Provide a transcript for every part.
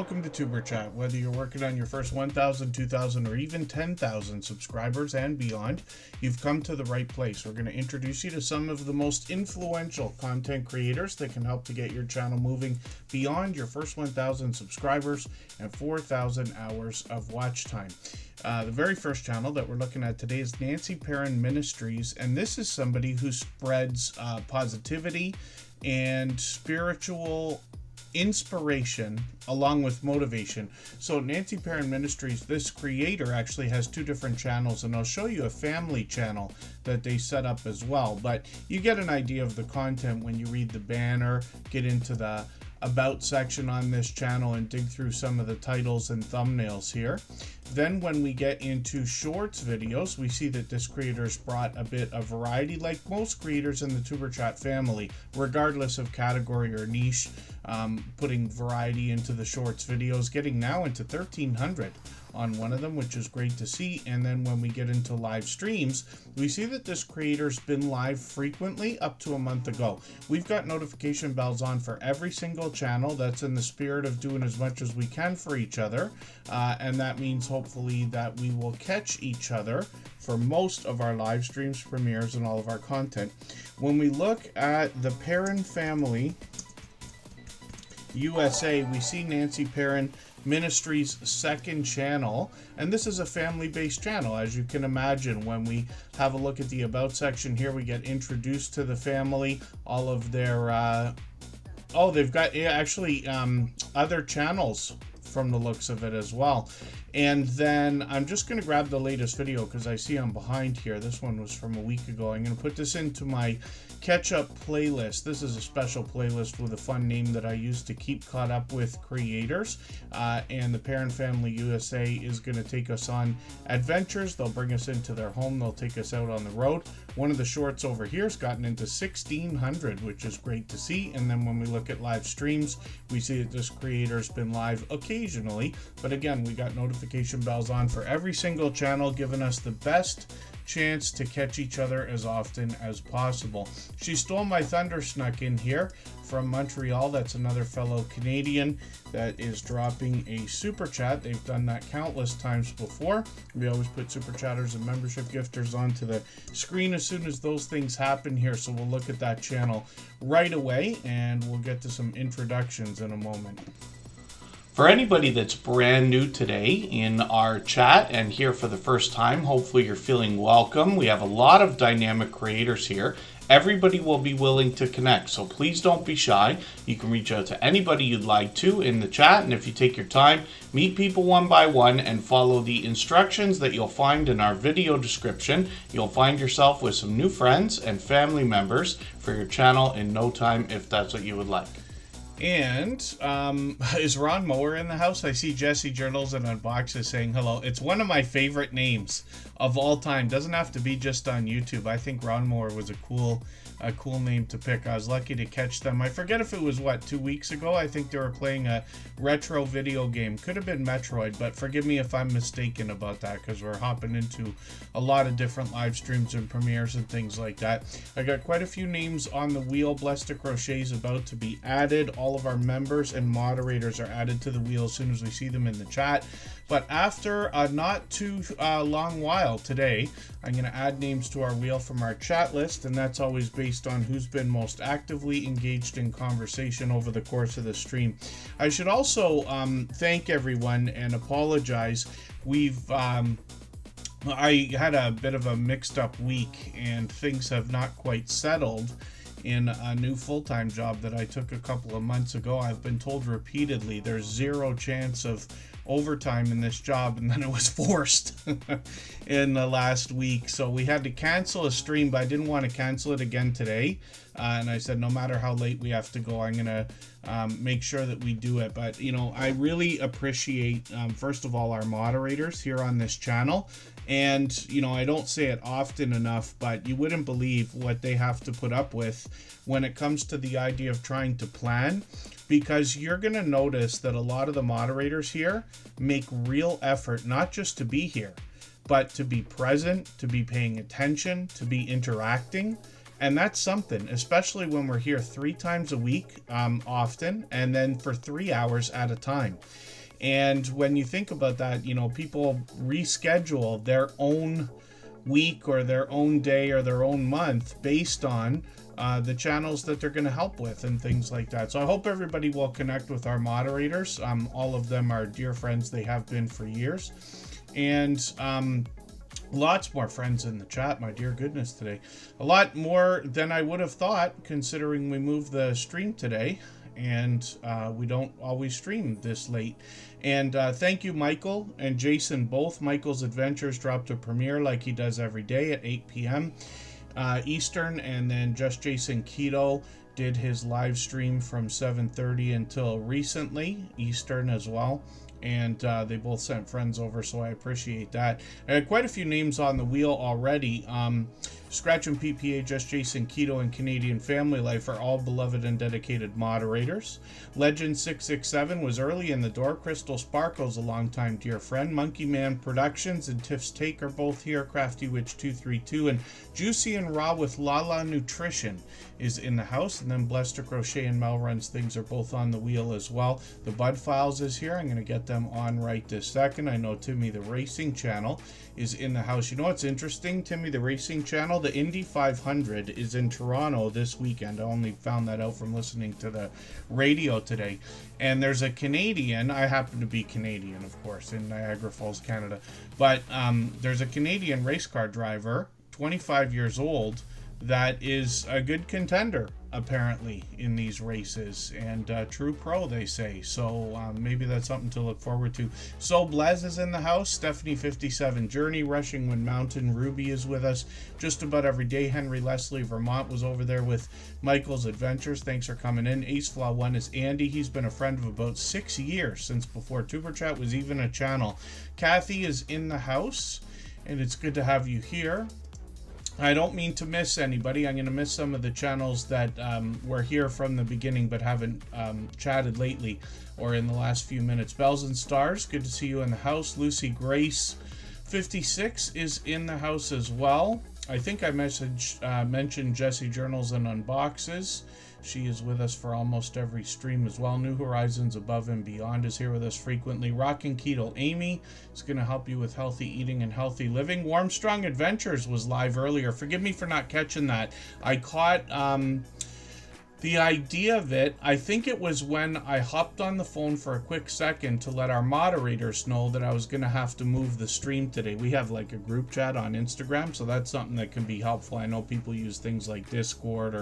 Welcome to Tuber Chat. Whether you're working on your first 1,000, 2,000, or even 10,000 subscribers and beyond, you've come to the right place. We're going to introduce you to some of the most influential content creators that can help to get your channel moving beyond your first 1,000 subscribers and 4,000 hours of watch time. The very first channel that we're looking at today is Nancy Perrin Ministries, and this is somebody who spreads positivity and spiritual inspiration along with motivation. So Nancy Perrin Ministries, this creator actually has two different channels, and I'll show you a family channel that they set up as well. But you get an idea of the content when you read the banner, get into the about section on this channel and dig through some of the titles and thumbnails here. Then when we get into shorts videos, we see that this creator's brought a bit of variety, like most creators in the Tuber Chat family, regardless of category or niche, putting variety into the shorts videos, getting now into 1,300 on one of them, which is great to see. And then when we get into live streams, we see that this creator's been live frequently up to a month ago. We've got notification bells on for every single channel. That's in the spirit of doing as much as we can for each other, and that means hopefully that we will catch each other for most of our live streams, premieres, and all of our content. When we look at the Perrin family USA, we see Nancy Perrin Ministries' second channel, and this is a family-based channel. As you can imagine, when we have a look at the about section here, we get introduced to the family, all of their they've got actually other channels from the looks of it as well. And then I'm just going to grab the latest video because I see I'm behind here. This one was from a week ago. I'm going to put this into my catch-up playlist. This is a special playlist with a fun name that I use to keep caught up with creators. And the Perrin Family USA is going to take us on adventures. They'll bring us into their home. They'll take us out on the road. One of the shorts over here has gotten into 1,600, which is great to see. And then when we look at live streams, we see that this creator's been live occasionally. But again, we got notification bells on for every single channel, giving us the best chance to catch each other as often as possible. She stole my thunder, snuck in here from Montreal. That's another fellow Canadian that is dropping a super chat. They've done that countless times before. We always put super chatters and membership gifters onto the screen as soon as those things happen here, so we'll look at that channel right away and we'll get to some introductions in a moment. For anybody that's brand new today in our chat and here for the first time, hopefully you're feeling welcome. We have a lot of dynamic creators here. Everybody will be willing to connect, so please don't be shy. You can reach out to anybody you'd like to in the chat, and if you take your time, meet people one by one and follow the instructions that you'll find in our video description, you'll find yourself with some new friends and family members for your channel in no time if that's what you would like. And is Ron Mower in the house? I see Jesse Journals and Unboxes saying hello. It's one of my favorite names of all time. Doesn't have to be just on YouTube. I think Ron Mower was a cool name to pick. I was lucky to catch them. I forget if it was, 2 weeks ago? I think they were playing a retro video game. Could have been Metroid, but forgive me if I'm mistaken about that because we're hopping into a lot of different live streams and premieres and things like that. I got quite a few names on the wheel. Blessed to Crochet is about to be added. All of our members and moderators are added to the wheel as soon as we see them in the chat. But after a not too long while today, I'm going to add names to our wheel from our chat list, and that's always based on who's been most actively engaged in conversation over the course of the stream. I should also thank everyone and apologize. I had a bit of a mixed up week and things have not quite settled in a new full-time job that I took a couple of months ago. I've been told repeatedly there's zero chance of overtime in this job, and then it was forced in the last week. So we had to cancel a stream, but I didn't want to cancel it again today. And I said, no matter how late we have to go, I'm going to make sure that we do it. But, I really appreciate, first of all, our moderators here on this channel. And, I don't say it often enough, but you wouldn't believe what they have to put up with when it comes to the idea of trying to plan, because you're going to notice that a lot of the moderators here make real effort, not just to be here, but to be present, to be paying attention, to be interacting. And that's something, especially when we're here 3 times a week, often, and then for 3 hours at a time. And when you think about that, you know, people reschedule their own week or their own day or their own month based on the channels that they're going to help with and things like that. So I hope everybody will connect with our moderators. All of them are dear friends. They have been for years. And lots more friends in the chat, my dear goodness, today. A lot more than I would have thought, considering we moved the stream today. And we don't always stream this late. And thank you, Michael and Jason both. Michael's Adventures dropped a premiere like he does every day at 8 p.m. Eastern, and then Just Jason Keto did his live stream from 7:30 until recently Eastern as well. And they both sent friends over, so I appreciate that. I had quite a few names on the wheel already. Scratch and PPA, Just Jason Keto, and Canadian Family Life are all beloved and dedicated moderators. Legend667 was early in the door. Crystal Sparkle's a longtime dear friend. Monkey Man Productions and Tiff's Take are both here. Crafty Witch 232 and Juicy and Raw with Lala Nutrition is in the house. And then Blessed to Crochet and Mel Runs Things are both on the wheel as well. The Bud Files is here. I'm going to get them on right this second. I know Timmy the Racing Channel is in the house. You know what's interesting? Timmy the Racing Channel, the Indy 500 is in Toronto this weekend. I only found that out from listening to the radio today. And there's a Canadian, I happen to be Canadian, of course, in Niagara Falls, Canada. But there's a Canadian race car driver, 25 years old, that is a good contender, apparently, in these races. And true pro, they say. So maybe that's something to look forward to. So Blaz is in the house. Stephanie 57 Journey, Rushing Wind Mountain. Ruby is with us just about every day. Henry Leslie Vermont was over there with Michael's Adventures. Thanks for coming in. Ace Flaw 1 is Andy. He's been a friend of about 6 years, since before Tuber Chat was even a channel. Kathy is in the house, and it's good to have you here. I don't mean to miss anybody. I'm going to miss some of the channels that were here from the beginning but haven't chatted lately or in the last few minutes. Bells and Stars, good to see you in the house. Lucy Grace 56 is in the house as well. I think I mentioned Jessie Journals and Unboxes. She is with us for almost every stream as well. New Horizons Above and Beyond is here with us frequently. Rockin' Keto Amy is going to help you with healthy eating and healthy living. Warm Strong Adventures was live earlier. Forgive me for not catching that. I caught the idea of it. I think it was when I hopped on the phone for a quick second to let our moderators know that I was going to have to move the stream today. We have like a group chat on Instagram, so that's something that can be helpful. I know people use things like Discord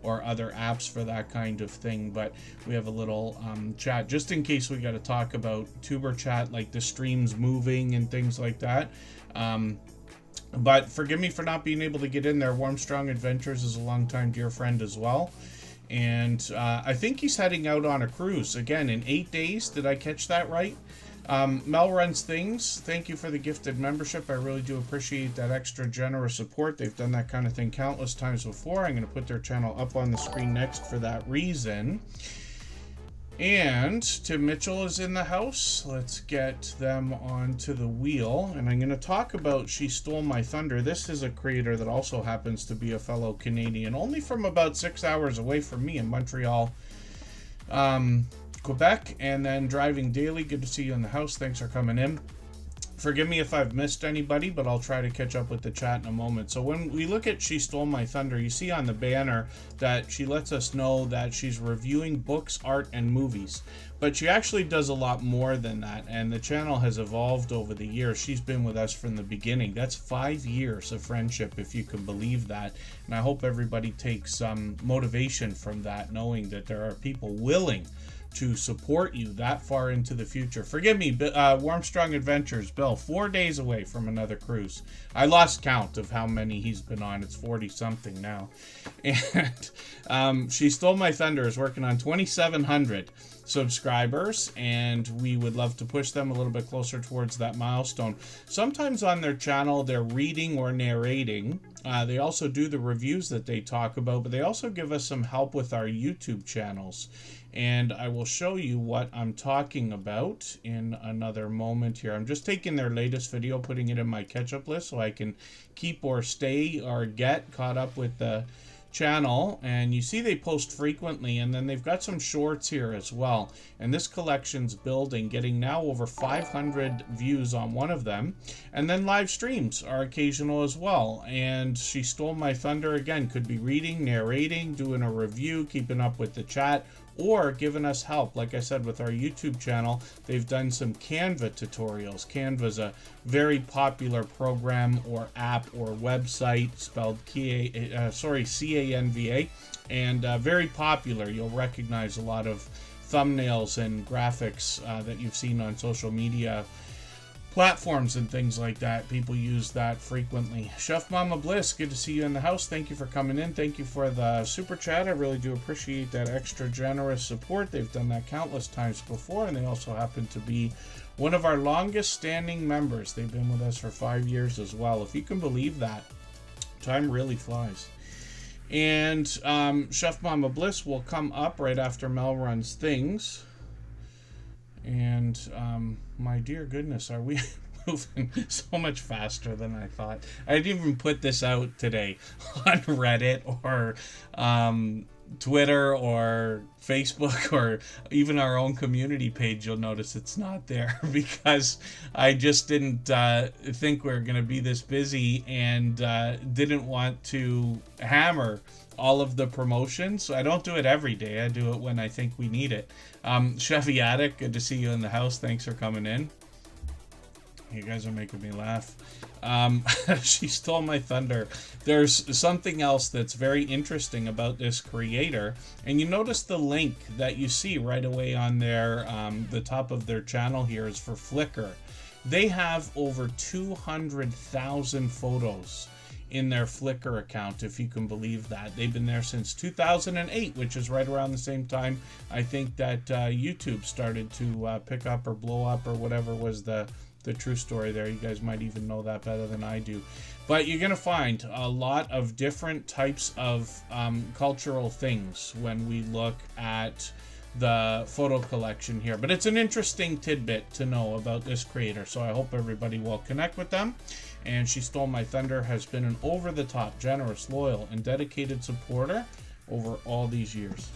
or other apps for that kind of thing, but we have a little chat just in case we got to talk about Tuber Chat, like the streams moving and things like that. But forgive me for not being able to get in there. Warm Strong Adventures is a longtime dear friend as well. And I think he's heading out on a cruise again in 8 days. Did I catch that right? Mel Runs Things, thank you for the gifted membership. I really do appreciate that extra generous support. They've done that kind of thing countless times before. I'm going to put their channel up on the screen next for that reason. And Tim Mitchell is in the house. Let's get them onto the wheel. And I'm going to talk about She Stole My Thunder. This is a creator that also happens to be a fellow Canadian, only from about 6 hours away from me in Montreal, Quebec, and then driving daily. Good to see you in the house. Thanks for coming in. Forgive me if I've missed anybody, but I'll try to catch up with the chat in a moment. So when we look at She Stole My Thunder, you see on the banner that she lets us know that she's reviewing books, art, and movies. But she actually does a lot more than that, and the channel has evolved over the years. She's been with us from the beginning. That's 5 years of friendship, if you can believe that. And I hope everybody takes some motivation from that, knowing that there are people willing to support you that far into the future. Forgive me, Warm Strong Adventures, Bill, 4 days away from another cruise. I lost count of how many he's been on. It's 40-something now. And She Stole My Thunder is working on 2,700 subscribers, and we would love to push them a little bit closer towards that milestone. Sometimes on their channel, they're reading or narrating. They also do the reviews that they talk about, but they also give us some help with our YouTube channels. And I will show you what I'm talking about in another moment here. I'm just taking their latest video, putting it in my catch-up list so I can keep or stay or get caught up with the channel, and you see they post frequently, and then they've got some shorts here as well, and this collection's building, getting now over 500 views on one of them, and then live streams are occasional as well. And she stole my thunder again, could be reading, narrating, doing a review, keeping up with the chat, or giving us help. Like I said, with our YouTube channel, they've done some Canva tutorials. Canva's a very popular program or app or website, spelled C-A-N-V-A, and very popular. You'll recognize a lot of thumbnails and graphics that you've seen on social media platforms and things like that. People use that frequently. Chef Mama Bliss, good to see you in the house. Thank you for coming in. Thank you for the super chat. I really do appreciate that extra generous support. They've done that countless times before, and they also happen to be one of our longest standing members. They've been with us for 5 years as well. If you can believe that, time really flies. And Chef Mama Bliss will come up right after Mel Runs Things. And my dear goodness, are we moving so much faster than I thought? I didn't even put this out today on Reddit or Twitter or Facebook or even our own community page. You'll notice it's not there because I just didn't think we were going to be this busy, and didn't want to hammer all of the promotions. So I don't do it every day. I do it when I think we need it. Chevy Attic, good to see you in the house. Thanks for coming in. You guys are making me laugh. She stole my thunder. There's something else that's very interesting about this creator, and you notice the link that you see right away on their the top of their channel here is for Flickr. They have over 200,000 photos in their Flickr account, if you can believe that. They've been there since 2008, which is right around the same time I think that YouTube started to pick up or blow up, or whatever was the true story there. You guys might even know that better than I do. But you're going to find a lot of different types of cultural things when we look at the photo collection here. But it's an interesting tidbit to know about this creator, so I hope everybody will connect with them. And She Stole My Thunder has been an over-the-top, generous, loyal, and dedicated supporter over all these years.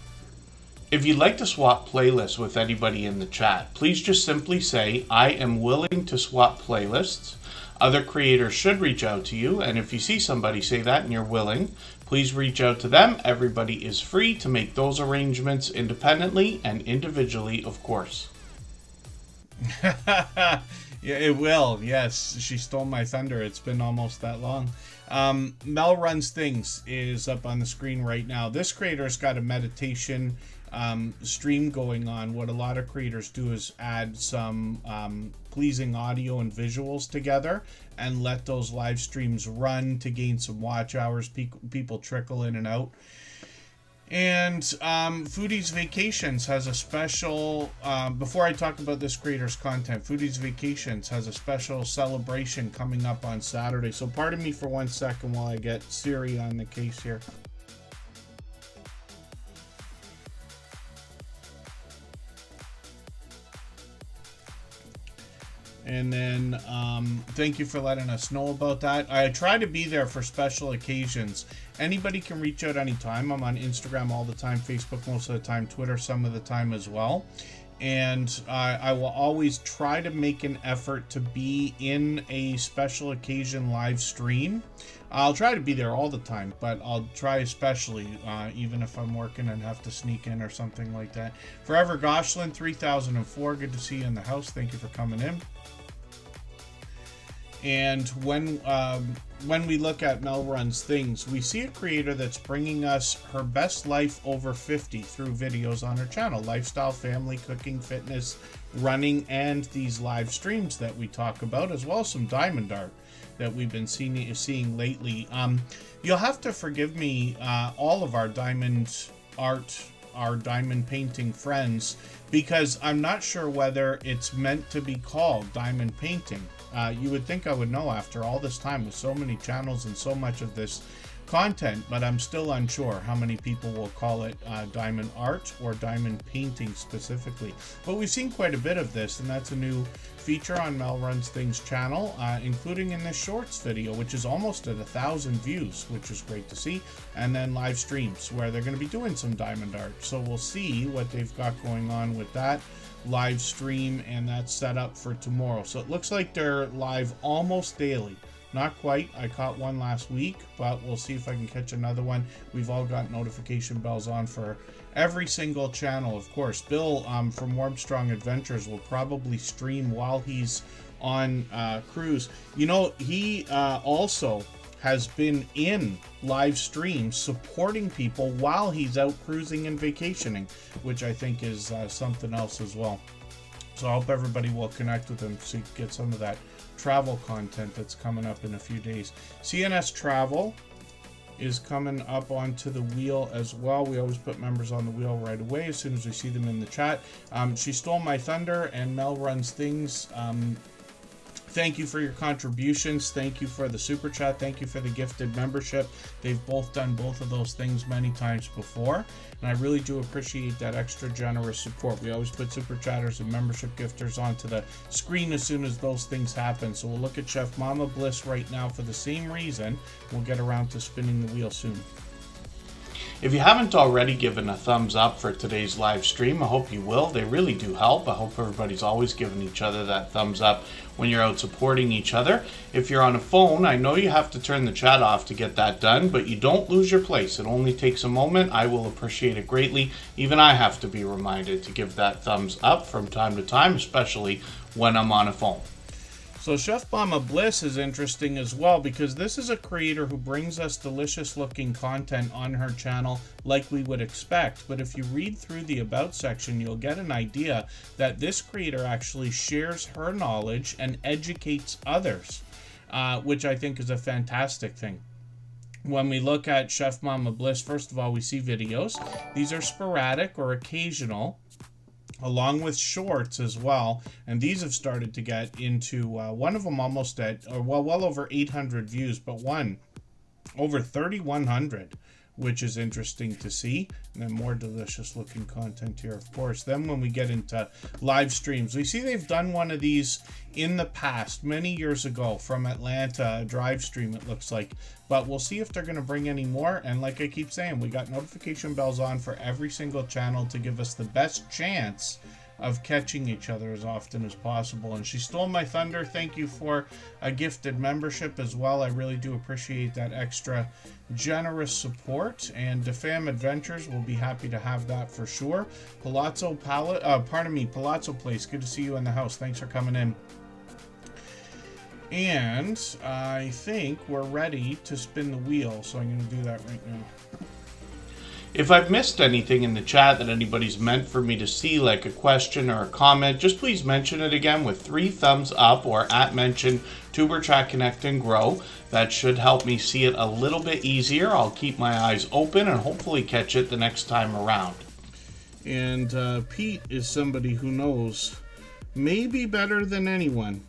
If you'd like to swap playlists with anybody in the chat, please just simply say, I am willing to swap playlists. Other creators should reach out to you, and if you see somebody say that and you're willing, please reach out to them. Everybody is free to make those arrangements independently and individually, of course. Yeah, it will. Yes, She Stole My Thunder. It's been almost that long. Mel Runs Things is up on the screen right now. This creator's got a meditation stream going on. What a lot of creators do is add some pleasing audio and visuals together and let those live streams run to gain some watch hours. People trickle in and out. And Foodie's Vacations has a special, before I talk about this creator's content, Foodie's Vacations has a special celebration coming up on Saturday. So pardon me for 1 second while I get Siri on the case here. And then thank you for letting us know about that. I try to be there for special occasions. Anybody can reach out anytime. I'm on Instagram all the time, Facebook most of the time, Twitter some of the time as well. And I will always try to make an effort to be in a special occasion live stream. I'll try to be there all the time, but I'll try especially, even if I'm working and have to sneak in or something like that. Forever Goshlin 3004, good to see you in the house. Thank you for coming in. And when we look at Mel Runs Things, we see a creator that's bringing us her best life over 50 through videos on her channel. Lifestyle, family, cooking, fitness, running, and these live streams that we talk about, as well as some diamond art that we've been seeing lately. You'll have to forgive me, all of our diamond art, our diamond painting friends, because I'm not sure whether it's meant to be called diamond painting. You would think I would know after all this time with so many channels and so much of this content, but I'm still unsure how many people will call it diamond art or diamond painting specifically. But we've seen quite a bit of this, and that's a new feature on Mel Runs Things channel, including in this shorts video, which is almost at 1,000 views, which is great to see, and then live streams where they're going to be doing some diamond art. So we'll see what they've got going on with that live stream, and that's set up for tomorrow. So it looks like they're live almost daily. Not quite. I caught one last week, but we'll see if I can catch another one. We've all got notification bells on for every single channel, of course. Bill from Warmstrong Adventures will probably stream while he's on cruise. You know, he also has been in live streams supporting people while he's out cruising and vacationing, which I think is something else as well. So I hope everybody will connect with him so you can get some of that travel content that's coming up in a few days. CNS Travel is coming up onto the wheel as well. We always put members on the wheel right away as soon as we see them in the chat. She Stole My Thunder and Mel Runs Things. Thank you for your contributions. Thank you for the super chat. Thank you for the gifted membership. They've both done both of those things many times before, and I really do appreciate that extra generous support. We always put super chatters and membership gifters onto the screen as soon as those things happen. So we'll look at Chef Mama Bliss right now for the same reason. We'll get around to spinning the wheel soon. If you haven't already given a thumbs up for today's live stream, I hope you will. They really do help. I hope everybody's always giving each other that thumbs up when you're out supporting each other. If you're on a phone, I know you have to turn the chat off to get that done, but you don't lose your place. It only takes a moment. I will appreciate it greatly. Even I have to be reminded to give that thumbs up from time to time, especially when I'm on a phone. So Chef Mama Bliss is interesting as well, because this is a creator who brings us delicious looking content on her channel like we would expect. But if you read through the About section, you'll get an idea that this creator actually shares her knowledge and educates others, which I think is a fantastic thing. When we look at Chef Mama Bliss, first of all, we see videos. These are sporadic or occasional, along with shorts as well, and these have started to get into one of them almost at, or well over 800 views, but one over 3,100, which is interesting to see. And then more delicious looking content here, of course. Then when we get into live streams, we see they've done one of these in the past, many years ago, from Atlanta, a drive stream it looks like. But we'll see if they're going to bring any more. And like I keep saying, we got notification bells on for every single channel to give us the best chance of catching each other as often as possible. And She Stole My Thunder, thank you for a gifted membership as well. I really do appreciate that extra generous support. And Defam Adventures, will be happy to have that for sure. Palazzo Place, good to see you in the house. Thanks for coming in. And I think we're ready to spin the wheel, so I'm going to do that right now. If I've missed anything in the chat that anybody's meant for me to see, like a question or a comment, just please mention it again with 3 thumbs up or @mention Superchat Connect and Grow. That should help me see it a little bit easier. I'll keep my eyes open and hopefully catch it the next time around. And Pete is somebody who knows, maybe better than anyone,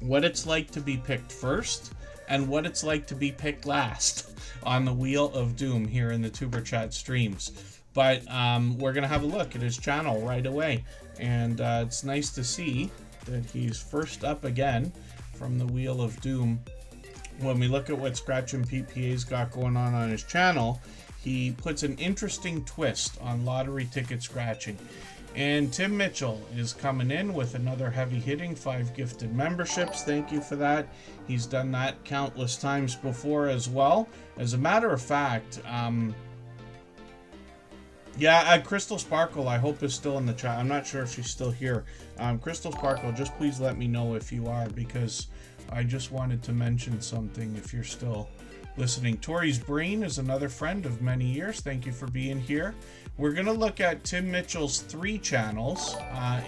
what it's like to be picked first and what it's like to be picked last on the Wheel of Doom here in the Tuber Chat streams. But we're going to have a look at his channel right away. And it's nice to see that he's first up again from the Wheel of Doom. When we look at what Scratch and PPA's got going on his channel, he puts an interesting twist on lottery ticket scratching. And Tim Mitchell is coming in with another heavy hitting 5 gifted memberships. Thank you for that. He's done that countless times before as well. As a matter of fact, Crystal Sparkle, I hope, is still in the chat. I'm not sure if she's still here. Crystal Sparkle, just please let me know if you are, because I just wanted to mention something if you're still listening. Tori's Brain is another friend of many years. Thank you for being here. We're going to look at Tim Mitchell's 3 channels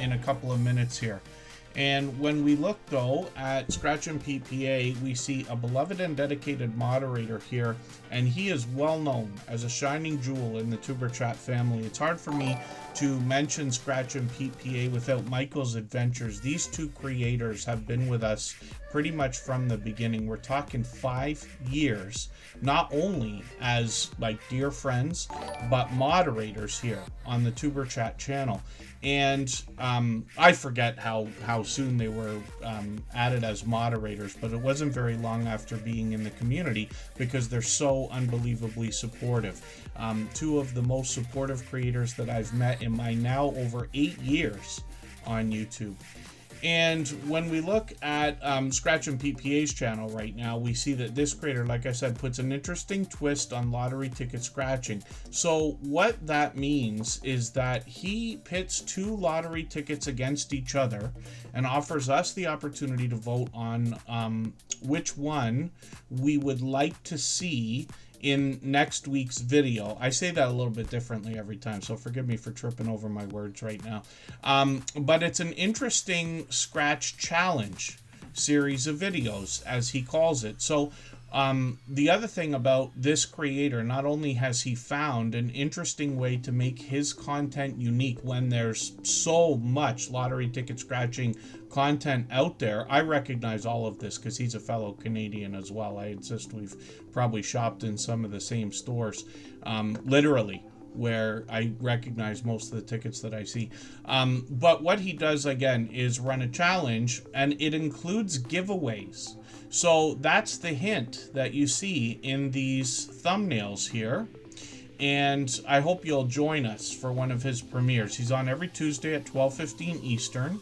in a couple of minutes here. And when we look, though, at Scratch and PPA, we see a beloved and dedicated moderator here, and he is well known as a shining jewel in the Tuber Chat family. It's hard for me to mention Scratch and Pete PA without Michael's adventures. These two creators have been with us pretty much from the beginning. We're talking 5 years, not only as like dear friends, but moderators here on the Tuber Chat channel. And I forget how soon they were added as moderators, but it wasn't very long after being in the community because they're so unbelievably supportive. Two of the most supportive creators that I've met in my now over 8 years on YouTube. And when we look at Scratch and Pete PA's channel right now, we see that this creator, like I said, puts an interesting twist on lottery ticket scratching. So what that means is that he pits 2 lottery tickets against each other and offers us the opportunity to vote on which one we would like to see in next week's video. I say that a little bit differently every time, so forgive me for tripping over my words right now. But it's an interesting Scratch challenge series of videos, as he calls it. So the other thing about this creator, not only has he found an interesting way to make his content unique when there's so much lottery ticket scratching content out there. I recognize all of this because he's a fellow Canadian as well. I insist we've probably shopped in some of the same stores, literally, where I recognize most of the tickets that I see. But what he does, again, is run a challenge, and it includes giveaways. So that's the hint that you see in these thumbnails here. And I hope you'll join us for one of his premieres. He's on every Tuesday at 12:15 Eastern.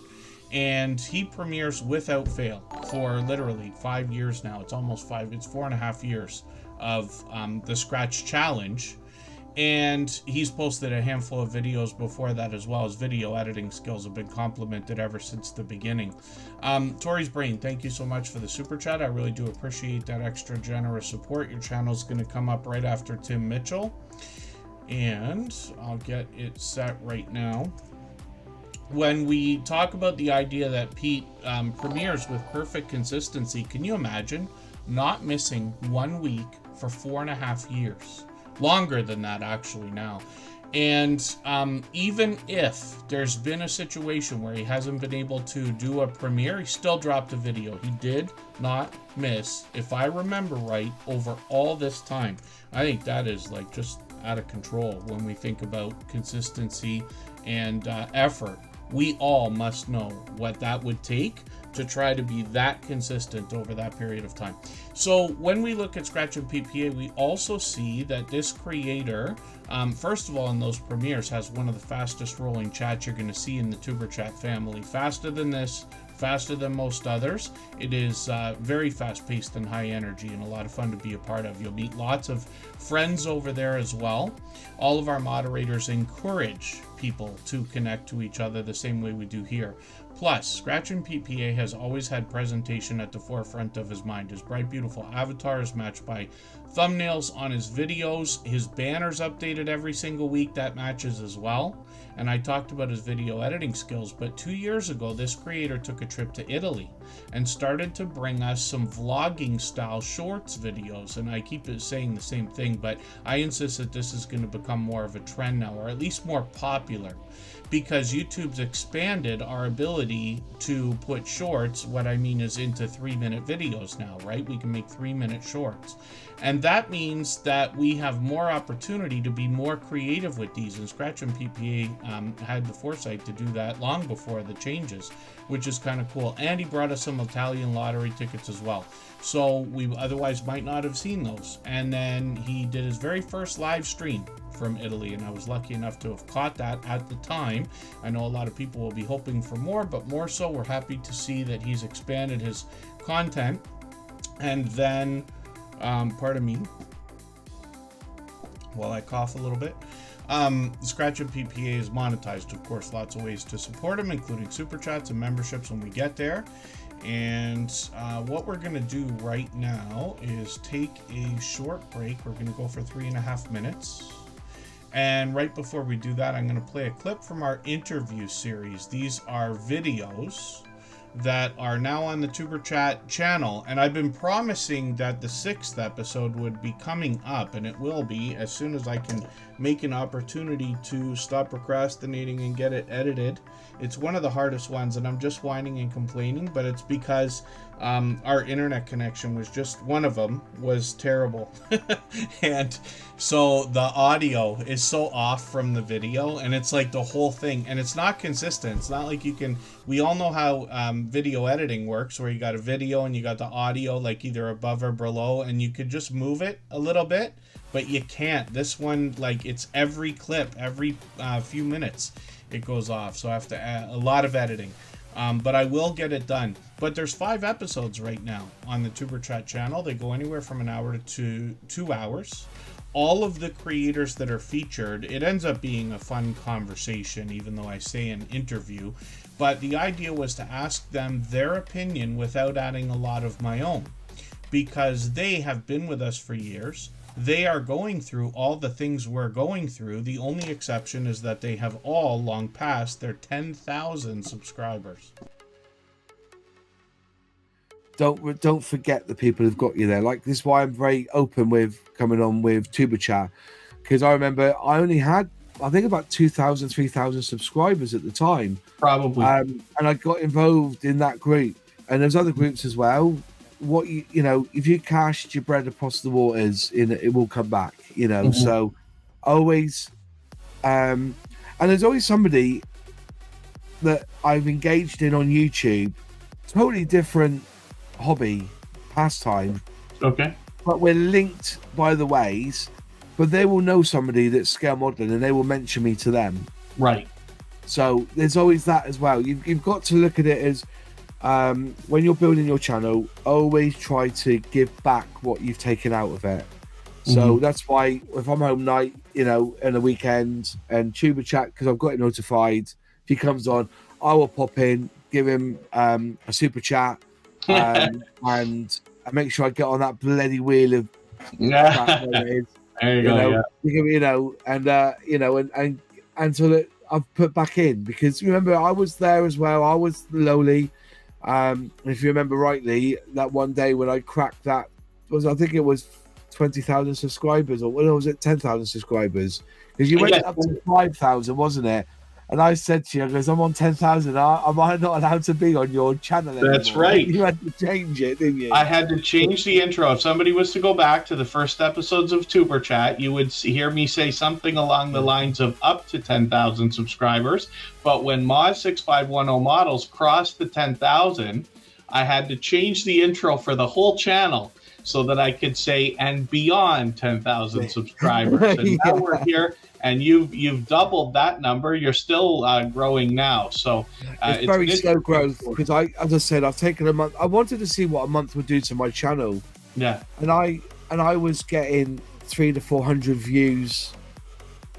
And he premieres without fail for literally 5 years now. It's almost 5. It's 4.5 years of the Scratch Challenge. And he's posted a handful of videos before that as well. His video editing skills have been complimented ever since the beginning. Tori's Brain, thank you so much for the super chat. I really do appreciate that extra generous support. Your channel's going to come up right after Tim Mitchell. And I'll get it set right now. When we talk about the idea that Pete premieres with perfect consistency, can you imagine not missing 1 week for 4.5 years? Longer than that, actually, now. And even if there's been a situation where he hasn't been able to do a premiere, he still dropped a video. He did not miss, if I remember right, over all this time. I think that is like just out of control when we think about consistency and effort. We all must know what that would take to try to be that consistent over that period of time. So when we look at Scratch and Pete PA, we also see that this creator, first of all, in those premieres, has one of the fastest rolling chats you're going to see in the Tuber Chat family. Faster than this, faster than most others. It is very fast-paced and high energy and a lot of fun to be a part of. You'll meet lots of friends over there as well. All of our moderators encourage people to connect to each other the same way we do here. Plus, Scratch and Pete PA has always had presentation at the forefront of his mind. His bright, beautiful avatar is matched by thumbnails on his videos. His banner's updated every single week. That matches as well. And I talked about his video editing skills, but 2 years ago, this creator took a trip to Italy and started to bring us some vlogging style shorts videos. And I keep saying the same thing, but I insist that this is going to become more of a trend now, or at least more popular, because YouTube's expanded our ability to put shorts, what I mean is into 3-minute videos now, right? We can make 3-minute shorts. And that means that we have more opportunity to be more creative with these. And Scratch and Pete PA had the foresight to do that long before the changes, which is kind of cool. And he brought us some Italian lottery tickets as well. So we otherwise might not have seen those. And then he did his very first live stream from Italy, and I was lucky enough to have caught that at the time. I know a lot of people will be hoping for more, but more so we're happy to see that he's expanded his content. And then, pardon me while I cough a little bit. Scratch and Pete PA is monetized, of course, lots of ways to support him, including super chats and memberships when we get there. And what we're going to do right now is take a short break. We're going to go for 3.5 minutes. And right before we do that, I'm going to play a clip from our interview series. These are videos that are now on the Tuber Chat channel, and I've been promising that the 6th episode would be coming up, and it will be as soon as I can make an opportunity to stop procrastinating and get it edited. It's one of the hardest ones, and I'm just whining and complaining, but it's because our internet connection was just, one of them was terrible. And so the audio is so off from the video, and it's like the whole thing, and it's not consistent. It's not like you can, we all know how video editing works, where you got a video and you got the audio like either above or below, and you could just move it a little bit, but you can't. This one, like, it's every clip, every few minutes it goes off, so I have to add a lot of editing. But I will get it done. But there's 5 episodes right now on the Tuber Chat channel. They go anywhere from an hour to 2 hours. All of the creators that are featured, it ends up being a fun conversation, even though I say an interview. But the idea was to ask them their opinion without adding a lot of my own, because they have been with us for years. They are going through all the things we're going through. The only exception is that they have all long passed their 10,000 subscribers. Don't forget the people who've got you there. Like, this is why I'm very open with coming on with Tuber Chat, because I remember I only had, I think, about 2,000, 3,000 subscribers at the time. Probably. And I got involved in that group, and there's other groups as well. What you know, if you cast your bread across the waters, it will come back. You know, so always, and there's always somebody that I've engaged in on YouTube, totally different hobby, pastime. Okay. But we're linked by the ways. But they will know somebody that's scale modeling, and they will mention me to them. Right. So there's always that as well. You've got to look at it as, when you're building your channel, always try to give back what you've taken out of it. So that's why if I'm home night, you know, in the weekend, and Tuber Chat, because I've got it notified, if he comes on, I will pop in, give him a super chat, and I make sure I get on that bloody wheel of crap, whatever it is. There you go. You know, and you know, and so that I've put back in, because remember, I was there as well. I was lowly. If you remember rightly, that one day when I cracked that, I think it was 20,000 subscribers, or was it 10,000 subscribers? Because you went up to 5,000, wasn't it? And I said to you, because I'm on 10,000, am I not allowed to be on your channel anymore? That's right. You had to change it, didn't you? I had to change the intro. If somebody was to go back to the first episodes of Tuber Chat, you would hear me say something along the lines of up to 10,000 subscribers. But when Moz6510 models crossed the 10,000, I had to change the intro for the whole channel so that I could say, and beyond 10,000 subscribers. And now we're here, and you've doubled that number. You're still growing now. So it's very slow growth, because as I said, I've taken a month. I wanted to see what a month would do to my channel. Yeah. And I was getting 300 to 400 views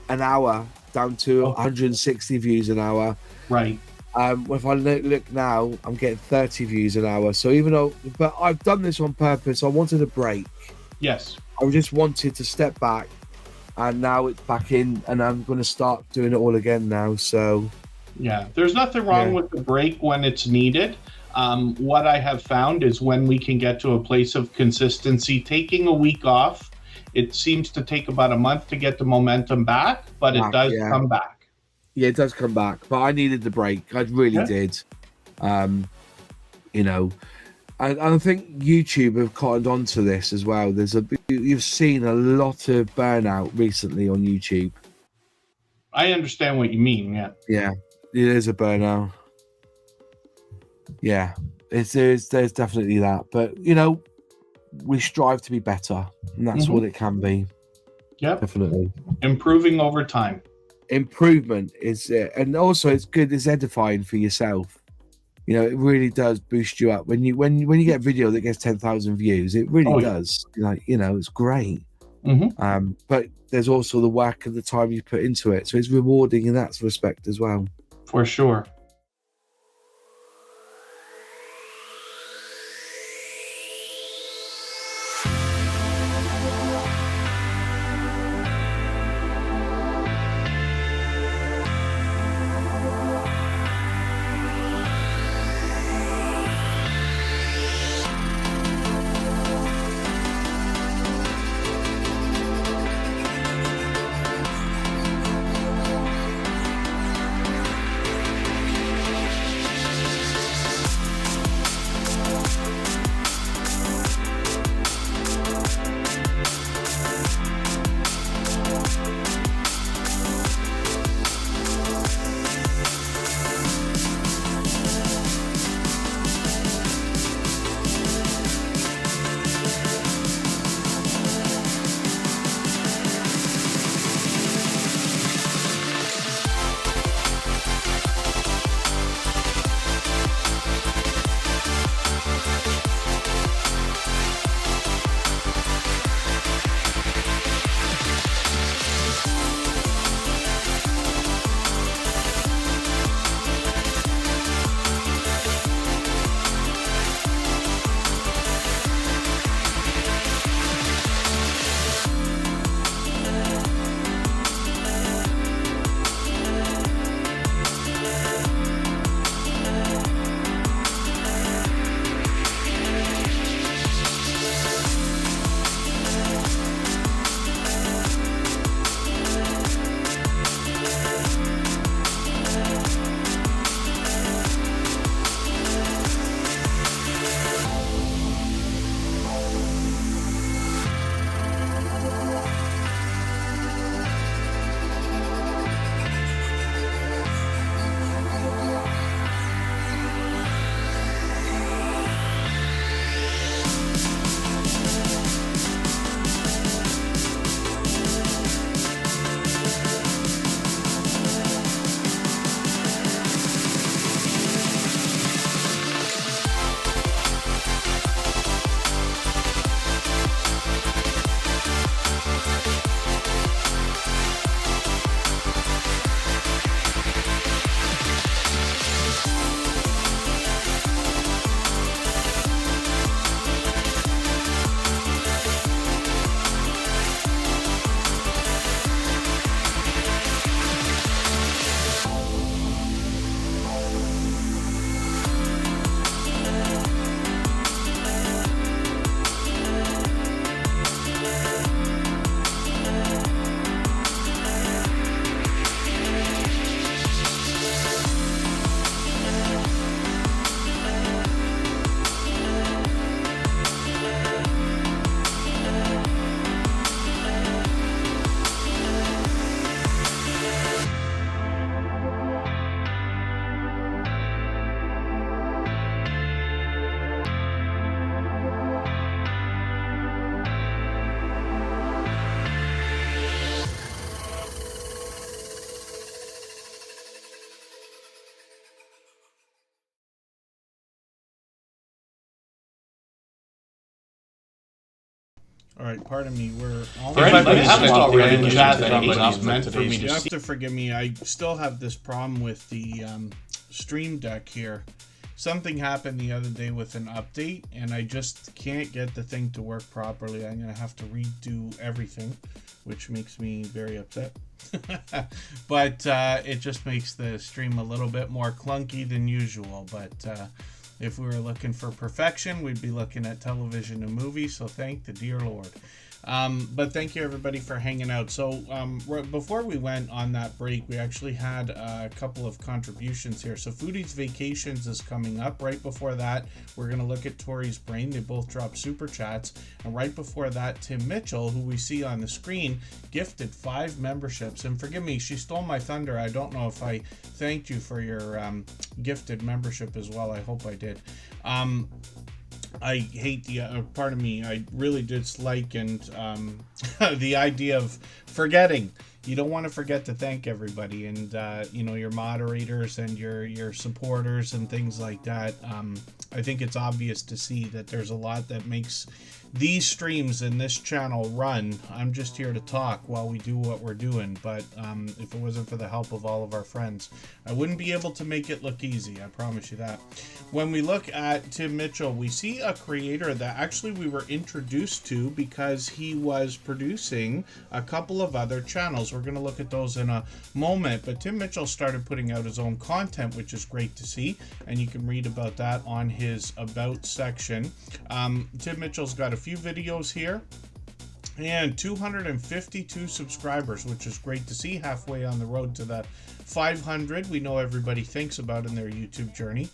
an hour, down to 160 views an hour. Right. If I look now, I'm getting 30 views an hour. So even though, but I've done this on purpose. I wanted a break. Yes. I just wanted to step back, and now it's back in, and I'm going to start doing it all again now. So yeah, there's nothing wrong with the break when it's needed. What I have found is when we can get to a place of consistency, taking a week off, it seems to take about a month to get the momentum back, but it does come back. Yeah, it does come back, but I needed the break. I really did. You know, and I think YouTube have cottoned on to this as well. You've seen a lot of burnout recently on YouTube. I understand what you mean. Yeah. Yeah, it is a burnout. Yeah, there's definitely that. But you know, we strive to be better, and that's what it can be. Yeah, definitely improving over time. Improvement is, and also it's good. It's edifying for yourself. You know, it really does boost you up when you get a video that gets 10,000 views. It really does. Like, you know, it's great. But there's also the work and the time you put into it, so it's rewarding in that respect as well. For sure. All right, pardon me. We're For anybody that haven't already in chat, that was meant for me You to have see. to forgive me. I still have this problem with the Stream Deck here. Something happened the other day with an update, and I just can't get the thing to work properly. I'm going to have to redo everything, which makes me very upset. But it just makes the stream a little bit more clunky than usual. But if we were looking for perfection, we'd be looking at television and movies, so thank the dear Lord. But thank you everybody for hanging out. So before we went on that break, we actually had a couple of contributions here. So Foodie's Vacations is coming up. Right before that, we're going to look at Tori's Brain. They both dropped super chats. And right before that, Tim Mitchell, who we see on the screen, gifted 5 memberships. And forgive me, she stole my thunder. I don't know if I thanked you for your gifted membership as well. I hope I did. I hate the, pardon me, I really dislike and the idea of forgetting. You don't want to forget to thank everybody and, you know, your moderators and your supporters and things like that. I think it's obvious to see that there's a lot that makes these streams and this channel run. I'm just here to talk while we do what we're doing, but if it wasn't for the help of all of our friends, I wouldn't be able to make it look easy. I promise you that. When we look at Tim Mitchell, we see a creator that actually we were introduced to because he was producing a couple of other channels. We're going to look at those in a moment, but Tim Mitchell started putting out his own content, which is great to see, and you can read about that on his About section. Tim Mitchell's got a few videos here and 252 subscribers, which is great to see, halfway on the road to the 500 we know everybody thinks about in their YouTube journey.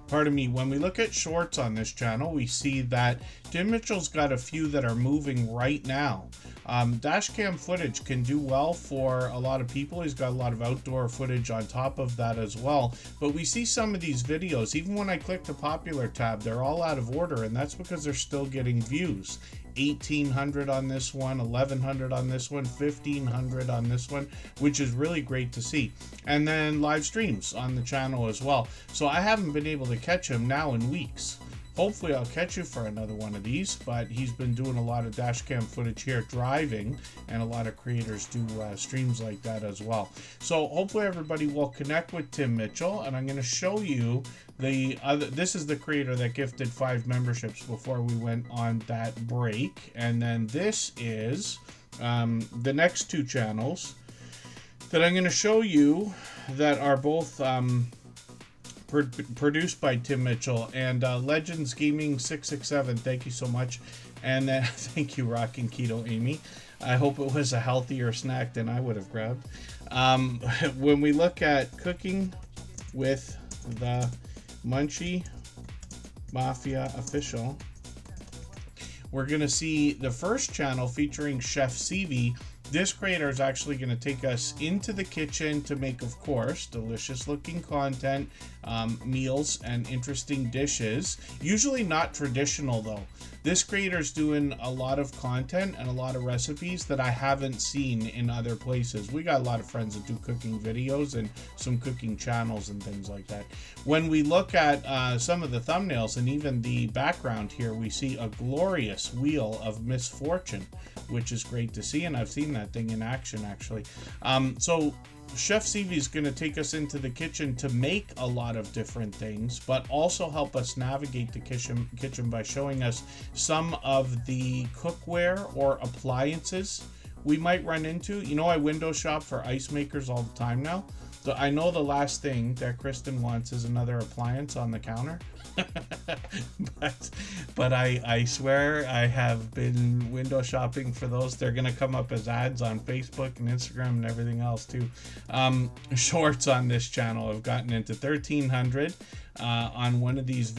Pardon me, when we look at shorts on this channel, we see that Tim Mitchell's got a few that are moving right now. Dashcam footage can do well for a lot of people. He's got a lot of outdoor footage on top of that as well. But we see some of these videos, even when I click the popular tab, they're all out of order, and that's because they're still getting views. 1,800 on this one, 1,100 on this one, 1,500 on this one, which is really great to see. And then live streams on the channel as well. So I haven't been able to catch him now in weeks. Hopefully I'll catch you for another one of these, but he's been doing a lot of dash cam footage here driving, and a lot of creators do streams like that as well. So hopefully everybody will connect with Tim Mitchell, and I'm going to show you the other. This is the creator that gifted 5 memberships before we went on that break, and then this is the next 2 channels that I'm going to show you that are both produced by Tim Mitchell. And Legends Gaming 667, thank you so much. And then thank you, Rockin' Keto Amy. I hope it was a healthier snack than I would have grabbed. When we look at cooking with the Munchie Mafia official, we're gonna see the first channel featuring Chef CV. This creator is actually going to take us into the kitchen to make, of course, delicious looking content, meals, and interesting dishes. Usually not traditional though. This creator is doing a lot of content and a lot of recipes that I haven't seen in other places. We got a lot of friends that do cooking videos and some cooking channels and things like that. When we look at some of the thumbnails and even the background here, we see a glorious wheel of misfortune, which is great to see, and I've seen that thing in action actually. So Chef CV is going to take us into the kitchen to make a lot of different things, but also help us navigate the kitchen by showing us some of the cookware or appliances we might run into. You know, I window shop for ice makers all the time now. So I know the last thing that Kristen wants is another appliance on the counter. but I swear I have been window shopping for those. They're gonna come up as ads on Facebook and Instagram and everything else too. Shorts on this channel have gotten into 1,300 on one of these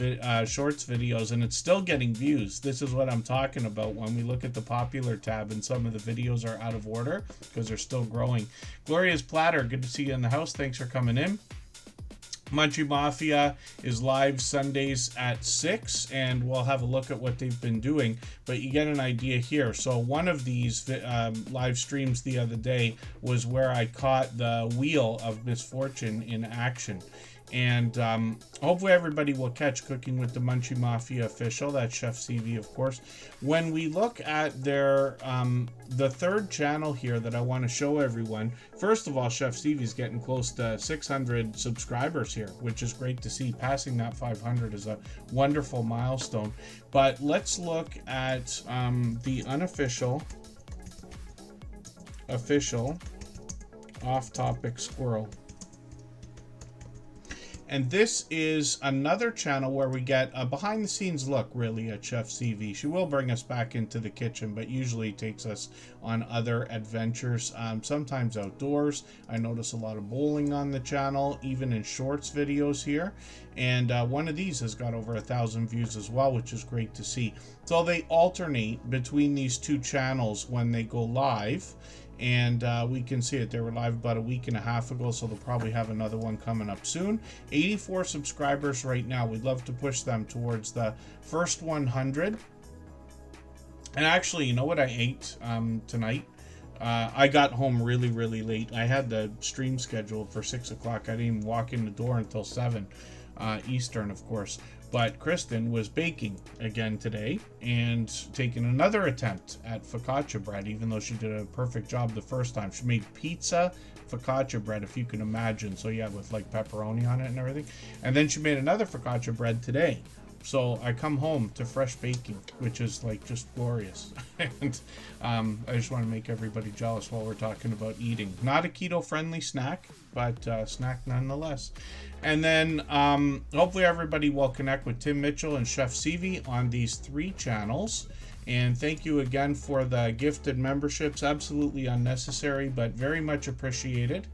shorts videos, and it's still getting views. This is what I'm talking about when we look at the popular tab and some of the videos are out of order because they're still growing. Gloria's Platter, good to see you in the house. Thanks for coming in. Munchie Mafia is live Sundays at 6, and we'll have a look at what they've been doing, but you get an idea here. So one of these live streams the other day was where I caught the wheel of misfortune in action. And hopefully everybody will catch Cooking with the Munchie Mafia official. That's Chef CV, of course. When we look at their the third channel here that I want to show everyone, first of all, Chef CV is getting close to 600 subscribers here, which is great to see. Passing that 500 is a wonderful milestone. But let's look at the unofficial, official, off-topic squirrel. And this is another channel where we get a behind-the-scenes look, really, at Chef CV. She will bring us back into the kitchen, but usually takes us on other adventures, sometimes outdoors. I notice a lot of bowling on the channel, even in shorts videos here. And one of these has got over 1,000 views as well, which is great to see. So they alternate between these two channels when they go live. And we can see it. They were live about a week and a half ago, so they'll probably have another one coming up soon. 84 subscribers right now. We'd love to push them towards the first 100. And actually, you know what I ate tonight? I got home really, really late. I had the stream scheduled for 6 o'clock. I didn't even walk in the door until 7 Eastern, of course. But Kristen was baking again today and taking another attempt at focaccia bread, even though she did a perfect job the first time. She made pizza focaccia bread, if you can imagine. So yeah, with like pepperoni on it and everything. And then she made another focaccia bread today. So I come home to fresh baking, which is like just glorious. And I just want to make everybody jealous while we're talking about eating. Not a keto-friendly snack, but snack nonetheless. And then hopefully everybody will connect with Tim Mitchell and Chef CV on these 3 channels. And thank you again for the gifted memberships. Absolutely unnecessary, but very much appreciated.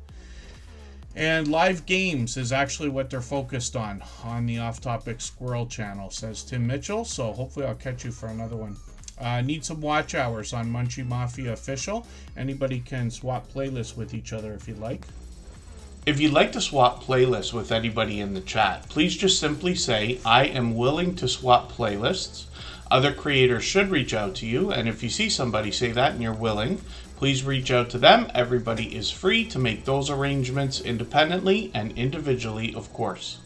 And live games is actually what they're focused on the Off-Topic Squirrel channel, says Tim Mitchell. So hopefully I'll catch you for another one. Need some watch hours on Munchie Mafia Official. Anybody can swap playlists with each other if you'd like. If you'd like to swap playlists with anybody in the chat, please just simply say, I am willing to swap playlists. Other creators should reach out to you, and if you see somebody say that and you're willing, please reach out to them. Everybody is free to make those arrangements independently and individually, of course.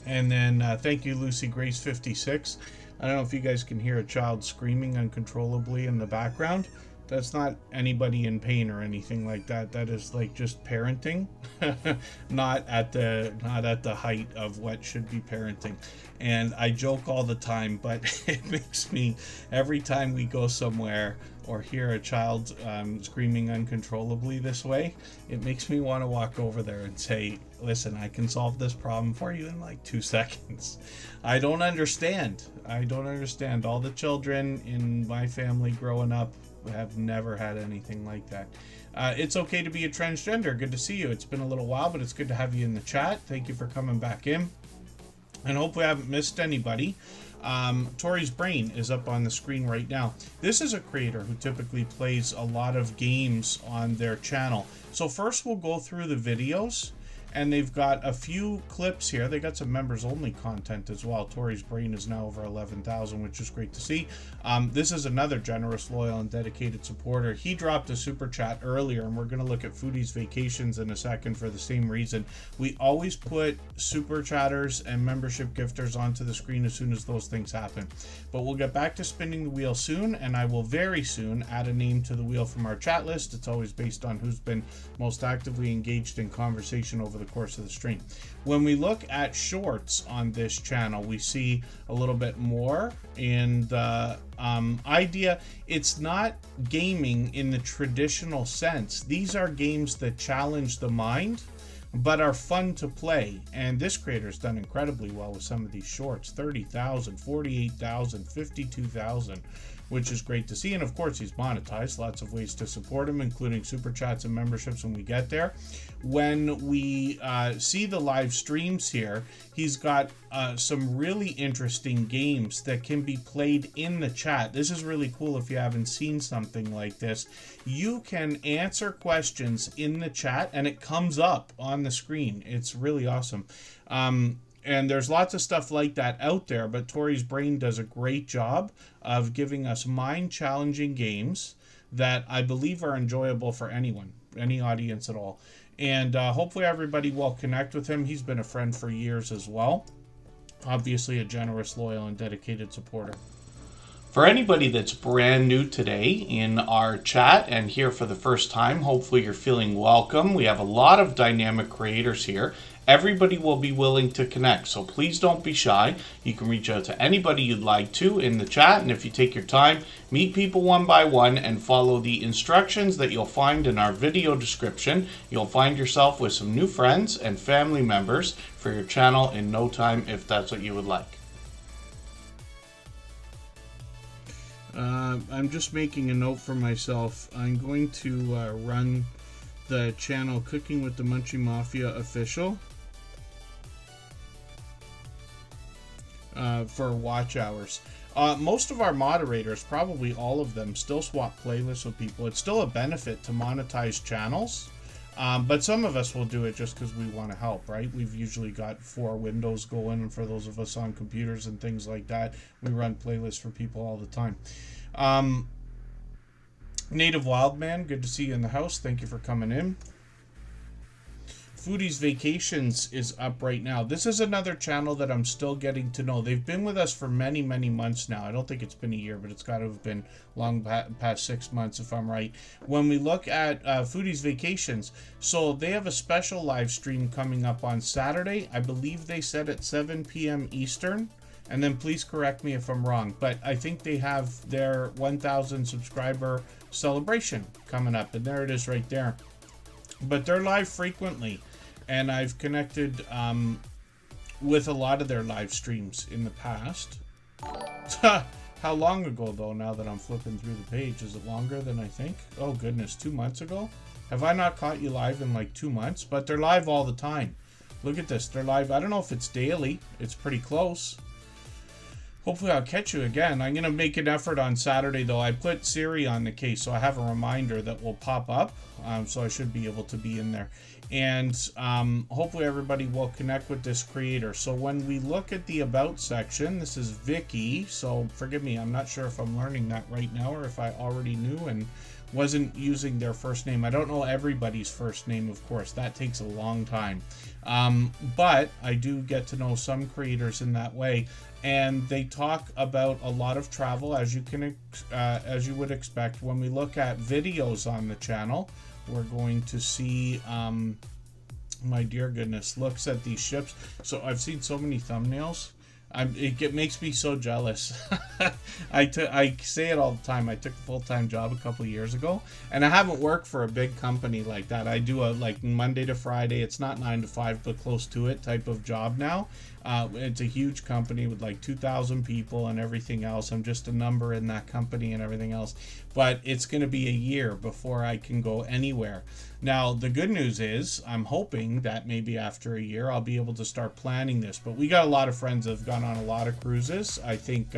And then thank you, Lucy Grace 56. I don't know if you guys can hear a child screaming uncontrollably in the background. That's not anybody in pain or anything like that. That is like just parenting, not at the height of what should be parenting. And I joke all the time, but it makes me, every time we go somewhere or hear a child screaming uncontrollably this way, it makes me want to walk over there and say, listen, I can solve this problem for you in like 2 seconds. I don't understand. All the children in my family growing up have never had anything like that. It's okay to be a transgender. Good to see you. It's been a little while, but it's good to have you in the chat. Thank you for coming back in. And hopefully I haven't missed anybody. Tori's Brain is up on the screen right now. This is a creator who typically plays a lot of games on their channel. So first we'll go through the videos, and they've got a few clips here. They got some members only content as well. Tori's Brain is now over 11,000, which is great to see. This is another generous, loyal, and dedicated supporter. He dropped a super chat earlier, and we're going to look at Foodie's Vacations in a second for the same reason. We always put super chatters and membership gifters onto the screen as soon as those things happen. But we'll get back to spinning the wheel soon, and I will very soon add a name to the wheel from our chat list. It's always based on who's been most actively engaged in conversation over the course of the stream. When we look at shorts on this channel, we see a little bit more in the idea. It's not gaming in the traditional sense. These are games that challenge the mind but are fun to play, and this creator's done incredibly well with some of these shorts. 30,000, 48,000, 52,000, which is great to see. And of course he's monetized. Lots of ways to support him, including super chats and memberships when we get there. When we see the live streams here, he's got some really interesting games that can be played in the chat. This is really cool. If you haven't seen something like this, you can answer questions in the chat and it comes up on the screen. It's really awesome. And there's lots of stuff like that out there, but Tori's Brain does a great job of giving us mind-challenging games that I believe are enjoyable for anyone, any audience at all. And hopefully everybody will connect with him. He's been a friend for years as well. Obviously a generous, loyal, and dedicated supporter. For anybody that's brand new today in our chat and here for the first time, hopefully you're feeling welcome. We have a lot of dynamic creators here. Everybody will be willing to connect, so please don't be shy. You can reach out to anybody you'd like to in the chat, and if you take your time, meet people one by one and follow the instructions that you'll find in our video description. You'll find yourself with some new friends and family members for your channel in no time if that's what you would like. I'm just making a note for myself. I'm going to run the channel Cooking with the Munchie Mafia official for watch hours. Most of our moderators, probably all of them, still swap playlists with people. It's still a benefit to monetize channels, but some of us will do it just because we want to help, right? We've usually got 4 windows going, and for those of us on computers and things like that, we run playlists for people all the time. Native Wildman, good to see you in the house. Thank you for coming in. Foodie's Vacations is up right now. This is another channel that I'm still getting to know. They've been with us for many, many months now. I don't think it's been a year, but it's got to have been long past 6 months if I'm right. When we look at Foodie's Vacations, so they have a special live stream coming up on Saturday. I believe they said at 7 p.m. Eastern. And then please correct me if I'm wrong, but I think they have their 1,000 subscriber celebration coming up, and there it is right there. But they're live frequently, and I've connected with a lot of their live streams in the past. How long ago, though, now that I'm flipping through the page? Is it longer than I think? Oh, goodness, 2 months ago? Have I not caught you live in like 2 months? But they're live all the time. Look at this. They're live. I don't know if it's daily. It's pretty close. Hopefully I'll catch you again. I'm going to make an effort on Saturday, though. I put Siri on the case, so I have a reminder that will pop up. So I should be able to be in there. And hopefully everybody will connect with this creator. So when we look at the About section, this is Vicky. So forgive me, I'm not sure if I'm learning that right now or if I already knew and wasn't using their first name. I don't know everybody's first name, of course. That takes a long time. But I do get to know some creators in that way. And they talk about a lot of travel, as you would expect. When we look at videos on the channel, we're going to see, my dear goodness, looks at these ships. So I've seen so many thumbnails. It makes me so jealous. I say it all the time. I took a full-time job a couple of years ago, and I haven't worked for a big company like that. I do a like Monday to Friday. It's not 9 to 5, but close to it type of job now. It's a huge company with like 2,000 people and everything else. I'm just a number in that company and everything else. But it's going to be a year before I can go anywhere. Now, the good news is I'm hoping that maybe after a year I'll be able to start planning this. But we got a lot of friends that have gone on a lot of cruises. I think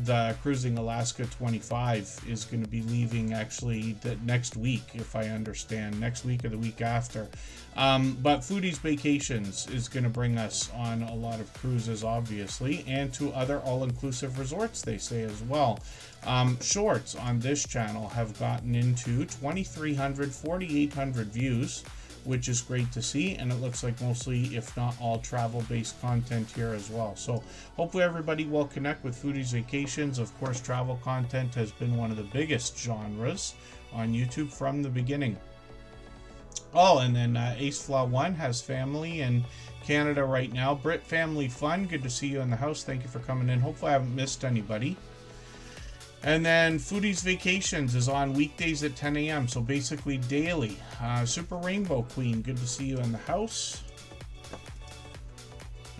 the Cruising Alaska 25 is going to be leaving actually the next week, if I understand, next week or the week after. But Foodie's Vacations is going to bring us on a lot of cruises, obviously, and to other all-inclusive resorts, they say as well. Shorts on this channel have gotten into 2,300, 4,800 views, which is great to see, and it looks like mostly, if not all, travel-based content here as well. So hopefully everybody will connect with Foodie's Vacations. Of course, travel content has been one of the biggest genres on YouTube from the beginning. Oh, and then AceFlaw1 has family in Canada right now. Brit Family Fun, good to see you in the house. Thank you for coming in. Hopefully I haven't missed anybody. And then Foodie's Vacations is on weekdays at 10 a.m. So basically daily. Super Rainbow Queen, good to see you in the house.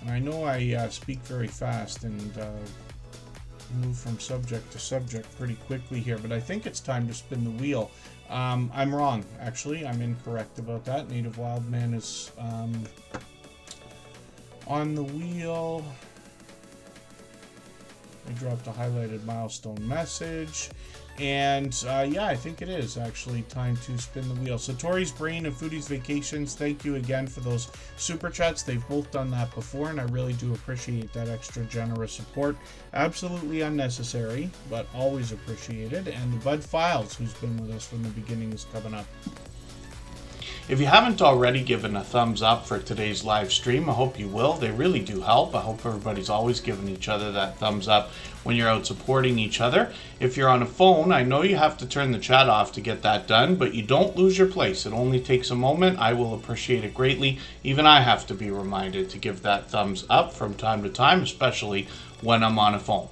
And I know I speak very fast and move from subject to subject pretty quickly here, but I think it's time to spin the wheel. I'm wrong, actually. I'm incorrect about that. Native Wildman is on the wheel. I dropped a highlighted milestone message. And yeah, I think it is actually time to spin the wheel. So Tori's Brain and Foodie's Vacations, thank you again for those super chats. They've both done that before, and I really do appreciate that extra generous support. Absolutely unnecessary, but always appreciated. And the Bud Files, who's been with us from the beginning, is coming up. If you haven't already given a thumbs up for today's live stream, I hope you will. They really do help. I hope everybody's always giving each other that thumbs up when you're out supporting each other. If you're on a phone, I know you have to turn the chat off to get that done, but you don't lose your place. It only takes a moment. I will appreciate it greatly. Even I have to be reminded to give that thumbs up from time to time, especially when I'm on a phone.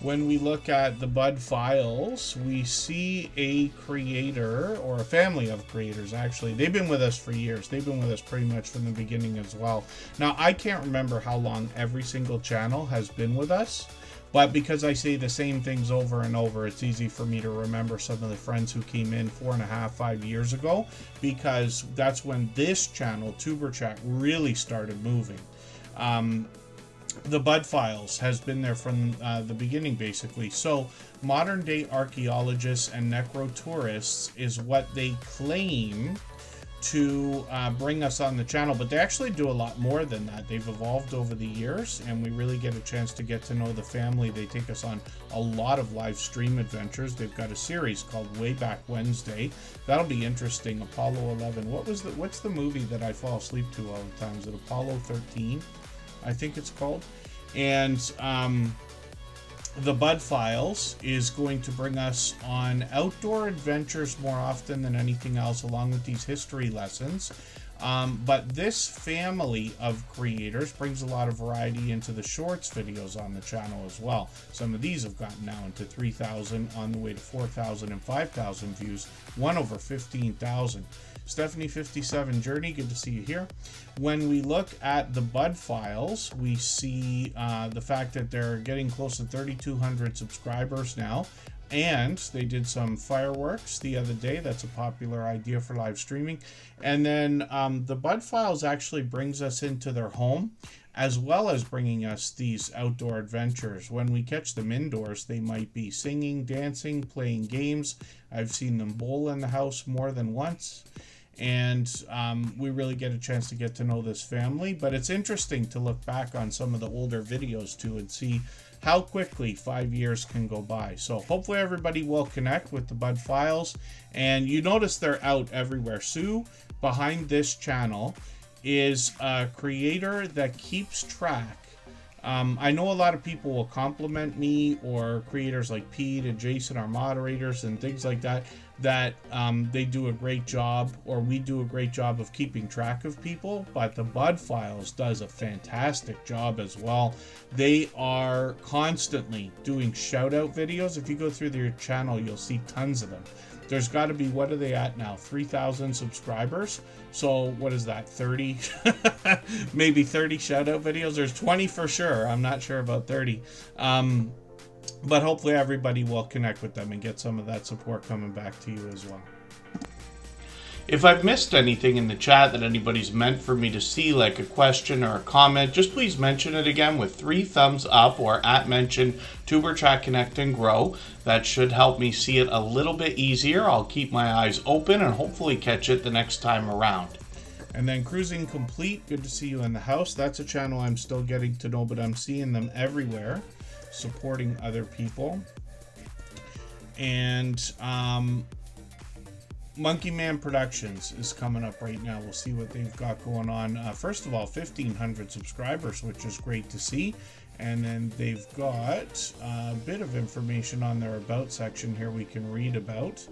When we look at the Bud Files, we see a creator, or a family of creators actually. They've been with us for years. They've been with us pretty much from the beginning as well. Now, I can't remember how long every single channel has been with us, but because I say the same things over and over, it's easy for me to remember some of the friends who came in 4.5, 5 years ago, because that's when this channel, Superchat, really started moving. The Bud Files has been there from the beginning, basically. So modern day archaeologists and necrotourists is what they claim to bring us on the channel, but they actually do a lot more than that. They've evolved over the years, and we really get a chance to get to know the family. They take us on a lot of live stream adventures. They've got a series called Way Back Wednesday. That'll be interesting. Apollo 11. What's the movie that I fall asleep to all the time? Is it Apollo 13? I think it's called. And the Bud Files is going to bring us on outdoor adventures more often than anything else, along with these history lessons. But this family of creators brings a lot of variety into the shorts videos on the channel as well. Some of these have gotten now into 3,000, on the way to 4,000 and 5,000 views, one over 15,000. Stephanie57 Journey, good to see you here. When we look at the Bud Files, we see the fact that they're getting close to 3,200 subscribers now. And they did some fireworks the other day. That's a popular idea for live streaming. And then the Bud Files actually brings us into their home, as well as bringing us these outdoor adventures. When we catch them indoors, they might be singing, dancing, playing games. I've seen them bowl in the house more than once. And we really get a chance to get to know this family. But it's interesting to look back on some of the older videos too and see how quickly 5 years can go by. So hopefully everybody will connect with the Bud Files. And you notice they're out everywhere. Sue, behind this channel, is a creator that keeps track. I know a lot of people will compliment me, or creators like Pete and Jason, our moderators, and things like that, that they do a great job, or we do a great job of keeping track of people, but the Bud Files does a fantastic job as well. They are constantly doing shout out videos. If you go through their channel, you'll see tons of them. There's got to be, what are they at now? 3,000 subscribers. So what is that? 30, maybe 30 shout out videos. There's 20 for sure. I'm not sure about 30. But hopefully everybody will connect with them and get some of that support coming back to you as well. If I've missed anything in the chat that anybody's meant for me to see, like a question or a comment, just please mention it again with 3 thumbs up, or @mention Tuberchat Connect and Grow. That should help me see it a little bit easier. I'll keep my eyes open and hopefully catch it the next time around. And then Cruising Complete, good to see you in the house. That's a channel I'm still getting to know, but I'm seeing them everywhere, supporting other people. And Monkey Man Productions is coming up right now. We'll see what they've got going on. First of all, 1,500 subscribers, which is great to see. And then they've got a bit of information on their About section here we can read about.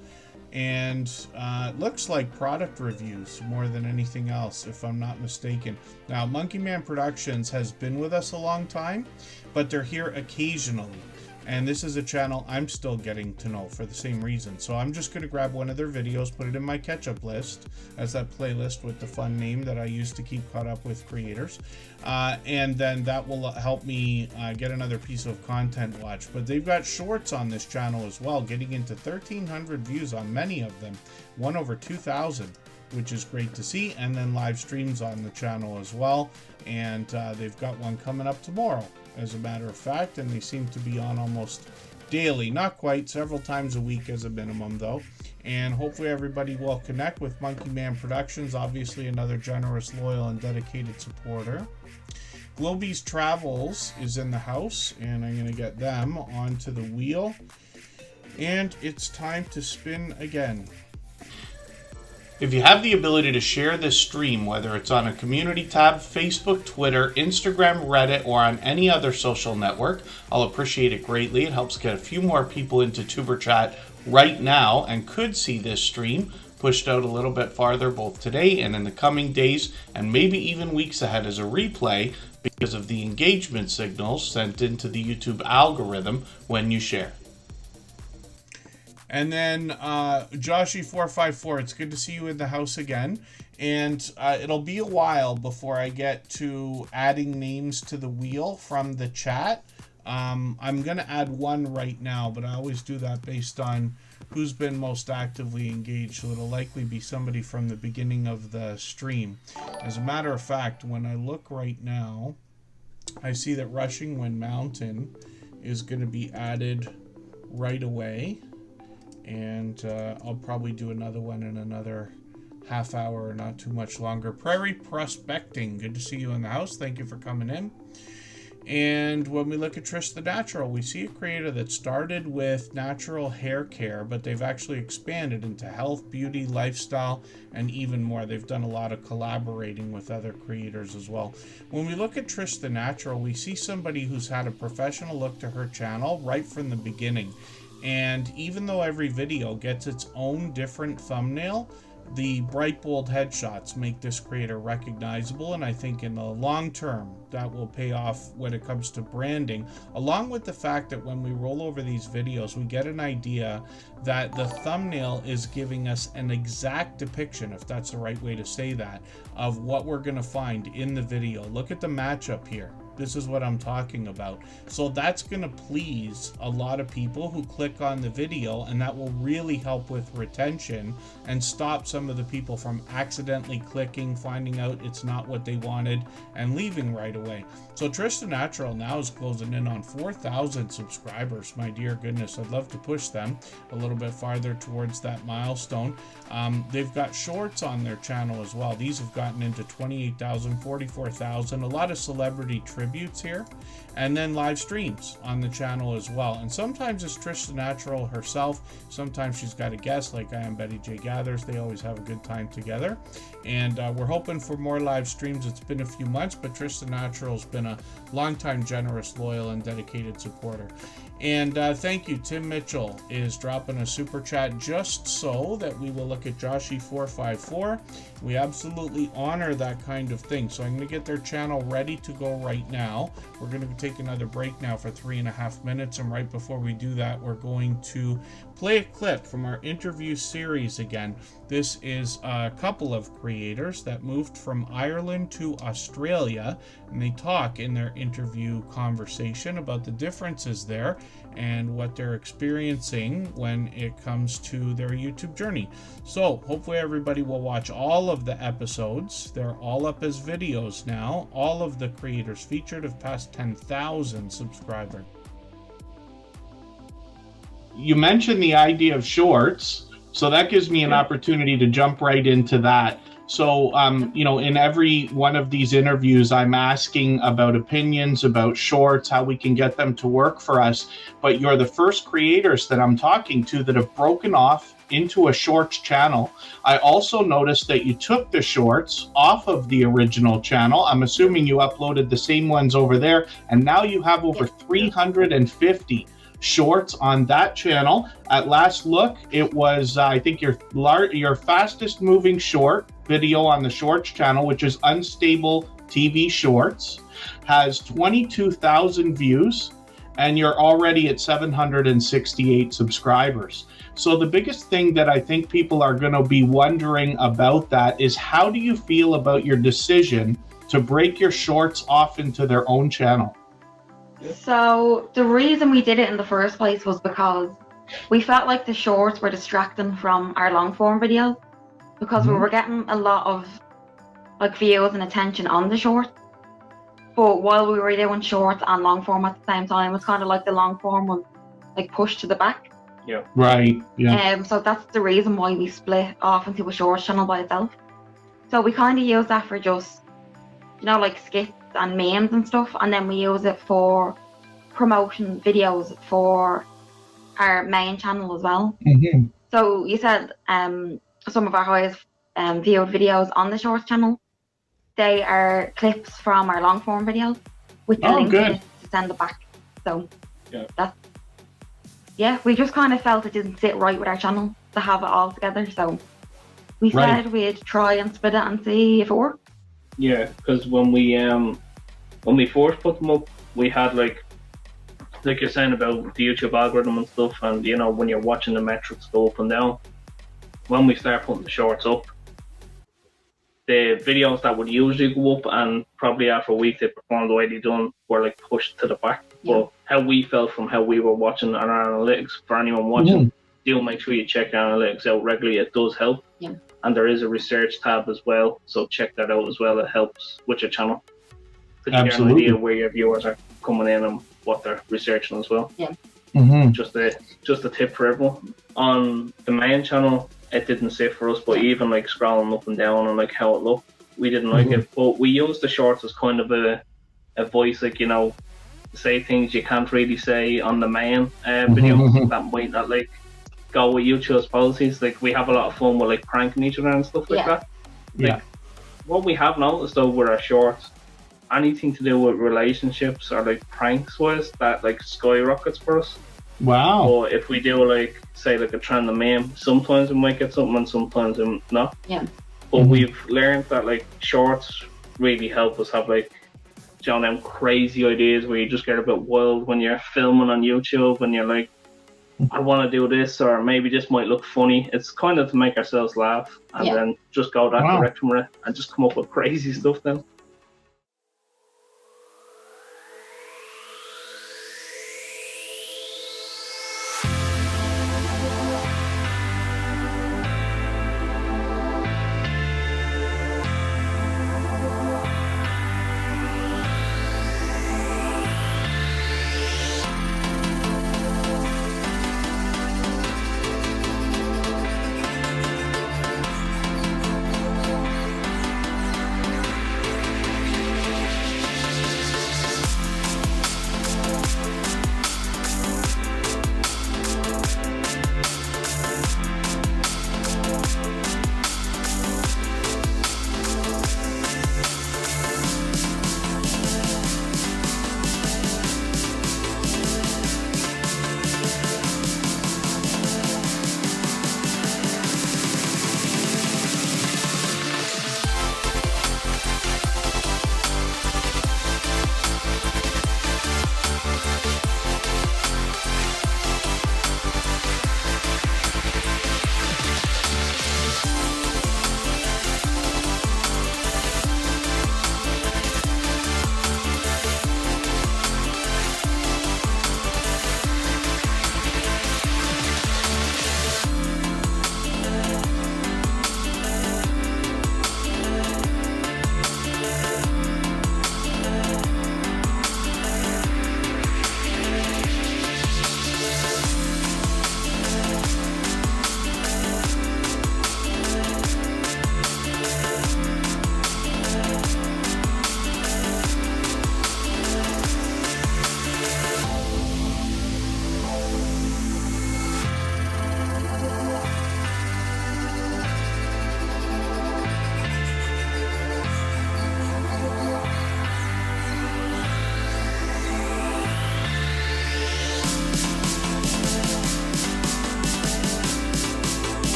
And it looks like product reviews more than anything else, if I'm not mistaken. Now, Monkey Man Productions has been with us a long time, but they're here occasionally. And this is a channel I'm still getting to know for the same reason. So I'm just going to grab one of their videos, put it in my catch-up list, as that playlist with the fun name that I use to keep caught up with creators. And then that will help me get another piece of content watch. But they've got shorts on this channel as well, getting into 1,300 views on many of them, one over 2,000. which is great to see, and then live streams on the channel as well. And they've got one coming up tomorrow, as a matter of fact, and they seem to be on almost daily. Not quite, several times a week as a minimum, though. And hopefully everybody will connect with Monkey Man Productions, obviously another generous, loyal, and dedicated supporter. Globy's Travels is in the house, and I'm going to get them onto the wheel. And it's time to spin again. If you have the ability to share this stream, whether it's on a community tab, Facebook, Twitter, Instagram, Reddit, or on any other social network, I'll appreciate it greatly. It helps get a few more people into Tuber Chat right now and could see this stream pushed out a little bit farther both today and in the coming days and maybe even weeks ahead as a replay because of the engagement signals sent into the YouTube algorithm when you share. And then Joshy454, it's good to see you in the house again. And it'll be a while before I get to adding names to the wheel from the chat. I'm going to add one right now, but I always do that based on who's been most actively engaged. So it'll likely be somebody from the beginning of the stream. As a matter of fact, when I look right now, I see that Rushing Wind Mountain is going to be added right away. And I'll probably do another one in another half hour or not too much longer. Prairie Prospecting, good to see you in the house. Thank you for coming in. And when we look at Trish the Natural, we see a creator that started with natural hair care, but they've actually expanded into health, beauty, lifestyle, and even more. They've done a lot of collaborating with other creators as well. When we look at Trish the Natural, we see somebody who's had a professional look to her channel right from the beginning. And even though every video gets its own different thumbnail, the bright, bold headshots make this creator recognizable, and I think in the long term that will pay off when it comes to branding, along with the fact that when we roll over these videos, we get an idea that the thumbnail is giving us an exact depiction, if that's the right way to say that, of what we're going to find in the video. Look at the matchup here. This is what I'm talking about. So that's going to please a lot of people who click on the video, and that will really help with retention and stop some of the people from accidentally clicking, finding out it's not what they wanted, and leaving right away. So Trish the Natural now is closing in on 4,000 subscribers. My dear goodness, I'd love to push them a little bit farther towards that milestone. They've got shorts on their channel as well. These have gotten into 28,000, 44,000, a lot of celebrity tributes here, and then live streams on the channel as well. And sometimes it's Trish the Natural herself, sometimes she's got a guest like I Am Betty J Gathers. They always have a good time together, and we're hoping for more live streams. It's been a few months, but Trish the Natural's been a longtime generous, loyal, and dedicated supporter. And thank you. Tim Mitchell is dropping a super chat just so that we will look at Joshy454. We absolutely honor that kind of thing. So I'm going to get their channel ready to go right now. We're going to take another break now for 3.5 minutes. And right before we do that, we're going to play a clip from our interview series again. This is a couple of creators that moved from Ireland to Australia, and they talk in their interview conversation about the differences there and what they're experiencing when it comes to their YouTube journey. So hopefully everybody will watch all of the episodes. They're all up as videos now. All of the creators featured have passed 10,000 subscribers. You mentioned the idea of shorts, so that gives me an opportunity to jump right into that. So, in every one of these interviews, I'm asking about opinions, about shorts, how we can get them to work for us. But you're the first creators that I'm talking to that have broken off into a shorts channel. I also noticed that you took the shorts off of the original channel. I'm assuming you uploaded the same ones over there, and now you have over 350 shorts on that channel. At last look, it was I think your fastest moving short video on the shorts channel, which is Unstable TV Shorts, has 22,000 views, and you're already at 768 subscribers. So the biggest thing that I think people are going to be wondering about that is, how do you feel about your decision to break your shorts off into their own channel? So the reason we did it in the first place was because we felt like the shorts were distracting from our long form videos. because we were getting a lot of like views and attention on the shorts. But while we were doing shorts and long form at the same time, it's kind of like the long form was like pushed to the back. Yeah. Right. Yeah. So that's the reason why we split off into a shorts channel by itself. So we kind of use that for just, you know, like skits and memes and stuff, and then we use it for promotion videos for our main channel as well. Mm-hmm. So you said some of our highest viewed videos on the shorts channel, they are clips from our long form videos with the link in it to send it back. So we just kind of felt it didn't sit right with our channel to have it all together. So we said we'd try and split it and see if it worked. Yeah, because when we first put them up, we had like you're saying about the YouTube algorithm and stuff, and you know, when you're watching the metrics go up and down. When we start putting the shorts up, the videos that would usually go up and probably after a week they performed the way they done were like pushed to the back. Yeah. But how we felt from how we were watching on our analytics, for anyone watching, do make sure you check your analytics out regularly. It does help. Yeah. And there is a research tab as well, so check that out as well. It helps with your channel. To get an idea where your viewers are coming in and what they're researching as well. Yeah. Mm-hmm. Just a tip for everyone. On the main channel, it didn't sit for us, but even like scrolling up and down and like how it looked, we didn't like it. But we used the shorts as kind of a voice, like, you know, say things you can't really say on the main videos that might not like go with YouTube's policies. Like, we have a lot of fun with like pranking each other and stuff like that. Like, what we have noticed though with our shorts, anything to do with relationships or like pranks wise, that like skyrockets for us. Wow. Or if we do like, say like a trend meme, sometimes we might get something and sometimes not. Yeah. But we've learned that like shorts really help us have like, you know, them crazy ideas where you just get a bit wild when you're filming on YouTube and you're like, I want to do this, or maybe this might look funny. It's kind of to make ourselves laugh and then just go that direction with it and just come up with crazy stuff then.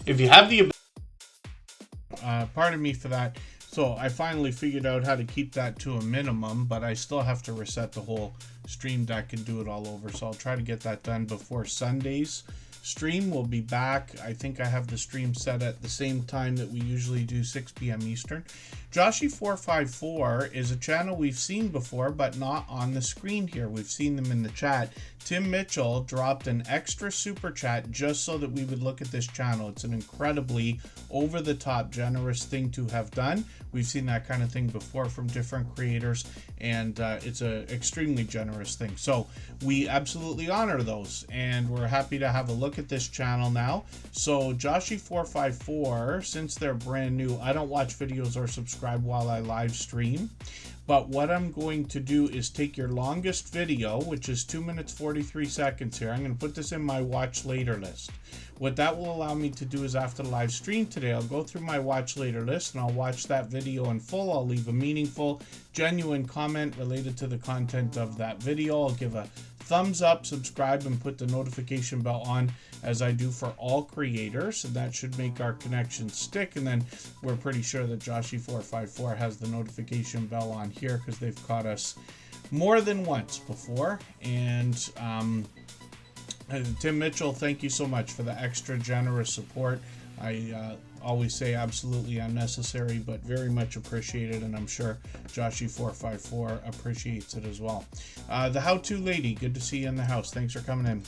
If you have the pardon me for that. So I finally figured out how to keep that to a minimum, but I still have to reset the whole stream deck and do it all over. So I'll try to get that done before Sunday's stream. We'll be back. I think I have the stream set at the same time that we usually do, 6 p.m. Eastern. Joshy454 is a channel we've seen before, but not on the screen here. We've seen them in the chat. Tim Mitchell dropped an extra super chat just so that we would look at this channel. It's an incredibly over-the-top generous thing to have done. We've seen that kind of thing before from different creators, and it's an extremely generous thing. So we absolutely honor those, and we're happy to have a look at this channel now. So Joshy454, since they're brand new, I don't watch videos or subscribe while I live stream. But what I'm going to do is take your longest video, which is 2 minutes 43 seconds here. I'm going to put this in my watch later list. What that will allow me to do is after the live stream today, I'll go through my watch later list and I'll watch that video in full. I'll leave a meaningful, genuine comment related to the content of that video. I'll give a thumbs up, subscribe, and put the notification bell on as I do for all creators, and that should make our connection stick. And then we're pretty sure that Joshy454 has the notification bell on here because they've caught us more than once before. And Tim Mitchell, thank you so much for the extra generous support. I always say absolutely unnecessary, but very much appreciated, and I'm sure Joshy454 appreciates it as well. The How-To Lady, good to see you in the house. Thanks for coming in.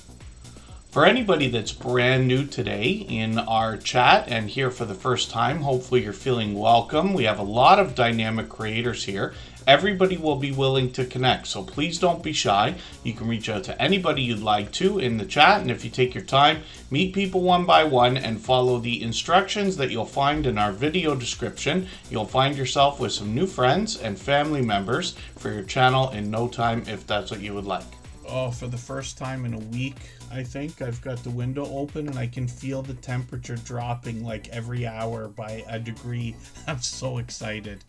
For anybody that's brand new today in our chat and here for the first time, hopefully you're feeling welcome. We have a lot of dynamic creators here. Everybody will be willing to connect, so please don't be shy. You can reach out to anybody you'd like to in the chat, and if you take your time, meet people one by one and follow the instructions that you'll find in our video description. You'll find yourself with some new friends and family members for your channel in no time if that's what you would like. Oh, for the first time in a week, I think I've got the window open and I can feel the temperature dropping like every hour by a degree. I'm so excited.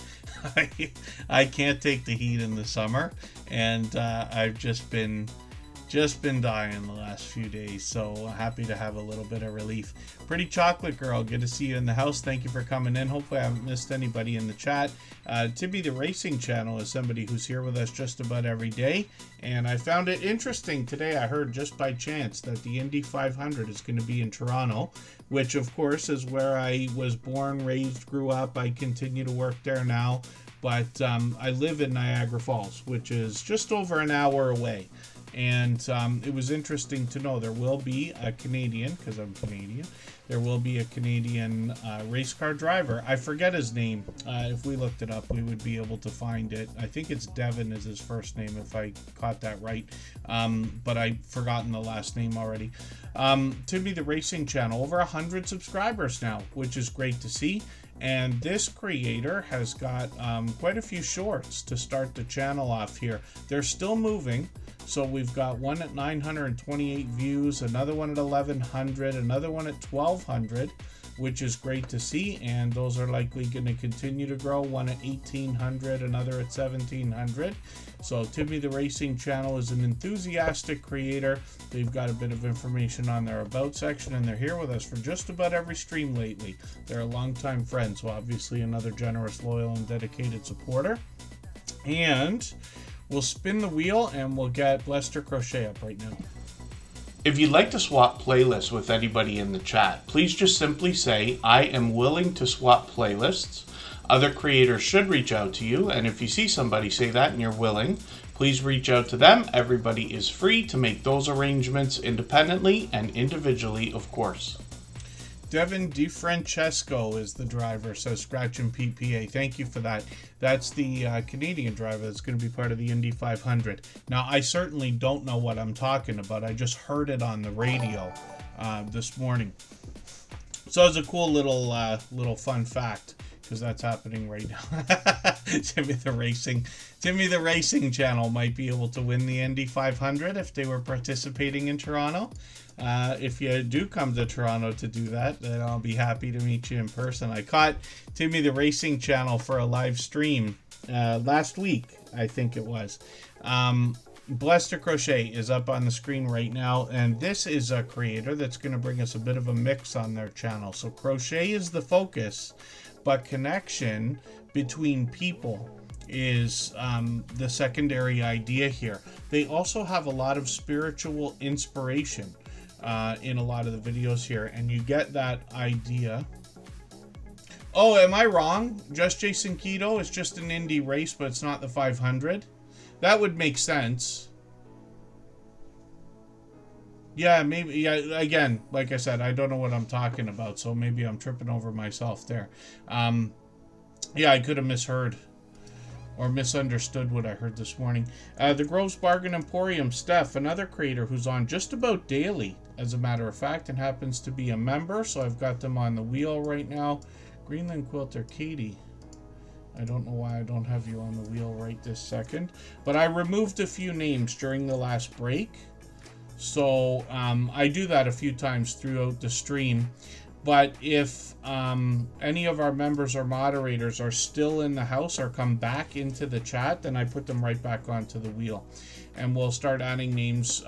I can't take the heat in the summer, and I've just been dying the last few days, so happy to have a little bit of relief. Pretty Chocolate Girl, good to see you in the house. Thank you for coming in. Hopefully I haven't missed anybody in the chat. Tibby the Racing Channel is somebody who's here with us just about every day, and I found it interesting today. I heard just by chance that the Indy 500 is going to be in Toronto, which of course is where I was born, raised, grew up. I continue to work there now, but I live in Niagara Falls, which is just over an hour away. And it was interesting to know there will be a Canadian, because I'm Canadian, there will be a Canadian race car driver. I forget his name. If we looked it up, we would be able to find it. I think it's Devin is his first name, if I caught that right. But I've forgotten the last name already. Timmy the Racing Channel, over 100 subscribers now, which is great to see. And this creator has got quite a few shorts to start the channel off here. They're still moving. So we've got one at 928 views, another one at 1100, another one at 1200, which is great to see. And those are likely going to continue to grow. One at 1800, another at 1700. So Timmy the Racing Channel is an enthusiastic creator. They've got a bit of information on their About section, and they're here with us for just about every stream lately. They're a longtime friend, so obviously another generous, loyal, and dedicated supporter. And we'll spin the wheel and we'll get Lester Crochet up right now. If you'd like to swap playlists with anybody in the chat, please just simply say, I am willing to swap playlists. Other creators should reach out to you, and if you see somebody say that and you're willing, please reach out to them. Everybody is free to make those arrangements independently and individually, of course. Devin DiFrancesco is the driver, says Scratch and PPA. Thank you for that. That's the Canadian driver that's going to be part of the Indy 500. Now, I certainly don't know what I'm talking about. I just heard it on the radio this morning. So it's a cool little fun fact, because that's happening right now. Timmy the Racing Channel might be able to win the Indy 500 if they were participating in Toronto. If you do come to Toronto to do that, then I'll be happy to meet you in person. I caught Timmy the Racing Channel for a live stream last week, I think it was. Blessed to Crochet is up on the screen right now, and this is a creator that's going to bring us a bit of a mix on their channel. So crochet is the focus, but connection between people is the secondary idea here. They also have a lot of spiritual inspiration in a lot of the videos here, and you get that idea. Oh, am I wrong? Just Jason Keto is just an indie race, but it's not the 500. That would make sense. Yeah, maybe. Yeah, again, like I said, I don't know what I'm talking about, so maybe I'm tripping over myself there. Yeah, I could have misheard or misunderstood what I heard this morning. The Groves Bargain Emporium, Steph, another creator who's on just about daily, as a matter of fact, and happens to be a member, so I've got them on the wheel right now. Greenland Quilter, Katie. I don't know why I don't have you on the wheel right this second, but I removed a few names during the last break. So I do that a few times throughout the stream. But if any of our members or moderators are still in the house or come back into the chat, then I put them right back onto the wheel. And we'll start adding names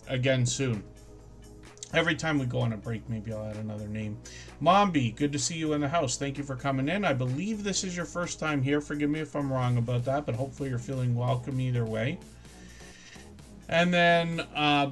again soon. Every time we go on a break, maybe I'll add another name. Mombi, good to see you in the house. Thank you for coming in. I believe this is your first time here. Forgive me if I'm wrong about that, but hopefully you're feeling welcome either way. And then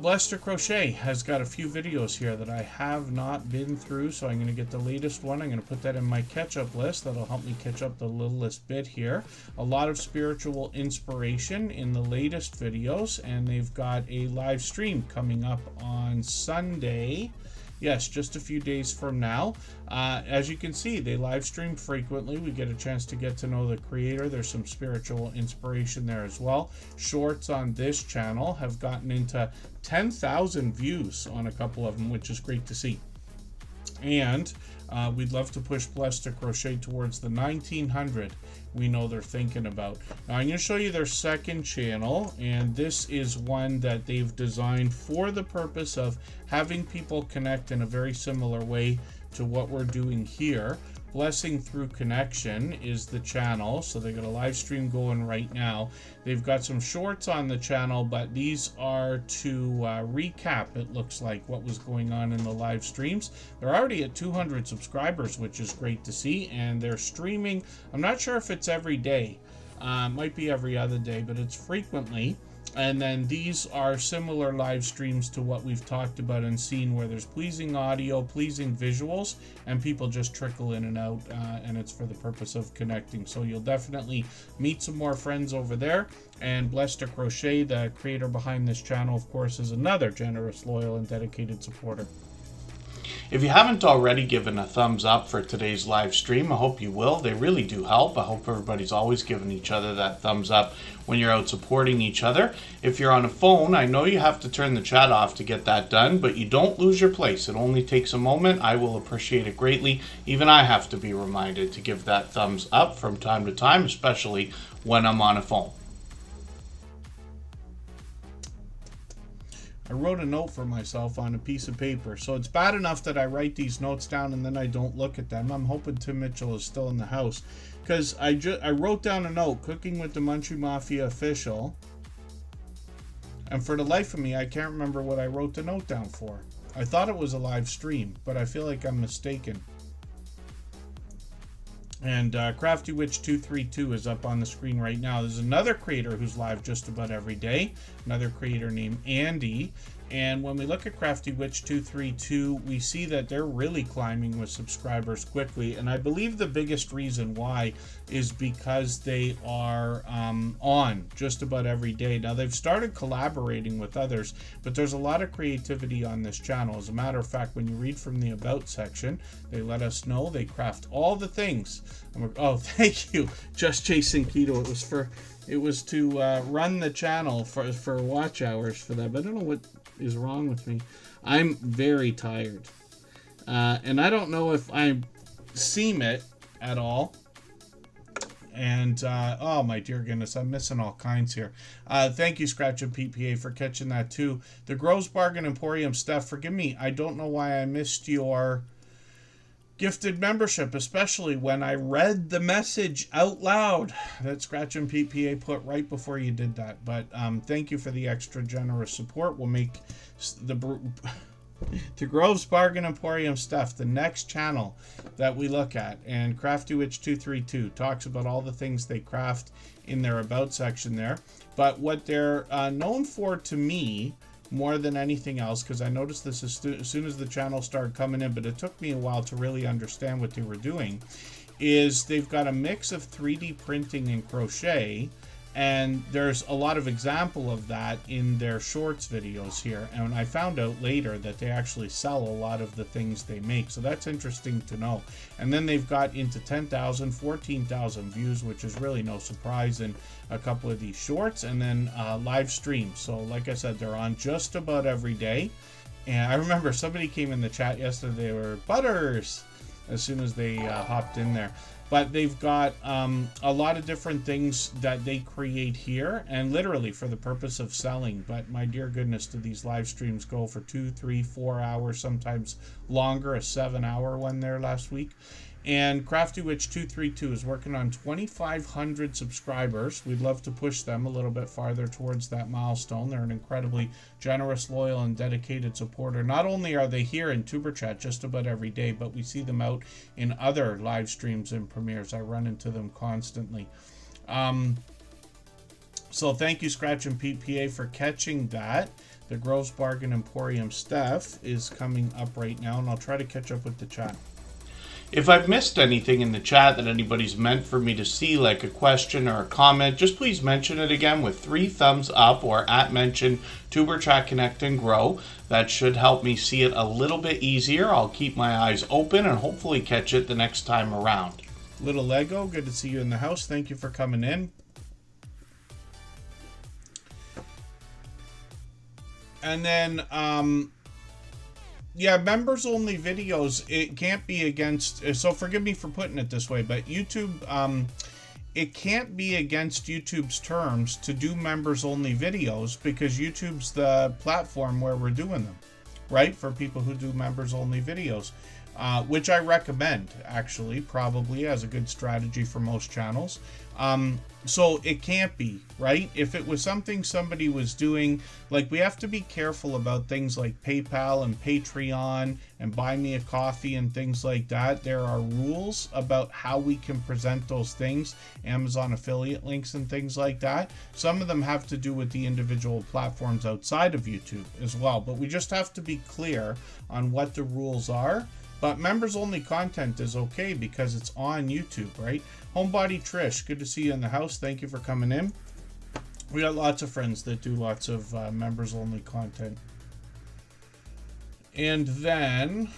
Blessed to Crochet has got a few videos here that I have not been through, so I'm going to get the latest one. I'm going to put that in my catch-up list. That'll help me catch up the littlest bit here. A lot of spiritual inspiration in the latest videos, and they've got a live stream coming up on Sunday. Yes, just a few days from now. As you can see, they live stream frequently. We get a chance to get to know the creator. There's some spiritual inspiration there as well. Shorts on this channel have gotten into 10,000 views on a couple of them, which is great to see. And we'd love to push Blessed to Crochet towards the 1900 we know they're thinking about. Now I'm going to show you their second channel, and this is one that they've designed for the purpose of having people connect in a very similar way to what we're doing here. Blessing Through Connection is the channel, so they got a live stream going right now. They've got some shorts on the channel, but these are to recap, it looks like, what was going on in the live streams. They're already at 200 subscribers, which is great to see, and they're streaming. I'm not sure if it's every day. Might be every other day, but it's frequently. And then these are similar live streams to what we've talked about and seen, where there's pleasing audio, pleasing visuals, and people just trickle in and out, and it's for the purpose of connecting. So you'll definitely meet some more friends over there. And Blessed to Crochet, the creator behind this channel, of course, is another generous, loyal, and dedicated supporter. If you haven't already given a thumbs up for today's live stream, I hope you will. They really do help. I hope everybody's always giving each other that thumbs up when you're out supporting each other. If you're on a phone, I know you have to turn the chat off to get that done, but you don't lose your place. It only takes a moment. I will appreciate it greatly. Even I have to be reminded to give that thumbs up from time to time, especially when I'm on a phone. I wrote a note for myself on a piece of paper, so it's bad enough that I write these notes down and then I don't look at them. I'm hoping Tim Mitchell is still in the house, because I wrote down a note, Cooking with the Munchie Mafia Official, and for the life of me, I can't remember what I wrote the note down for. I thought it was a live stream, but I feel like I'm mistaken. And Crafty Witch 232 is up on the screen right now. There's another creator who's live just about every day, another creator named Andy. And when we look at Crafty Witch 232, we see that they're really climbing with subscribers quickly. And I believe the biggest reason why is because they are on just about every day. Now, they've started collaborating with others, but there's a lot of creativity on this channel. As a matter of fact, when you read from the About section, they let us know they craft all the things. Oh, thank you, Just Jason Keto. It was to run the channel for watch hours for that, but I don't know what is wrong with me. I'm very tired, and I don't know if I seem it at all. And oh my dear goodness, I'm missing all kinds here. Thank you, Scratch and PPA, for catching that too. The Groves Bargain Emporium, Steph, forgive me, I don't know why I missed your gifted membership, especially when I read the message out loud that Scratch and PPA put right before you did that. But thank you for the extra generous support. We'll make the Grove's Bargain Emporium stuff the next channel that we look at. And Crafty Witch 232 talks about all the things they craft in their About section there. But what they're known for to me, more than anything else, because I noticed this as soon as the channel started coming in, but it took me a while to really understand what they were doing, is they've got a mix of 3D printing and crochet, and there's a lot of example of that in their shorts videos here. And I found out later that they actually sell a lot of the things they make, so that's interesting to know. And then they've got into 10,000, 14,000 views, which is really no surprise in a couple of these shorts, and then live streams. So like I said, they're on just about every day. And I remember somebody came in the chat yesterday, they were Butters as soon as they hopped in there. But they've got a lot of different things that they create here, and literally for the purpose of selling. But my dear goodness, do these live streams go for 2, 3, 4 hours, sometimes longer, a 7-hour one there last week. And Crafty Witch 232 is working on 2,500 subscribers. We'd love to push them a little bit farther towards that milestone. They're an incredibly generous, loyal, and dedicated supporter. Not only are they here in Tuber Chat just about every day, but we see them out in other live streams and premieres. I run into them constantly. So thank you, Scratch and PPA, for catching that. The Grove's Bargain Emporium stuff is coming up right now, and I'll try to catch up with the chat. If I've missed anything in the chat that anybody's meant for me to see, like a question or a comment, just please mention it again with 3 thumbs up or @mention Tuber Chat Connect and Grow. That should help me see it a little bit easier. I'll keep my eyes open and hopefully catch it the next time around. Little Lego, good to see you in the house. Thank you for coming in. And then, yeah, members only videos, it can't be against, so forgive me for putting it this way, but YouTube, it can't be against YouTube's terms to do members only videos, because YouTube's the platform where we're doing them, right? For people who do members only videos, which I recommend, actually, probably as a good strategy for most channels. So it can't be, right? If it was something somebody was doing, like, we have to be careful about things like PayPal and Patreon and Buy Me a Coffee and things like that. There are rules about how we can present those things, Amazon affiliate links and things like that. Some of them have to do with the individual platforms outside of YouTube as well, but we just have to be clear on what the rules are. But members only content is okay because it's on YouTube, right? Homebody Trish, good to see you in the house. Thank you for coming in. We got lots of friends that do lots of members only content. And then,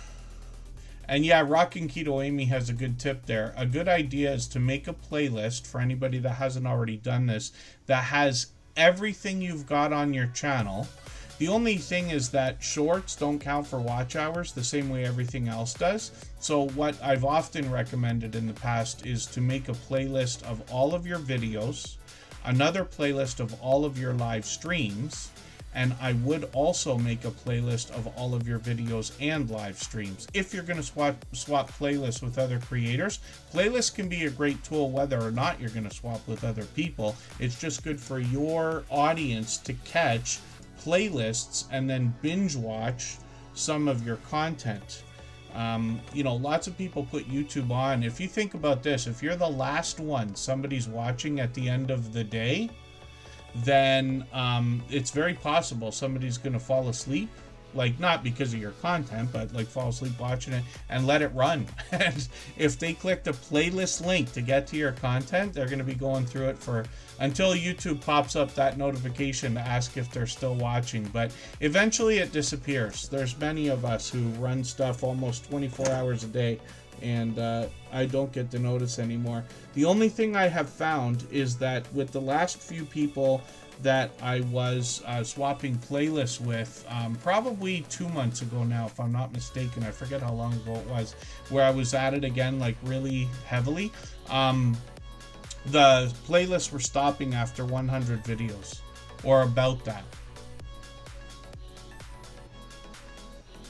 and yeah, Rockin' Keto Amy has a good tip there. A good idea is to make a playlist for anybody that hasn't already done this, that has everything you've got on your channel. The only thing is that shorts don't count for watch hours the same way everything else does. So what I've often recommended in the past is to make a playlist of all of your videos, another playlist of all of your live streams, and I would also make a playlist of all of your videos and live streams. If you're going to swap playlists with other creators, playlists can be a great tool whether or not you're going to swap with other people. It's just good for your audience to catch playlists and then binge watch some of your content. You know, lots of people put YouTube on. If you think about this, if you're the last one somebody's watching at the end of the day, then it's very possible somebody's going to fall asleep, like not because of your content, but like fall asleep watching it and let it run. And if they click the playlist link to get to your content, they're going to be going through it for until YouTube pops up that notification to ask if they're still watching. But eventually it disappears. There's many of us who run stuff almost 24 hours a day, and I don't get the notice anymore. The only thing I have found is that with the last few people that I was swapping playlists with, probably 2 months ago now, if I'm not mistaken, I forget how long ago it was, where I was at it again, like really heavily, the playlists were stopping after 100 videos, or about that.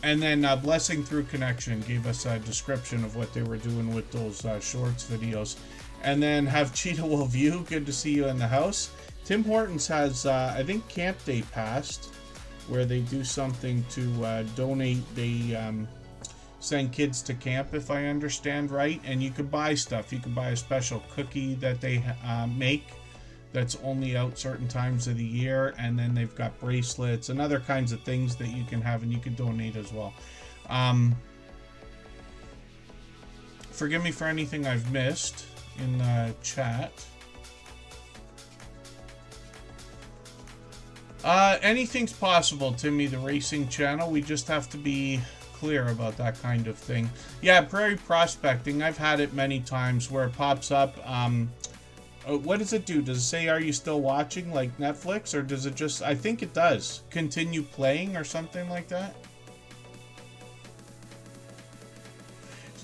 And then Blessing Through Connection gave us a description of what they were doing with those shorts videos. And then Have Cheetah Will View, good to see you in the house. Tim Hortons has, I think, Camp Day passed, where they do something to donate. They send kids to camp, if I understand right. And you can buy stuff. You can buy a special cookie that they make that's only out certain times of the year, and then they've got bracelets and other kinds of things that you can have, and you can donate as well. Forgive me for anything I've missed in the chat. Anything's possible, Timmy, the racing channel. We just have to be clear about that kind of thing. Yeah, prairie prospecting, I've had it many times where it pops up. What does it do? Does it say, are you still watching, like Netflix? Or does it just, I think it does, continue playing or something like that?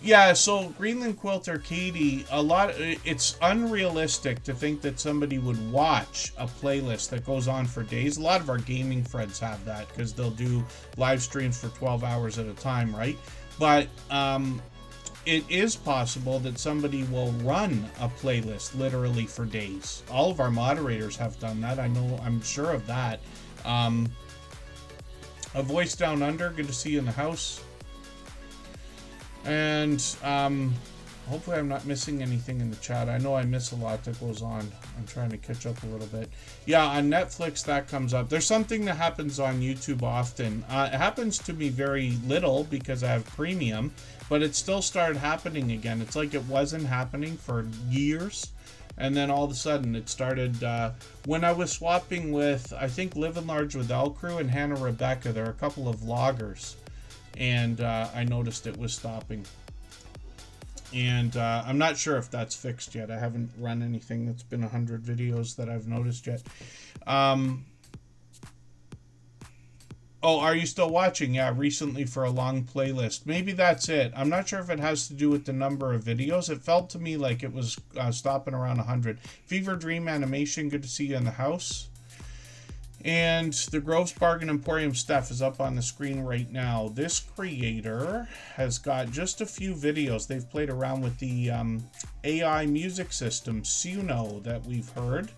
Yeah, so Greenland Quilter Katie, it's unrealistic to think that somebody would watch a playlist that goes on for days. A lot of our gaming friends have that because they'll do live streams for 12 hours at a time, right? But it is possible that somebody will run a playlist literally for days. All of our moderators have done that. I'm sure of that. A Voice Down Under, good to see you in the house. And hopefully I'm not missing anything in the chat. I know I miss a lot that goes on. I'm trying to catch up a little bit. Yeah, on Netflix that comes up. There's something that happens on YouTube often. It happens to me very little because I have premium, but it still started happening again. It's like it wasn't happening for years. And then all of a sudden it started when I was swapping with, I think, Living Large with El Crew and Hannah Rebecca. There are a couple of vloggers. And I noticed it was stopping. And I'm not sure if that's fixed yet. I haven't run anything that's been 100 videos that I've noticed yet. Oh, are you still watching? Yeah, recently for a long playlist. Maybe that's it. I'm not sure if it has to do with the number of videos. It felt to me like it was stopping around 100. Fever Dream Animation, good to see you in the house. And the Groves Bargain Emporium Steph is up on the screen right now. This creator has got just a few videos. They've played around with the AI music system, Suno, that we've heard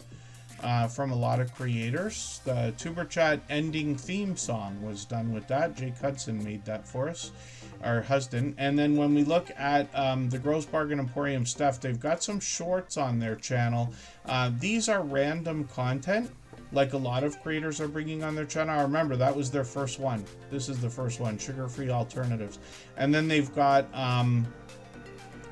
from a lot of creators. The Superchat ending theme song was done with that. Jake Hudson made that for us, our husband. And then when we look at the Groves Bargain Emporium Steph, they've got some shorts on their channel. These are random content, like a lot of creators are bringing on their channel. I remember that was their first one. This is the first one, Sugar-Free Alternatives. And then they've got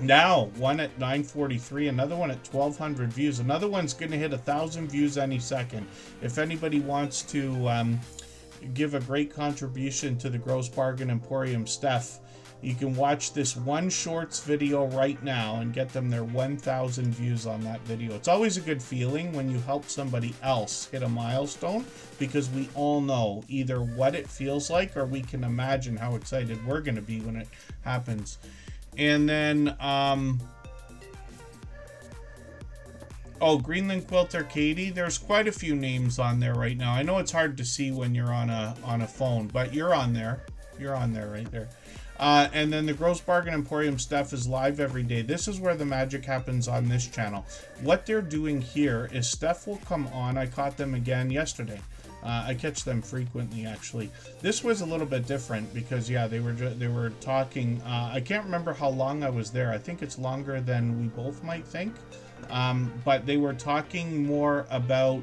now one at 943, another one at 1,200 views. Another one's going to hit 1,000 views any second. If anybody wants to give a great contribution to the Gross Bargain Emporium Steph, you can watch this one shorts video right now and get them their 1,000 views on that video. It's always a good feeling when you help somebody else hit a milestone, because we all know either what it feels like or we can imagine how excited we're going to be when it happens. And then, oh, Greenland Quilter Katie, there's quite a few names on there right now. I know it's hard to see when you're on a phone, but you're on there. You're on there right there. And then the Gross Bargain Emporium Steph is live every day. This is where the magic happens on this channel. What they're doing here is Steph will come on. I caught them again yesterday. I catch them frequently, actually. This was a little bit different because, yeah, they were talking. I can't remember how long I was there. I think it's longer than we both might think. But they were talking more about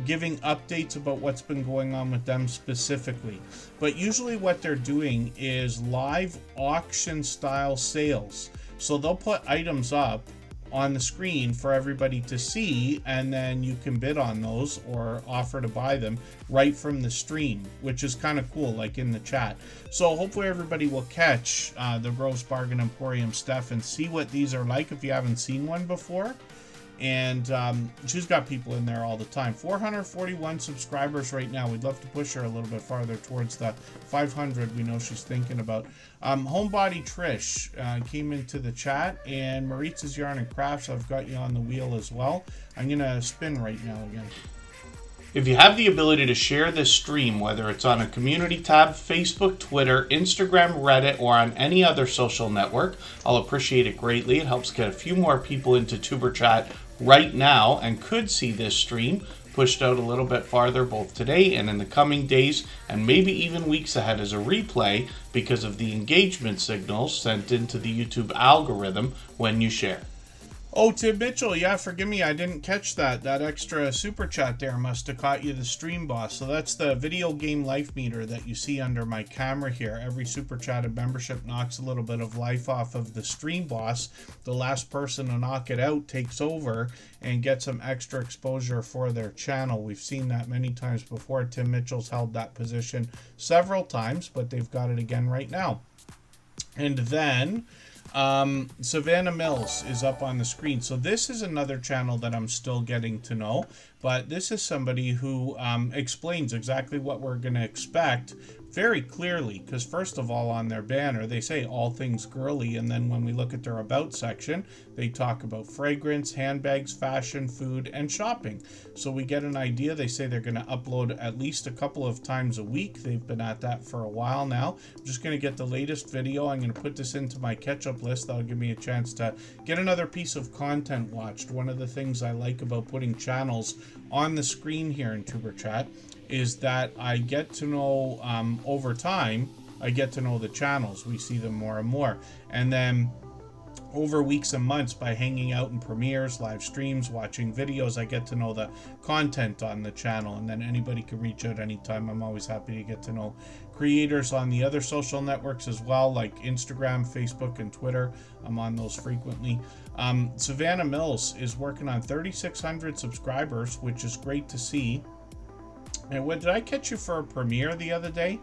giving updates about what's been going on with them specifically. But usually what they're doing is live auction style sales. So they'll put items up on the screen for everybody to see, and then you can bid on those or offer to buy them right from the stream, which is kind of cool, like in the chat. So hopefully everybody will catch the Gross Bargain Emporium Steph and see what these are like if you haven't seen one before. And she's got people in there all the time. 441 subscribers right now. We'd love to push her a little bit farther towards the 500 we know she's thinking about. Homebody Trish came into the chat. And Maritz's Yarn and Crafts, I've got you on the wheel as well. I'm going to spin right now again. If you have the ability to share this stream, whether it's on a community tab, Facebook, Twitter, Instagram, Reddit, or on any other social network, I'll appreciate it greatly. It helps get a few more people into Tuber Chat right now and could see this stream pushed out a little bit farther both today and in the coming days and maybe even weeks ahead as a replay because of the engagement signals sent into the YouTube algorithm when you share. Oh, Tim Mitchell, yeah, forgive me, I didn't catch that. That extra super chat there must have caught you the stream boss. So that's the video game life meter that you see under my camera here. Every super chatted membership knocks a little bit of life off of the stream boss. The last person to knock it out takes over and gets some extra exposure for their channel. We've seen that many times before. Tim Mitchell's held that position several times, but they've got it again right now. And then Savannah Mills is up on the screen. So this is another channel that I'm still getting to know, but this is somebody who explains exactly what we're going to expect very clearly, because first of all, on their banner they say all things girly, and then when we look at their about section, they talk about fragrance, handbags, fashion, food, and shopping. So we get an idea. They say they're going to upload at least a couple of times a week. They've been at that for a while now. I'm just going to get the latest video. I'm going to put this into my catch-up list. That'll give me a chance to get another piece of content watched. One of the things I like about putting channels on the screen here in Tuber Chat is that I get to know, over time, I get to know the channels. We see them more and more. And then over weeks and months, by hanging out in premieres, live streams, watching videos, I get to know the content on the channel. And then anybody can reach out anytime. I'm always happy to get to know creators on the other social networks as well, like Instagram, Facebook, and Twitter. I'm on those frequently. Savannah Mills is working on 3,600 subscribers, which is great to see. And when did I catch you for a premiere the other day?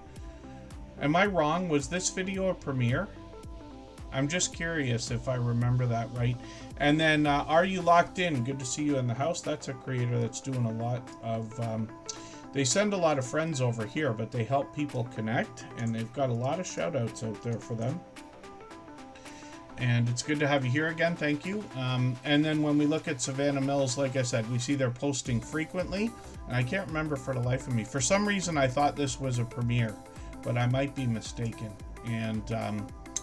Am I wrong? Was this video a premiere? I'm just curious if I remember that right. And then, Are You Locked In? Good to see you in the house. That's a creator that's doing a lot of... they send a lot of friends over here, but they help people connect. And they've got a lot of shout outs out there for them. And it's good to have you here again. Thank you. And then when we look at Savannah Mills, like I said, we see they're posting frequently. And I can't remember for the life of me. For some reason, I thought this was a premiere, but I might be mistaken. And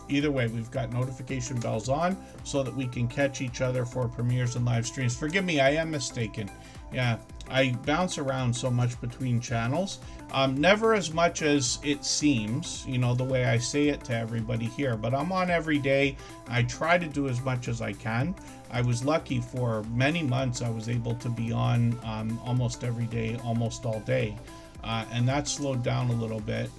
either way, we've got notification bells on so that we can catch each other for premieres and live streams. Forgive me, I am mistaken. Yeah, I bounce around so much between channels. Never as much as it seems, you know, the way I say it to everybody here, but I'm on every day. I try to do as much as I can. I was lucky for many months. I was able to be on almost every day, almost all day. And that slowed down a little bit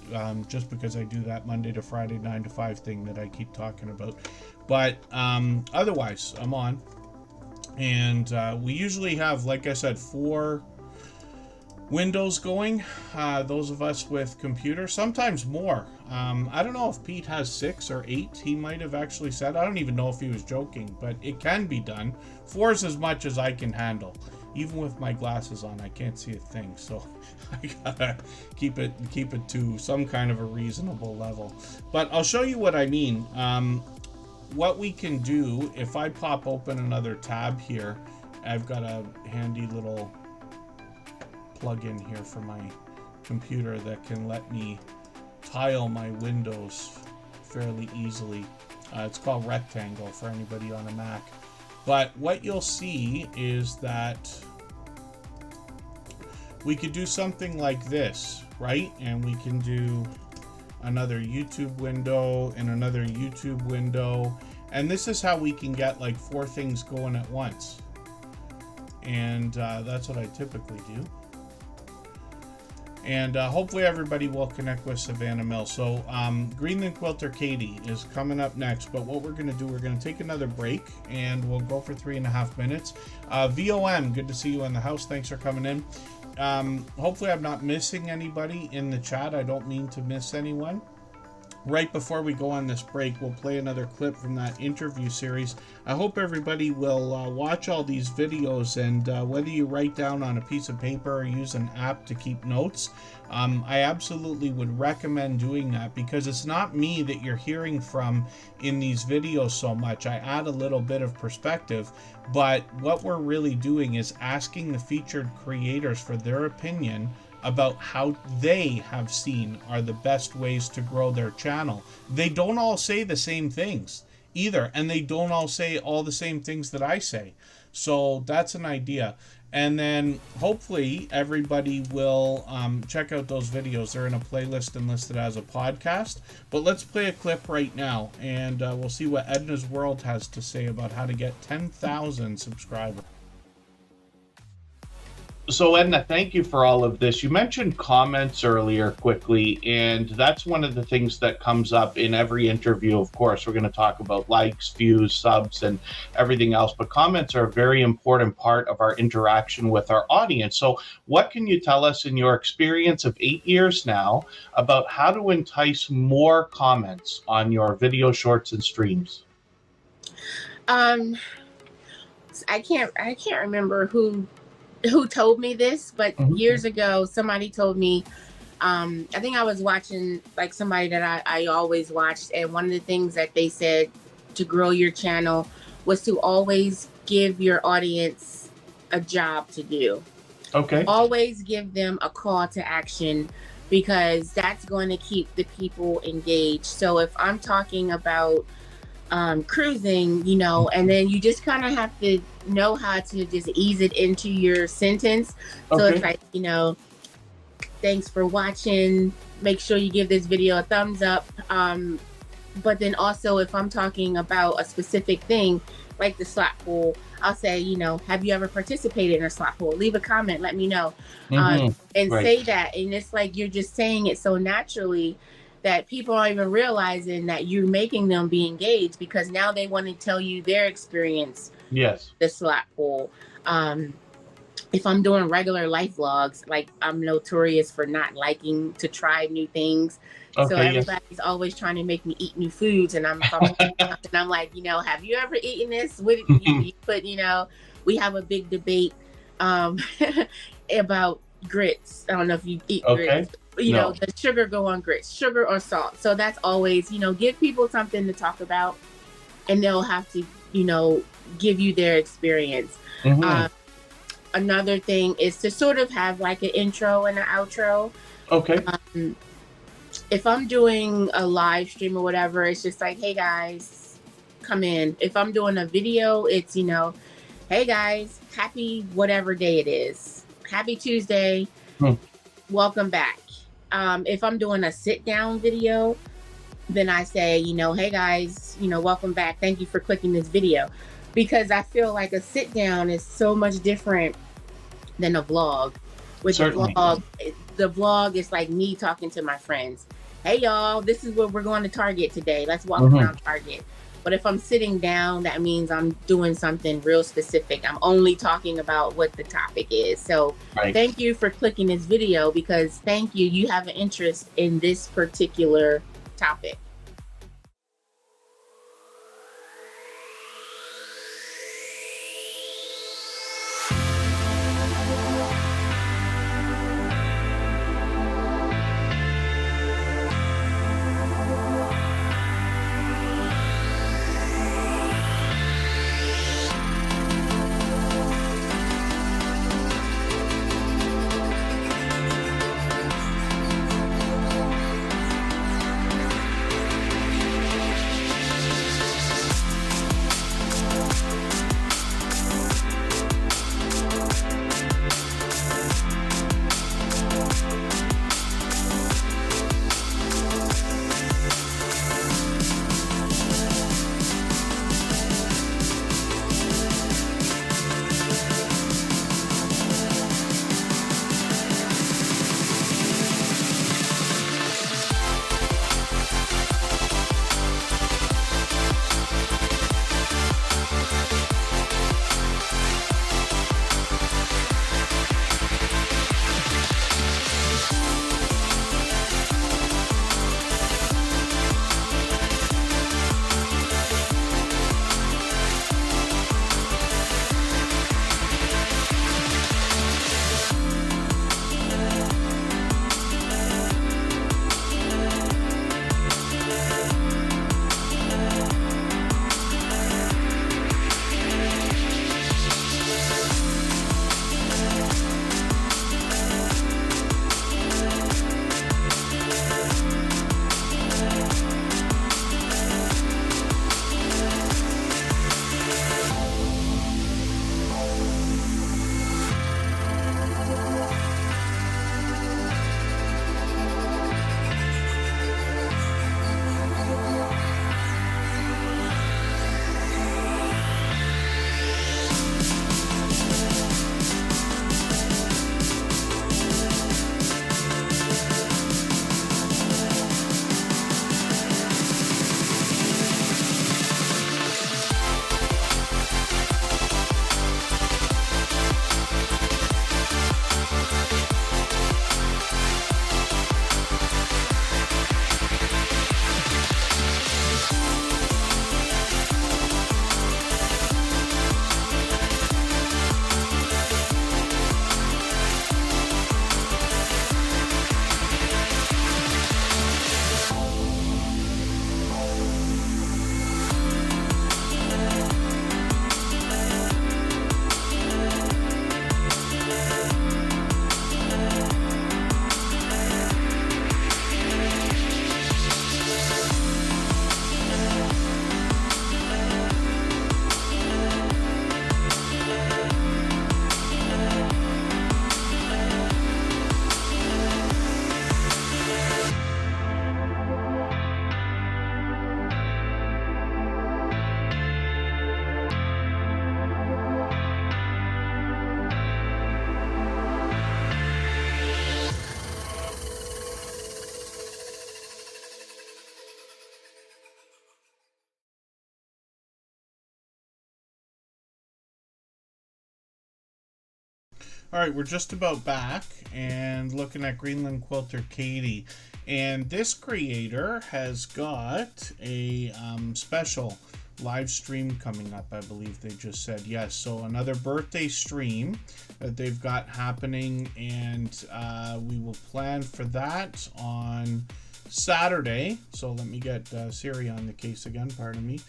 just because I do that Monday to Friday 9 to 5 thing that I keep talking about. But otherwise, I'm on. And we usually have, like I said, 4 windows going. Those of us with computers, sometimes more. I don't know if Pete has 6 or 8. He might have actually said. I don't even know if he was joking, but it can be done. 4 is as much as I can handle. Even with my glasses on, I can't see a thing, so I gotta keep it to some kind of a reasonable level. But I'll show you what I mean. What we can do, if I pop open another tab here, I've got a handy little plug-in here for my computer that can let me tile my windows fairly easily. It's called Rectangle for anybody on a Mac. But what you'll see is that we could do something like this, right? And we can do another YouTube window and another YouTube window. And this is how we can get like 4 things going at once. And that's what I typically do. And hopefully everybody will connect with Savannah Mills. So Greenland Quilter Katie is coming up next. But what we're going to do, we're going to take another break. And we'll go for 3.5 minutes. VOM, good to see you in the house. Thanks for coming in. Hopefully I'm not missing anybody in the chat. I don't mean to miss anyone. right before we go on this break, we'll play another clip from that interview series. I hope everybody will watch all these videos, and whether you write down on a piece of paper or use an app to keep notes, I absolutely would recommend doing that, because it's not me that you're hearing from in these videos so much. I add a little bit of perspective, but what we're really doing is asking the featured creators for their opinion about how they have seen are the best ways to grow their channel. They don't all say the same things either, and they don't all say all the same things that I say. So that's an idea. And then hopefully everybody will check out those videos. They're in a playlist and listed as a podcast. But let's play a clip right now, and we'll see what Edna's World has to say about how to get 10,000 subscribers. So Edna, thank you for all of this. You mentioned comments earlier quickly, and that's one of the things that comes up in every interview. Of course, we're going to talk about likes, views, subs, and everything else, but comments are a very important part of our interaction with our audience. So what can you tell us in your experience of 8 years now about how to entice more comments on your video shorts and streams? I can't remember who told me this, but years ago somebody told me, I think I was watching like somebody that I always watched, and one of the things that they said to grow your channel was to always give your audience a job to do. Okay. Always give them a call to action, because that's going to keep the people engaged. So if I'm talking about cruising, you know, and then you just kind of have to know how to just ease it into your sentence. So it's like, you know, thanks for watching, make sure you give this video a thumbs up. But then also if I'm talking about a specific thing like the slot pool, I'll say, you know, have you ever participated in a slot pool? Leave a comment, let me know. And say that. And it's like you're just saying it so naturally that people aren't even realizing that you're making them be engaged, because now they want to tell you their experience. Yes. The slot pool. If I'm doing regular life vlogs, like I'm notorious for not liking to try new things. So everybody's always trying to make me eat new foods, and I'm like, you know, have you ever eaten this? What you put, you know, we have a big debate about grits. I don't know if you eat grits. You know, does sugar go on grits, sugar or salt? So that's always, you know, give people something to talk about, and they'll have to, you know, give you their experience. Another thing is to sort of have like an intro and an outro. If I'm doing a live stream or whatever, it's just like, hey guys, come in. If I'm doing a video, it's, you know, hey guys, happy whatever day it is. Happy Tuesday. Welcome back. If I'm doing a sit down video, then I say, you know, hey guys, you know, welcome back. Thank you for clicking this video. Because I feel like a sit down is so much different than a vlog. With the vlog is like me talking to my friends. Hey y'all, this is where we're going to Target today. Let's walk around Target. But if I'm sitting down, that means I'm doing something real specific. I'm only talking about what the topic is. So thank you for clicking this video, because thank you, you have an interest in this particular topic. All right, we're just about back and looking at Greenland Quilter Katie. And this creator has got a special live stream coming up. I believe they just said yes. So another birthday stream that they've got happening, and we will plan for that on Saturday. So let me get Siri on the case again. Pardon me.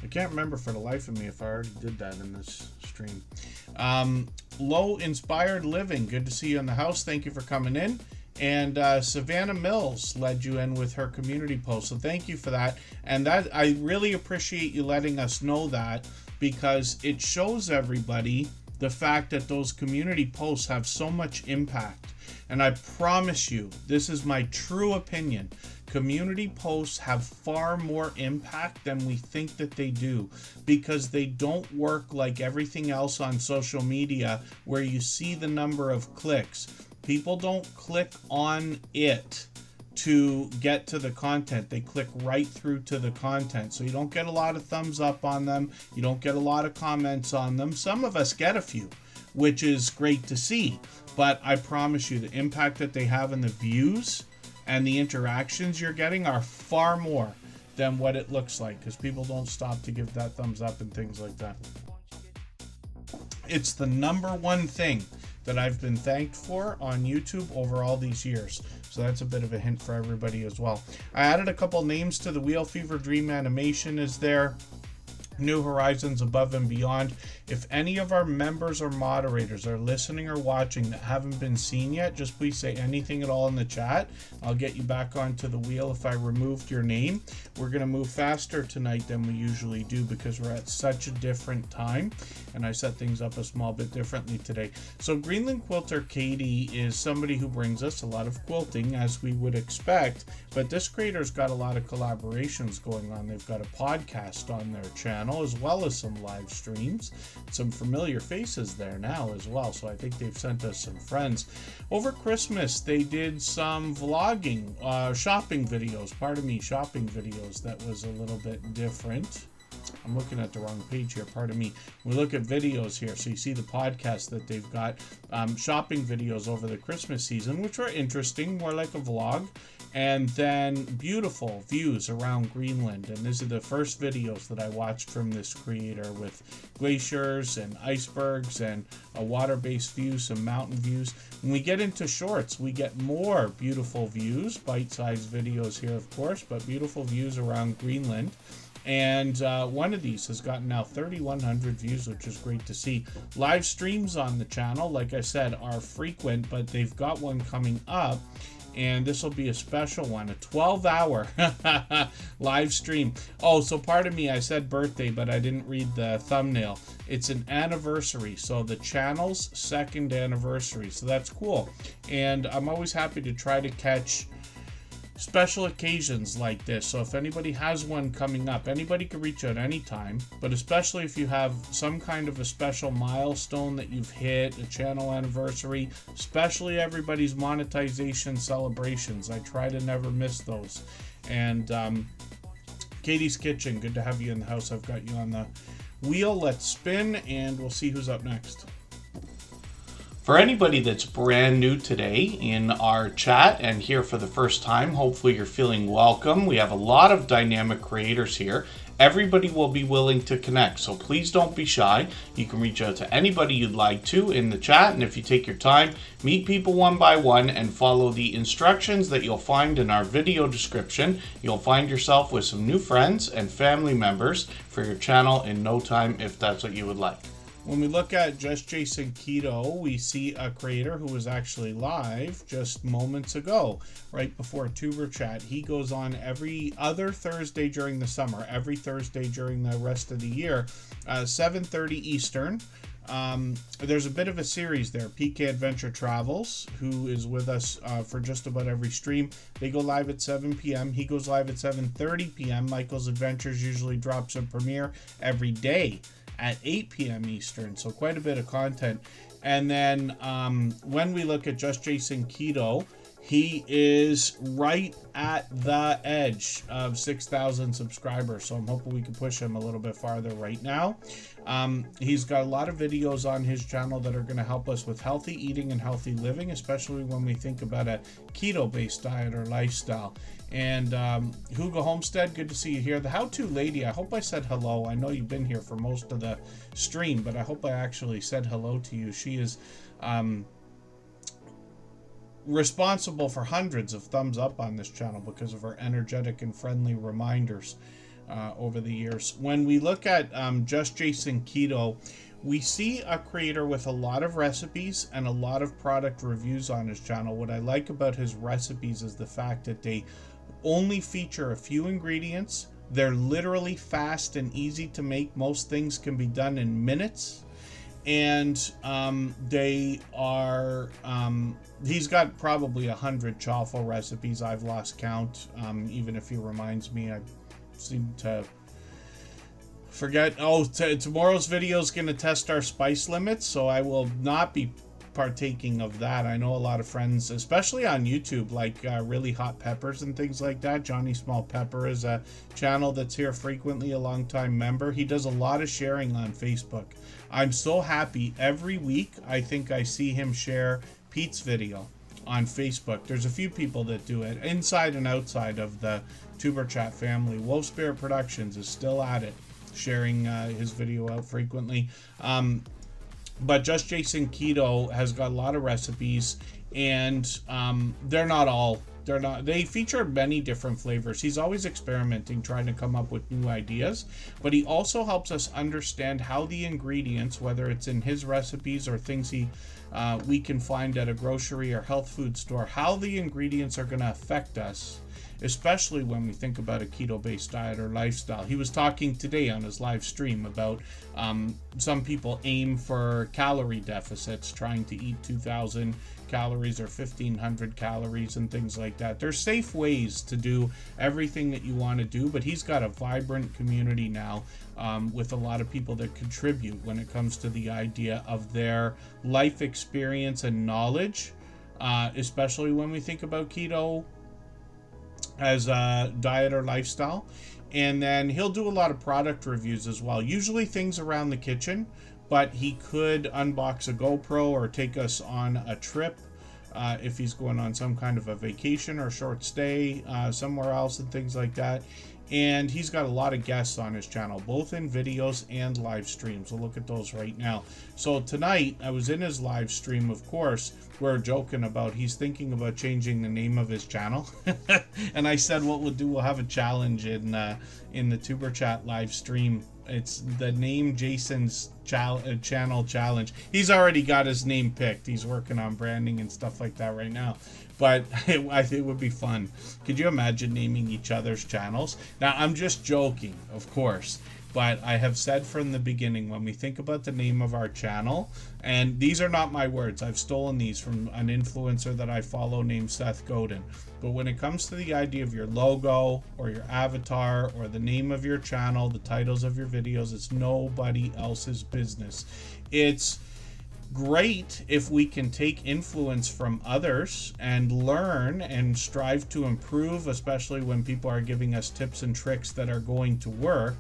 I can't remember for the life of me if I already did that in this stream. Low Inspired Living, good to see you in the house. Thank you for coming in. And Savannah Mills led you in with her community post, so thank you for that. And that, I really appreciate you letting us know that, because it shows everybody the fact that those community posts have so much impact. And I promise you, this is my true opinion, community posts have far more impact than we think that they do, because they don't work like everything else on social media where you see the number of clicks. People don't click on it to get to the content. They click right through to the content. So you don't get a lot of thumbs up on them. You don't get a lot of comments on them. Some of us get a few, which is great to see. But I promise you, the impact that they have in the views and the interactions you're getting are far more than what it looks like, because people don't stop to give that thumbs up and things like that. It's the number one thing that I've been thanked for on YouTube over all these years. So that's a bit of a hint for everybody as well. I added a couple names to the Wheel Fever Dream animation is there. New Horizons Above and Beyond. If any of our members or moderators are listening or watching that haven't been seen yet, just please say anything at all in the chat. I'll get you back onto the wheel if I removed your name. We're going to move faster tonight than we usually do because we're at such a different time, and I set things up a small bit differently today. So Greenland Quilter Katie is somebody who brings us a lot of quilting, as we would expect, but this creator's got a lot of collaborations going on. They've got a podcast on their channel, as well as some live streams, some familiar faces there now as well, so I think they've sent us some friends. Over Christmas they did some vlogging, shopping videos that was a little bit different. I'm looking at the wrong page here, pardon me. We look at videos here, so you see the podcast that they've got, shopping videos over the Christmas season, which were interesting, more like a vlog. And then beautiful views around Greenland, and these are the first videos that I watched from this creator, with glaciers and icebergs and a water-based view, some mountain views. When we get into shorts, we get more beautiful views, bite-sized videos here of course, but beautiful views around Greenland. And one of these has gotten now 3,100 views, which is great to see. Live streams on the channel, like I said, are frequent, but they've got one coming up. And this will be a special one, a 12-hour live stream. Oh, so pardon me, I said birthday, but I didn't read the thumbnail. It's an anniversary, so the channel's second anniversary, so that's cool. And I'm always happy to try to catch special occasions like this. So if anybody has one coming up, anybody can reach out anytime, but especially if you have some kind of a special milestone that you've hit, a channel anniversary, especially everybody's monetization celebrations. I try to never miss those. And Katie's Kitchen, good to have you in the house. I've got you on the wheel. Let's spin and we'll see who's up next. For anybody that's brand new today in our chat and here for the first time, hopefully you're feeling welcome. We have a lot of dynamic creators here. Everybody will be willing to connect, so please don't be shy. You can reach out to anybody you'd like to in the chat, and if you take your time, meet people one by one and follow the instructions that you'll find in our video description. You'll find yourself with some new friends and family members for your channel in no time, if that's what you would like. When we look at Just Jason Keto, we see a creator who was actually live just moments ago, right before Tuber Chat. He goes on every other Thursday during the summer, every Thursday during the rest of the year, 7:30 Eastern. There's a bit of a series there. PK Adventure Travels, who is with us for just about every stream. They go live at 7 p.m. He goes live at 7:30 p.m. Michael's Adventures usually drops a premiere every day at 8 p.m. Eastern, so quite a bit of content. And then when we look at Just Jason Keto, He is right at the edge of 6,000 subscribers, so I'm hoping we can push him a little bit farther right now. He's got a lot of videos on his channel that are going to help us with healthy eating and healthy living, especially when we think about a keto-based diet or lifestyle. And Hugo Homestead, good to see you here. The How-To Lady, I hope I said hello. I know you've been here for most of the stream, but I hope I actually said hello to you. She is responsible for hundreds of thumbs up on this channel because of her energetic and friendly reminders over the years. When we look at Just Jason Keto, we see a creator with a lot of recipes and a lot of product reviews on his channel. What I like about his recipes is the fact that they only feature a few ingredients. They're literally fast and easy to make. Most things can be done in minutes. And they are, he's got probably 100 chaffle recipes. I've lost count. Even if he reminds me, I seem to forget. Oh, tomorrow's video is going to test our spice limits, so I will not be partaking of that. I know a lot of friends, especially on YouTube, like really hot peppers and things like that. Johnny Small Pepper is a channel that's here frequently, a long-time member. He does a lot of sharing on Facebook. I'm so happy every week. I think I see him share Pete's video on Facebook. There's a few people that do it inside and outside of the Tuber Chat family. Wolf Spirit Productions is still at it, sharing his video out frequently. But Just Jason Keto has got a lot of recipes, and they feature many different flavors. He's always experimenting, trying to come up with new ideas, but he also helps us understand how the ingredients, whether it's in his recipes or things we can find at a grocery or health food store, how the ingredients are going to affect us, especially when we think about a keto-based diet or lifestyle. He was talking today on his live stream about some people aim for calorie deficits, trying to eat 2,000 calories or 1,500 calories and things like that. There's safe ways to do everything that you want to do, but he's got a vibrant community now with a lot of people that contribute when it comes to the idea of their life experience and knowledge, especially when we think about keto as a diet or lifestyle. And then he'll do a lot of product reviews as well, usually things around the kitchen, but he could unbox a GoPro or take us on a trip if he's going on some kind of a vacation or short stay somewhere else and things like that. And he's got a lot of guests on his channel, both in videos and live streams. We'll look at those right now. So tonight, I was in his live stream, of course. We're joking about he's thinking about changing the name of his channel. And I said what we'll do, we'll have a challenge in the Tuber Chat live stream. It's the name Jason's channel challenge. He's already got his name picked. He's working on branding and stuff like that right now. But I think it would be fun. Could you imagine naming each other's channels? Now, I'm just joking, of course. But I have said from the beginning, when we think about the name of our channel, and these are not my words, I've stolen these from an influencer that I follow named Seth Godin. But when it comes to the idea of your logo or your avatar or the name of your channel, the titles of your videos, it's nobody else's business. It's great if we can take influence from others and learn and strive to improve, especially when people are giving us tips and tricks that are going to work.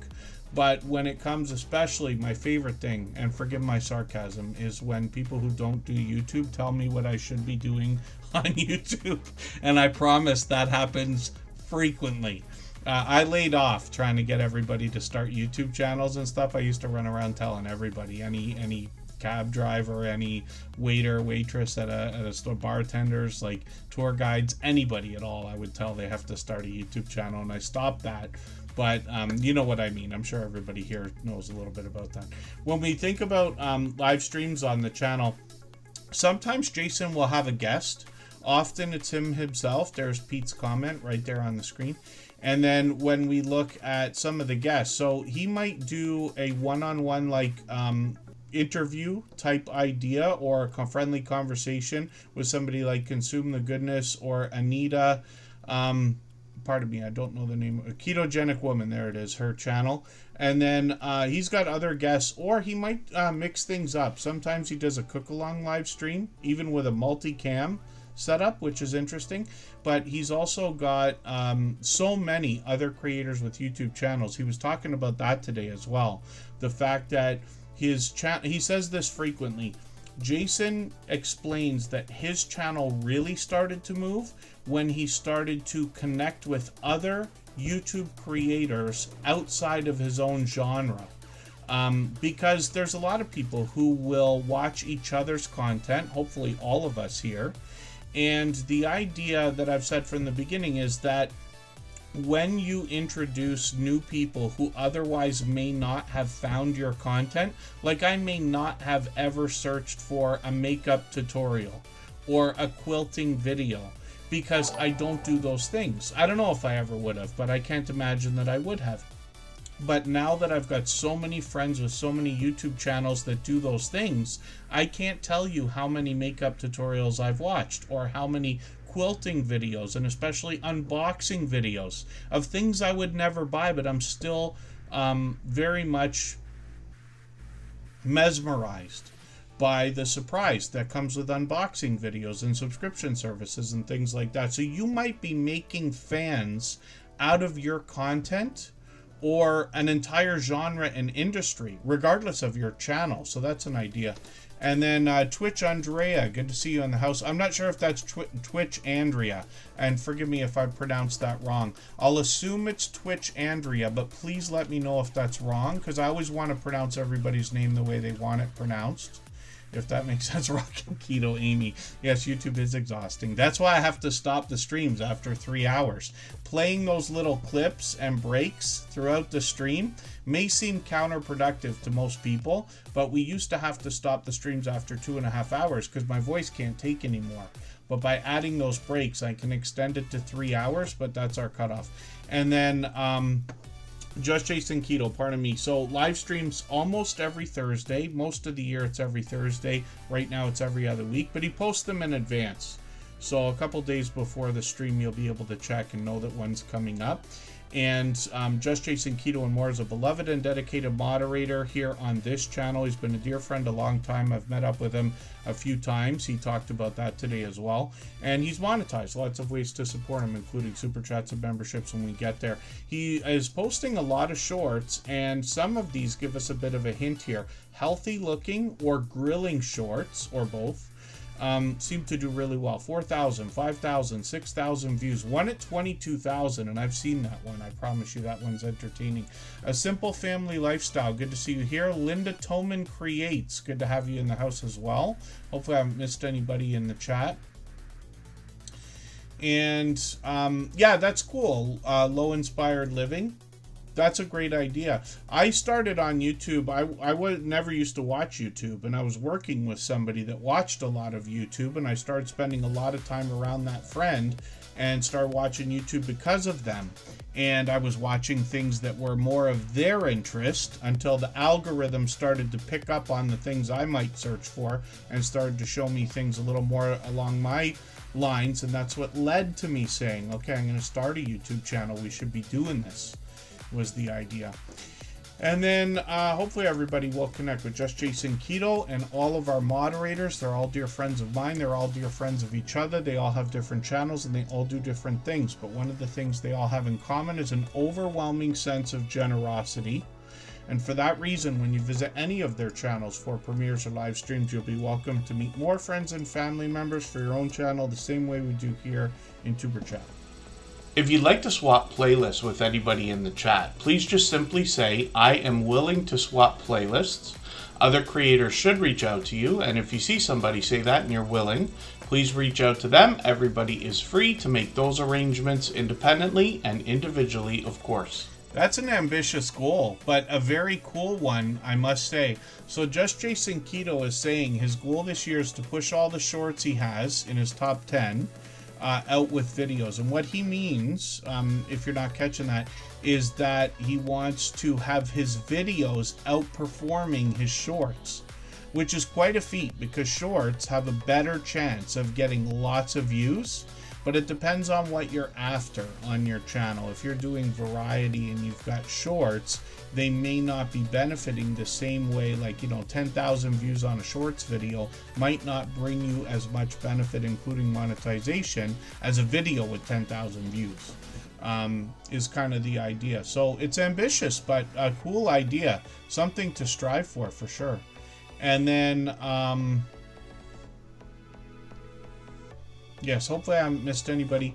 But when it comes, especially my favorite thing, and forgive my sarcasm, is when people who don't do YouTube tell me what I should be doing on YouTube. And I promise that happens frequently. I laid off trying to get everybody to start YouTube channels and stuff. I used to run around telling everybody, any cab driver, any waiter, waitress at a store, bartenders, like tour guides, anybody at all, I would tell they have to start a YouTube channel, and I stopped that. But you know what I mean. I'm sure everybody here knows a little bit about that. When we think about live streams on the channel, sometimes Jason will have a guest. Often it's him himself. There's Pete's comment right there on the screen. And then when we look at some of the guests, so he might do a one-on-one like interview type idea or a friendly conversation with somebody like Consume the Goodness or Anita. Pardon me, I don't know the name. A Ketogenic Woman, there it is, her channel. And then he's got other guests, or he might mix things up. Sometimes he does a cook-along live stream, even with a multi-cam set up, which is interesting. But he's also got so many other creators with YouTube channels. He was talking about that today as well. The fact that his channel, he says this frequently, Jason explains that his channel really started to move when he started to connect with other YouTube creators outside of his own genre. Because there's a lot of people who will watch each other's content, hopefully all of us here. And the idea that I've said from the beginning is that when you introduce new people who otherwise may not have found your content, like I may not have ever searched for a makeup tutorial or a quilting video, because I don't do those things. I don't know if I ever would have, but I can't imagine that I would have. But now that I've got so many friends with so many YouTube channels that do those things, I can't tell you how many makeup tutorials I've watched, or how many quilting videos, and especially unboxing videos of things I would never buy, but I'm still very much mesmerized by the surprise that comes with unboxing videos and subscription services and things like that. So you might be making fans out of your content, or an entire genre and industry, regardless of your channel. So that's an idea. And then Twitch Andrea, good to see you in the house. I'm not sure if that's Twitch Andrea, and forgive me if I pronounced that wrong. I'll assume it's Twitch Andrea, but please let me know if that's wrong, because I always want to pronounce everybody's name the way they want it pronounced, if that makes sense. Rockin' Keto Amy. Yes, YouTube is exhausting. That's why I have to stop the streams after 3 hours. Playing those little clips and breaks throughout the stream may seem counterproductive to most people, but we used to have to stop the streams after 2.5 hours because my voice can't take anymore. But by adding those breaks, I can extend it to 3 hours, but that's our cutoff. And then Just Jason Keto, pardon me. So live streams almost every Thursday. Most of the year it's every Thursday. Right now it's every other week, but he posts them in advance. So a couple days before the stream, you'll be able to check and know that one's coming up. And Just Jason Keto and More is a beloved and dedicated moderator here on this channel. He's been a dear friend a long time. I've met up with him a few times. He talked about that today as well. And he's monetized. Lots of ways to support him, including super chats and memberships when we get there. He is posting a lot of shorts, and some of these give us a bit of a hint here. Healthy looking or grilling shorts, or both. Seem to do really well. 4,000, 5,000, 6,000 views. One at 22,000, and I've seen that one. I promise you that one's entertaining. A Simple Family Lifestyle. Good to see you here. Linda Toman Creates. Good to have you in the house as well. Hopefully I haven't missed anybody in the chat. And yeah, that's cool. Low Inspired Living. That's a great idea. I started on YouTube. I never used to watch YouTube, and I was working with somebody that watched a lot of YouTube, and I started spending a lot of time around that friend and started watching YouTube because of them. And I was watching things that were more of their interest until the algorithm started to pick up on the things I might search for and started to show me things a little more along my lines, and that's what led to me saying, okay, I'm going to start a YouTube channel. We should be doing this. Was the idea. And then hopefully everybody will connect with Just Jason Keto and all of our moderators. They're all dear friends of mine. They're all dear friends of each other. They all have different channels and they all do different things. But one of the things they all have in common is an overwhelming sense of generosity. And for that reason, when you visit any of their channels for premieres or live streams, you'll be welcome to meet more friends and family members for your own channel the same way we do here in Superchat. If you'd like to swap playlists with anybody in the chat, please just simply say, I am willing to swap playlists. Other creators should reach out to you, and if you see somebody say that and you're willing, please reach out to them. Everybody is free to make those arrangements independently and individually, of course. That's an ambitious goal, but a very cool one, I must say. So Just Jason Keto is saying his goal this year is to push all the shorts he has in his top 10 out with videos. And what he means, if you're not catching that, is that he wants to have his videos outperforming his shorts, which is quite a feat because shorts have a better chance of getting lots of views. but it depends on what you're after on your channel. If you're doing variety and you've got shorts, they may not be benefiting the same way. Like, 10,000 views on a shorts video might not bring you as much benefit, including monetization, as a video with 10,000 views. Is kind of the idea. So it's ambitious, but a cool idea, something to strive for sure. And then yes, hopefully I haven't missed anybody.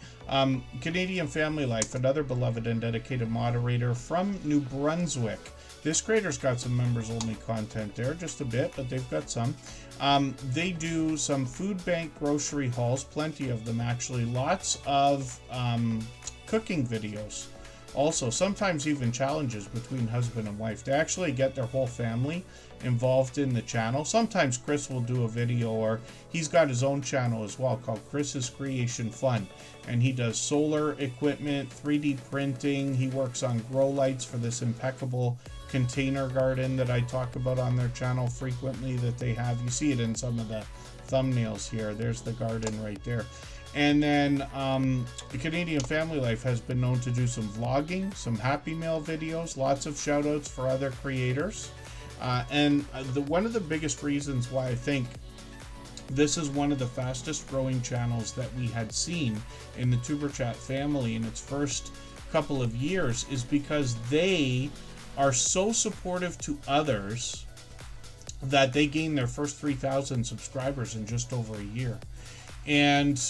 Canadian Family Life, another beloved and dedicated moderator from New Brunswick. This creator's got some members only content there, just a bit, but they've got some. They do some food bank grocery hauls, plenty of them actually, lots of cooking videos. Also, sometimes even challenges between husband and wife. They actually get their whole family involved in the channel. Sometimes Chris will do a video, or he's got his own channel as well called Chris's Creation Fun. And he does solar equipment, 3D printing. He works on grow lights for this impeccable container garden that I talk about on their channel frequently that they have. You see it in some of the thumbnails here. There's the garden right there. And then the Canadian Family Life has been known to do some vlogging, some Happy Meal videos, lots of shout outs for other creators. And one of the biggest reasons why I think this is one of the fastest growing channels that we had seen in the Superchat family in its first couple of years is because they are so supportive to others that they gained their first 3,000 subscribers in just over a year. And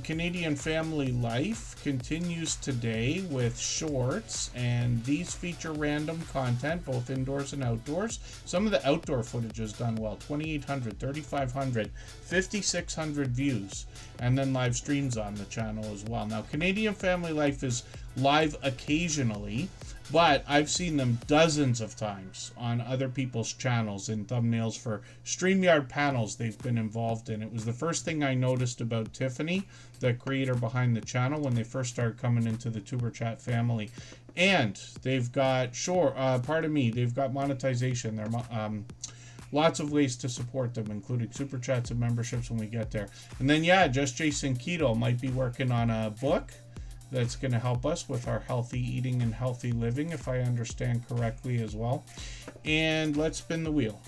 Canadian Family Life continues today with shorts, and these feature random content both indoors and outdoors. Some of the outdoor footage is done well, 2,800, 3,500, 5,600 views, and then live streams on the channel as well. Now, Canadian Family Life is live occasionally, but I've seen them dozens of times on other people's channels in thumbnails for StreamYard panels they've been involved in. It was the first thing I noticed about Tiffany, the creator behind the channel, when they first started coming into the Superchat family. And they've got, they've got monetization. There lots of ways to support them, including Super Chats and memberships when we get there. And then, Just Jason Keto might be working on a book that's going to help us with our healthy eating and healthy living, if I understand correctly as well. And let's spin the wheel.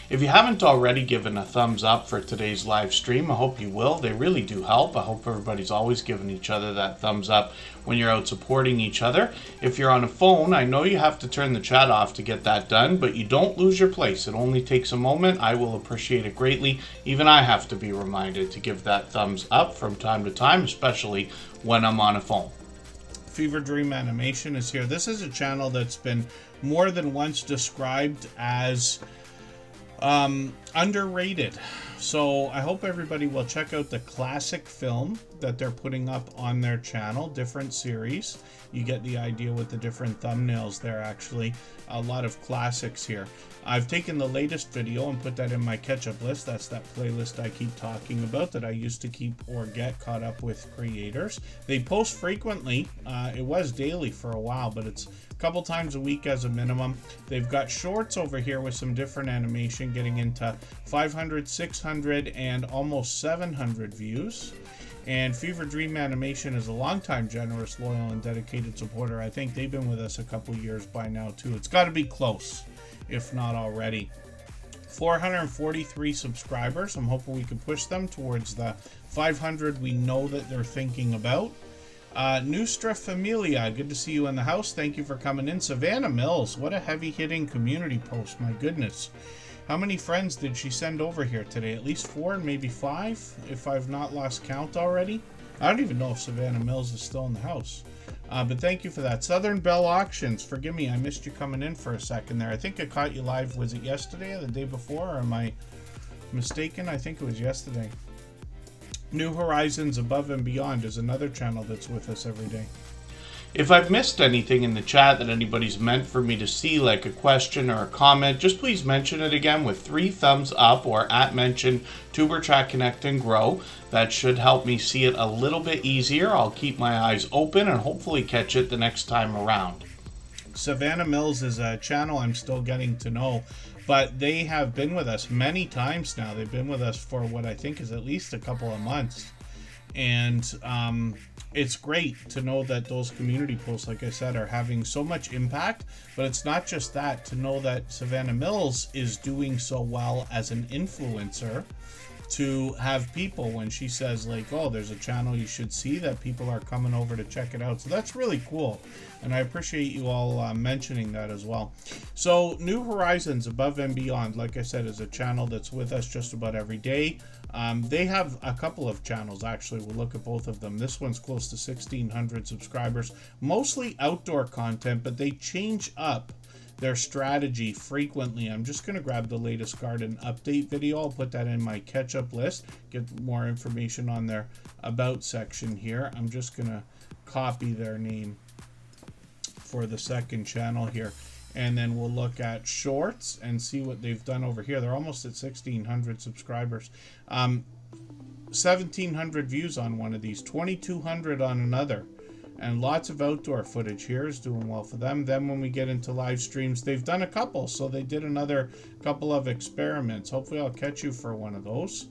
If you haven't already given a thumbs up for today's live stream, I hope you will. They really do help. I hope everybody's always giving each other that thumbs up when you're out supporting each other. If you're on a phone, I know you have to turn the chat off to get that done, but you don't lose your place. It only takes a moment. I will appreciate it greatly. Even I have to be reminded to give that thumbs up from time to time, especially when I'm on a phone. Fever Dream Animation is here. This is a channel that's been more than once described as underrated. So I hope everybody will check out the classic film that they're putting up on their channel, different series. You get the idea with the different thumbnails there, actually. A lot of classics here. I've taken the latest video and put that in my catch-up list. That's that playlist I keep talking about that I used to keep or get caught up with creators. They post frequently. It was daily for a while, but it's a couple times a week as a minimum. They've got shorts over here with some different animation getting into 500, 600, and almost 700 views. And Fever Dream Animation is a longtime generous, loyal, and dedicated supporter. I think they've been with us a couple years by now, too. It's got to be close, if not already. 443 subscribers. I'm hoping we can push them towards the 500 we know that they're thinking about. Nustra Familia, good to see you in the house. Thank you for coming in. Savannah Mills, what a heavy-hitting community post. My goodness. How many friends did she send over here today? At least 4, maybe 5, if I've not lost count already. I don't even know if Savannah Mills is still in the house. But thank you for that. Southern Bell Auctions. Forgive me, I missed you coming in for a second there. I think I caught you live. Was it yesterday or the day before? Or am I mistaken? I think it was yesterday. New Horizons Above and Beyond is another channel that's with us every day. If I've missed anything in the chat that anybody's meant for me to see, like a question or a comment, just please mention it again with 3 thumbs up or @mention Tuberchat Connect and Grow. That should help me see it a little bit easier. I'll keep my eyes open and hopefully catch it the next time around. Savannah Mills is a channel I'm still getting to know, but they have been with us many times now. They've been with us for what I think is at least a couple of months. And it's great to know that those community posts, like I said, are having so much impact. But it's not just that, to know that Savannah Mills is doing so well as an influencer, to have people, when she says like, oh, there's a channel you should see, that people are coming over to check it out. So that's really cool, and I appreciate you all mentioning that as well. So New Horizons Above and Beyond, like I said, is a channel that's with us just about every day. They have a couple of channels, actually. We'll look at both of them. This one's close to 1,600 subscribers, mostly outdoor content, but they change up their strategy frequently. I'm just going to grab the latest garden update video. I'll put that in my catch-up list, get more information on their about section here. I'm just going to copy their name for the second channel here, and then we'll look at shorts and see what they've done over here. They're almost at 1,600 subscribers. 1,700 views on one of these, 2,200 on another. And lots of outdoor footage here is doing well for them. Then when we get into live streams, they've done a couple. So they did another couple of experiments. Hopefully I'll catch you for one of those.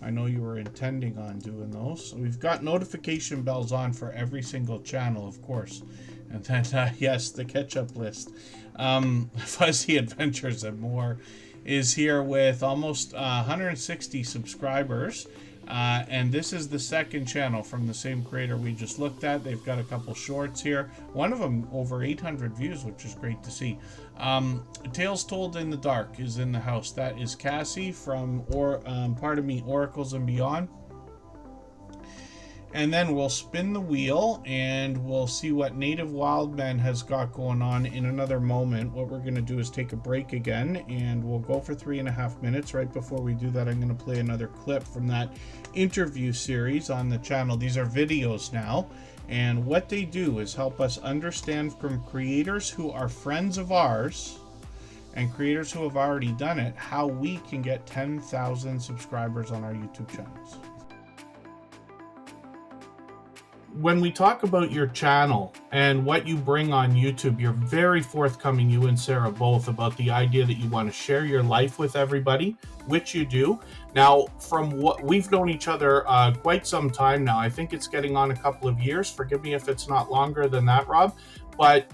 I know you were intending on doing those. So we've got notification bells on for every single channel, of course. And then, yes, the catch-up list. Fuzzy Adventures and More is here with almost 160 subscribers. And this is the second channel from the same creator we just looked at. They've got a couple shorts here. One of them over 800 views, which is great to see. Tales Told in the Dark is in the house. That is Cassie from Oracles and Beyond. And then we'll spin the wheel and we'll see what Native Wildman has got going on in another moment. What we're going to do is take a break again, and we'll go for 3.5 minutes. Right before we do that, I'm going to play another clip from that interview series on the channel. These are videos now, and what they do is help us understand from creators who are friends of ours and creators who have already done it, how we can get 10,000 subscribers on our YouTube channels. When we talk about your channel and what you bring on YouTube, you're very forthcoming, you and Sarah both, about the idea that you want to share your life with everybody, which you do. Now, from what we've known each other quite some time now, I think it's getting on a couple of years. Forgive me if it's not longer than that, Rob. But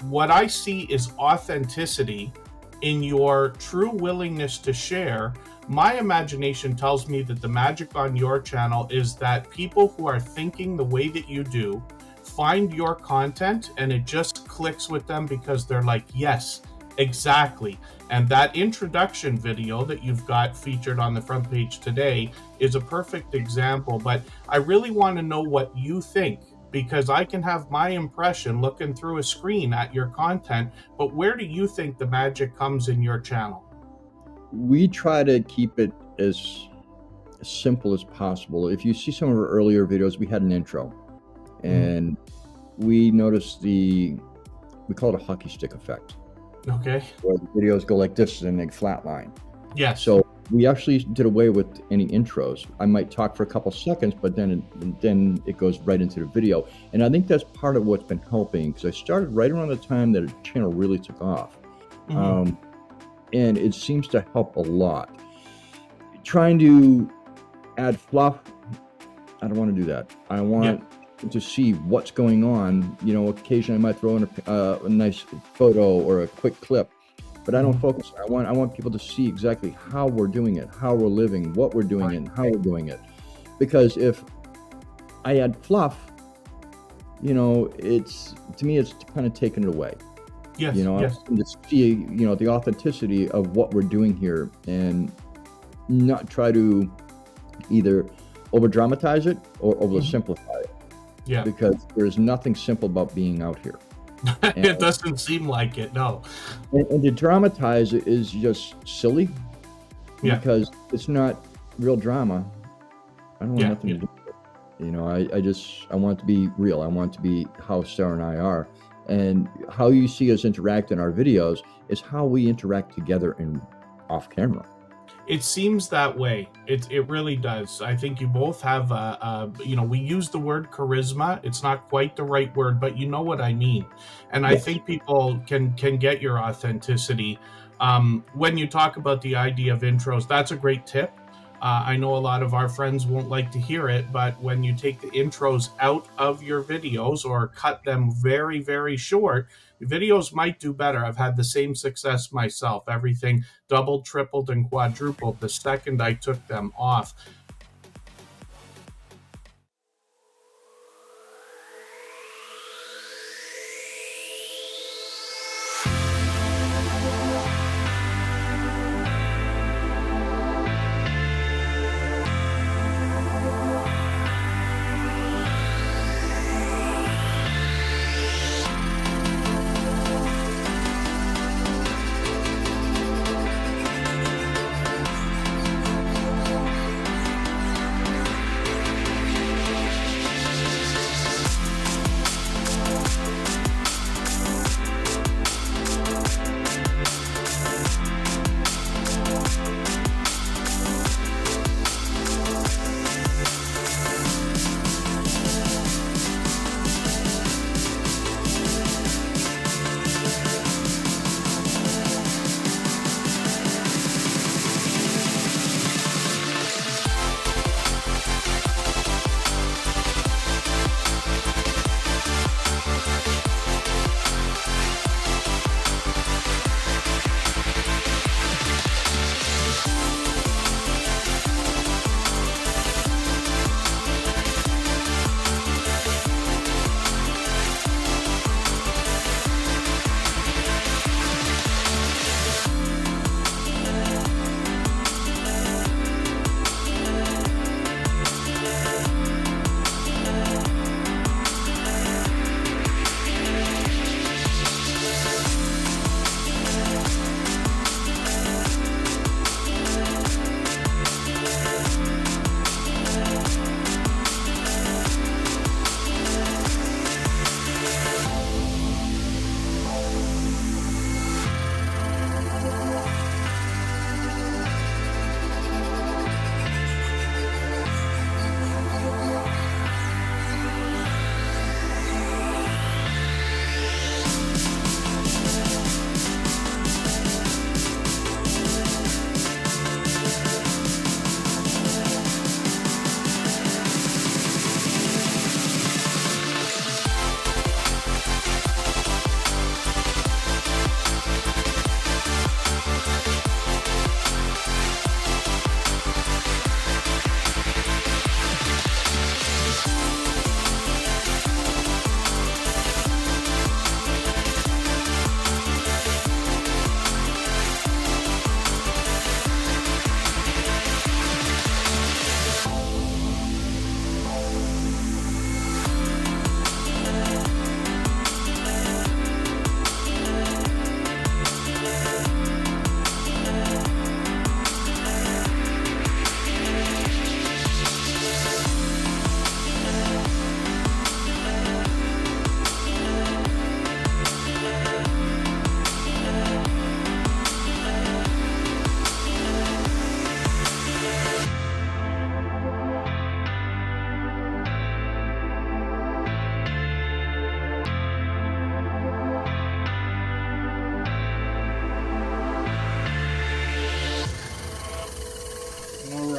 what I see is authenticity in your true willingness to share. My imagination tells me that the magic on your channel is that people who are thinking the way that you do find your content and it just clicks with them because they're like, yes, exactly. And that introduction video that you've got featured on the front page today is a perfect example. But I really want to know what you think, because I can have my impression looking through a screen at your content, but where do you think the magic comes in your channel? We try to keep it as simple as possible. If you see some of our earlier videos, we had an intro, and we noticed we call it a hockey stick effect. Okay. Where the videos go like this and they flatline. Yeah. So we actually did away with any intros. I might talk for a couple seconds, but then it goes right into the video. And I think that's part of what's been helping, because I started right around the time that the channel really took off. And it seems to help a lot. Trying to add fluff, I don't want to do that. I want to see what's going on. You know, occasionally I might throw in a nice photo or a quick clip, but I don't focus. I want people to see exactly how we're doing it, how we're living, what we're doing, and how we're doing it. Because if I add fluff, you know, to me it's kind of taking it away. Yes, you know, to see, you know, the authenticity of what we're doing here, and not try to either over dramatize it or over simplify it. Yeah. Because there's nothing simple about being out here. It doesn't seem like it, no. And to dramatize it is just silly. Because it's not real drama. I don't want nothing to do with it. You know, I want it to be real. I want it to be how Sarah and I are. And how you see us interact in our videos is how we interact together and off camera. It seems that way. It really does. I think you both have, you know, we use the word charisma. It's not quite the right word, but you know what I mean. And I think people can get your authenticity. When you talk about the idea of intros, that's a great tip. I know a lot of our friends won't like to hear it, but when you take the intros out of your videos or cut them very, very short, videos might do better. I've had the same success myself. Everything doubled, tripled, and quadrupled the second I took them off.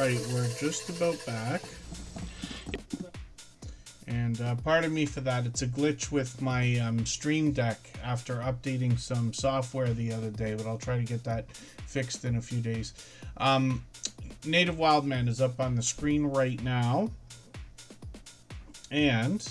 right, we're just about back. And pardon me for that. It's a glitch with my Stream Deck after updating some software the other day, but I'll try to get that fixed in a few days. Native Wildman is up on the screen right now. And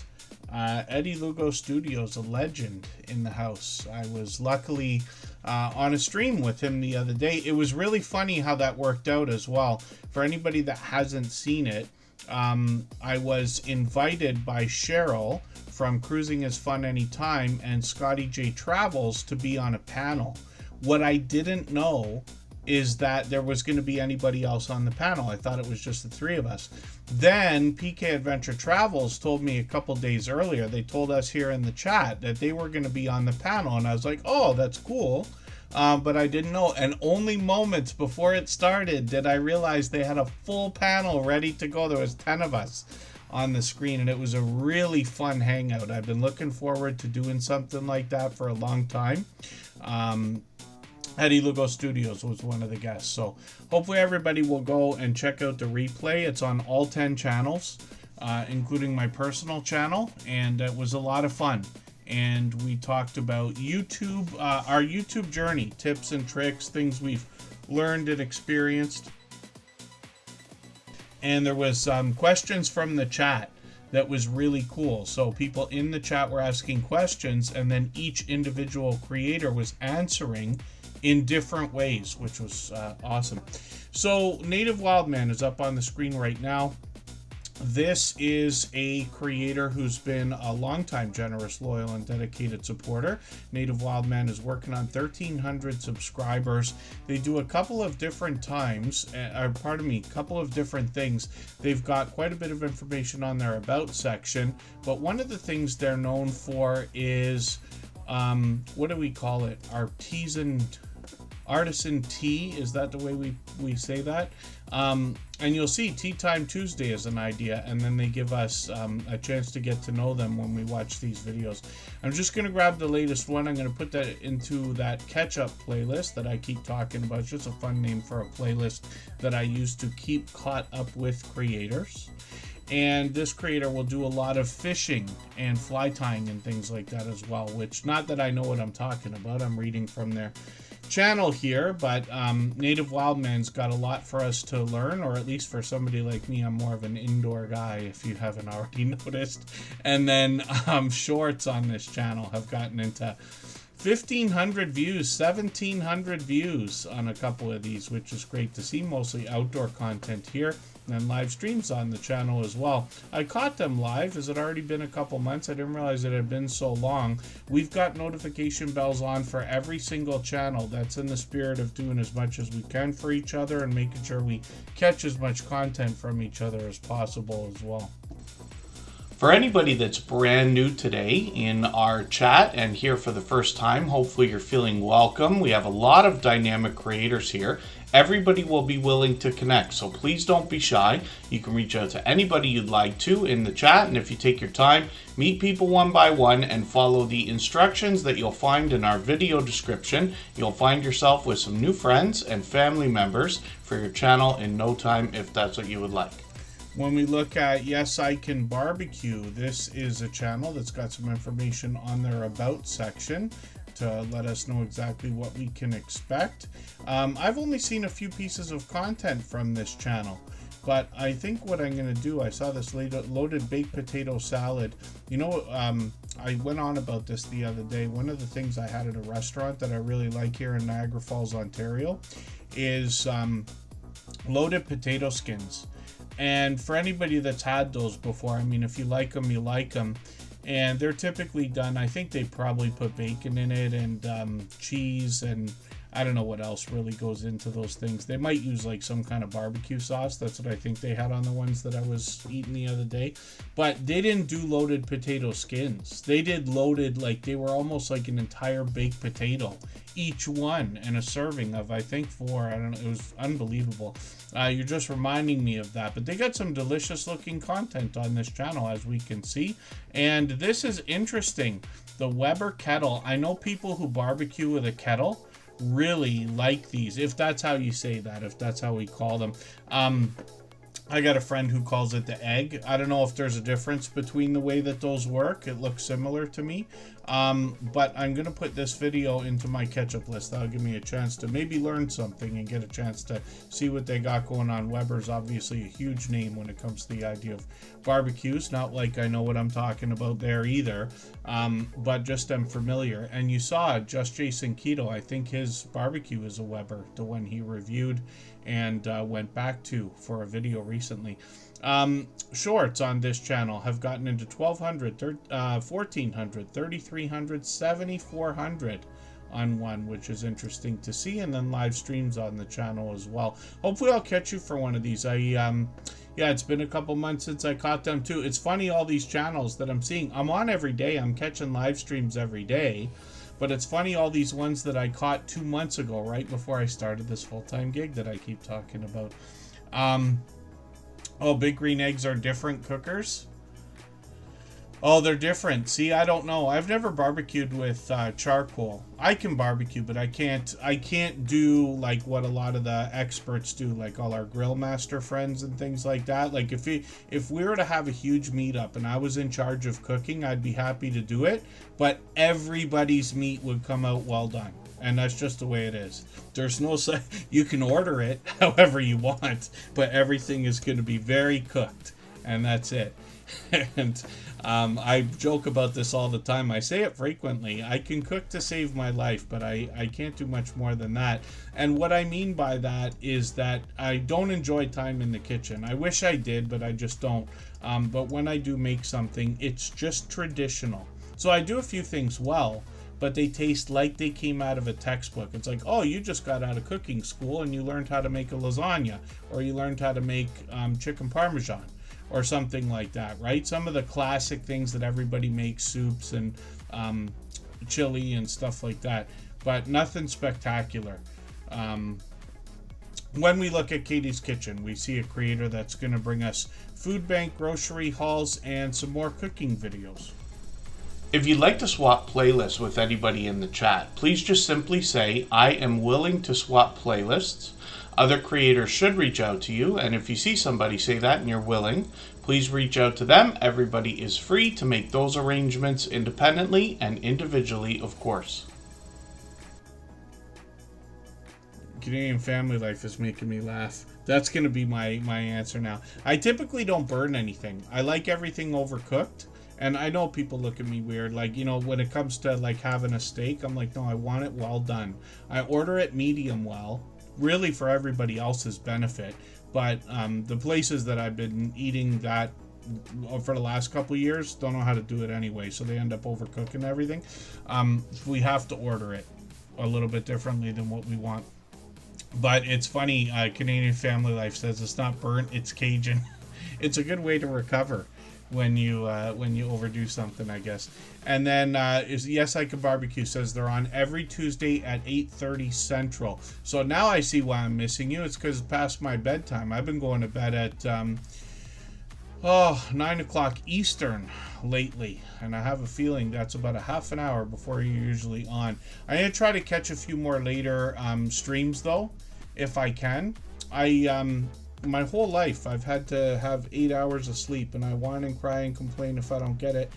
Eddie Lugo Studios, a legend in the house. I was luckily on a stream with him the other day. It was really funny how that worked out as well. For anybody that hasn't seen it, I was invited by Cheryl from Cruising is Fun Anytime and Scotty J Travels to be on a panel. What I didn't know is that there was going to be anybody else on the panel. I thought it was just the three of us. Then PK Adventure Travels told me a couple days earlier, they told us here in the chat that they were going to be on the panel, and I was like, oh, that's cool. But I didn't know, and only moments before it started did I realize they had a full panel ready to go. There was 10 of us on the screen, and it was a really fun hangout. I've been looking forward to doing something like that for a long time. Eddie Lugo Studios was one of the guests. So hopefully everybody will go and check out the replay. It's on all 10 channels, including my personal channel, and it was a lot of fun. And we talked about YouTube, our YouTube journey, tips and tricks, things we've learned and experienced. And there was questions from the chat that was really cool. So people in the chat were asking questions, and then each individual creator was answering in different ways, which was awesome. So Native Wildman is up on the screen right now. This is a creator who's been a longtime generous, loyal, and dedicated supporter. Native Wildman is working on 1,300 subscribers. They do a couple of different times, couple of different things. They've got quite a bit of information on their About section, but one of the things they're known for is, what do we call it? Artisan tea, is that the way we say that? And you'll see Tea Time Tuesday is an idea, and then they give us a chance to get to know them when we watch these videos. I'm just going to grab the latest one. I'm going to put that into that catch-up playlist that I keep talking about. It's just a fun name for a playlist that I use to keep caught up with creators. And this creator will do a lot of fishing and fly tying and things like that as well, which, not that I know what I'm talking about, I'm reading from their channel here, but Native Wildman's got a lot for us to learn, or at least for somebody like me. I'm more of an indoor guy, if you haven't already noticed. And then shorts on this channel have gotten into 1,500 views, 1,700 views on a couple of these, which is great to see. Mostly outdoor content here, and live streams on the channel as well. I caught them live. Has it already been a couple months? I didn't realize it had been so long. We've got notification bells on for every single channel. That's in the spirit of doing as much as we can for each other and making sure we catch as much content from each other as possible as well. For anybody that's brand new today in our chat and here for the first time, hopefully you're feeling welcome. We have a lot of dynamic creators here. Everybody will be willing to connect, so please don't be shy. You can reach out to anybody you'd like to in the chat, and if you take your time, meet people one by one and follow the instructions that you'll find in our video description. You'll find yourself with some new friends and family members for your channel in no time, if that's what you would like. When we look at Yes I Can Barbecue, this is a channel that's got some information on their About section to let us know exactly what we can expect. I've only seen a few pieces of content from this channel, but I think what I'm going to do, I saw this loaded baked potato salad. You know, I went on about this the other day. One of the things I had at a restaurant that I really like here in Niagara Falls, Ontario, is loaded potato skins. And for anybody that's had those before, I mean, if you like them, you like them. And they're typically done, I think they probably put bacon in it and cheese, and I don't know what else really goes into those things. They might use like some kind of barbecue sauce. That's what I think they had on the ones that I was eating the other day. But they didn't do loaded potato skins. They did loaded, like they were almost like an entire baked potato, each one, and a serving of, I think, 4. I don't know. It was unbelievable. You're just reminding me of that. But they got some delicious looking content on this channel, as we can see. And this is interesting. The Weber kettle. I know people who barbecue with a kettle really like these, if that's how you say that, if that's how we call them. I got a friend who calls it the egg. I don't know if there's a difference between the way that those work. It looks similar to me. But I'm going to put this video into my catch-up list. That'll give me a chance to maybe learn something and get a chance to see what they got going on. Weber's obviously a huge name when it comes to the idea of barbecues. Not like I know what I'm talking about there either, but just I'm familiar. And you saw Just Jason Keto. I think his barbecue is a Weber, the one he reviewed and went back to for a video recently. Shorts on this channel have gotten into 1,200, 1,400, 3,300, 7,400 on one, which is interesting to see, and then live streams on the channel as well. Hopefully I'll catch you for one of these. Yeah, it's been a couple months since I caught them too. It's funny, all these channels that I'm seeing, I'm on every day. I'm catching live streams every day. But it's funny, all these ones that I caught 2 months ago, right before I started this full-time gig that I keep talking about. Oh, Big Green Eggs are different cookers. Oh, they're different. See, I don't know. I've never barbecued with charcoal. I can barbecue, but I can't. I can't do like what a lot of the experts do, like all our grill master friends and things like that. Like if we were to have a huge meetup and I was in charge of cooking, I'd be happy to do it. But everybody's meat would come out well done. And that's just the way it is. There's no you can order it however you want, but everything is going to be very cooked, and that's it. And I joke about this all the time. I say it frequently. I can cook to save my life, but I can't do much more than that. And what I mean by that is that I don't enjoy time in the kitchen. I wish I did, but I just don't. But when I do make something, it's just traditional. So I do a few things well, but they taste like they came out of a textbook. It's like, oh, you just got out of cooking school and you learned how to make a lasagna, or you learned how to make chicken parmesan, or something like that, right? Some of the classic things that everybody makes, soups and chili and stuff like that, but nothing spectacular. When we look at Katie's Kitchen, we see a creator that's going to bring us food bank, grocery hauls, and some more cooking videos. If you'd like to swap playlists with anybody in the chat, please just simply say, I am willing to swap playlists. Other creators should reach out to you, and if you see somebody say that and you're willing, please reach out to them. Everybody is free to make those arrangements independently and individually, of course. Canadian family life is making me laugh. That's going to be my answer now. I typically don't burn anything. I like everything overcooked. And I know people look at me weird, like, you know, when it comes to like having a steak, I'm like, no, I want it well done. I order it medium well, really for everybody else's benefit. But the places that I've been eating that for the last couple of years don't know how to do it anyway, so they end up overcooking everything. We have to order it a little bit differently than what we want. But it's funny, Canadian Family Life says it's not burnt, it's Cajun. It's a good way to recover when you overdo something, I guess. And then Yes I Can Barbecue says they're on every Tuesday at 8:30 Central. So now I see why I'm missing you. It's because it's past my bedtime. I've been going to bed at 9 o'clock Eastern lately, and I have a feeling that's about a half an hour before you're usually on. I'm gonna try to catch a few more later streams though, if I can. My whole life I've had to have 8 hours of sleep, and I whine and cry and complain if I don't get it.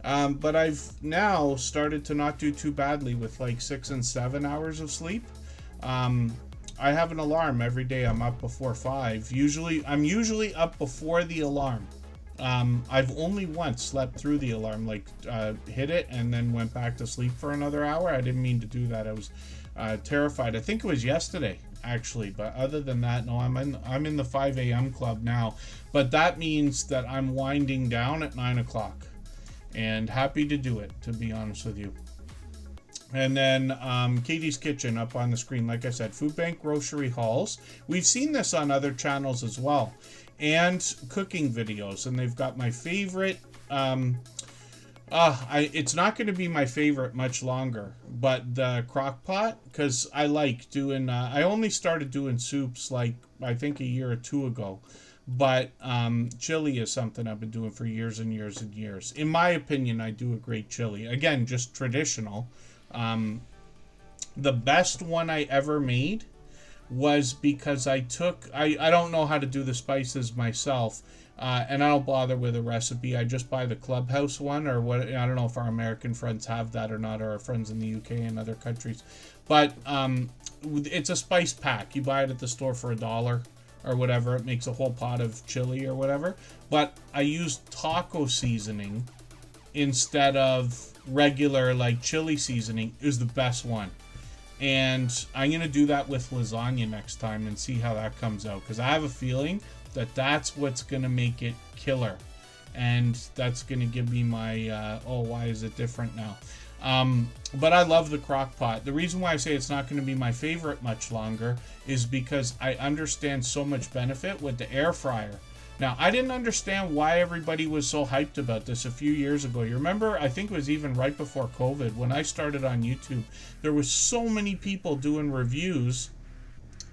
But I've now started to not do too badly with like 6 and 7 hours of sleep. I have an alarm every day. I'm up before 5. I'm usually up before the alarm. I've only once slept through the alarm, like hit it and then went back to sleep for another hour. I didn't mean to do that. I was terrified. I think it was yesterday, actually, but other than that, no, I'm in the 5 a.m. club now. But that means that I'm winding down at 9 o'clock, and happy to do it, to be honest with you. And then Katie's Kitchen up on the screen. Like I said, food bank, grocery hauls. We've seen this on other channels as well, and cooking videos. And they've got my favorite. It's not going to be my favorite much longer, but the crock pot, because I like doing. I only started doing soups like I think a year or two ago. But chili is something I've been doing for years and years and years. In my opinion, I do a great chili. Again, just traditional. The best one I ever made was because I don't know how to do the spices myself, and I don't bother with a recipe. I just buy the Clubhouse one, or what. I don't know if our American friends have that or not, or our friends in the UK and other countries. But it's a spice pack. You buy it at the store for $1 or whatever. It makes a whole pot of chili or whatever. But I use taco seasoning instead of regular like chili seasoning. Is the best one. And I'm going to do that with lasagna next time and see how that comes out, because I have a feeling that that's what's going to make it killer, and that's going to give me my why is it different now. But I love the crock pot. The reason why I say it's not going to be my favorite much longer is because I understand so much benefit with the air fryer. Now, I didn't understand why everybody was so hyped about this a few years ago. You remember, I think it was even right before COVID, when I started on YouTube, there was so many people doing reviews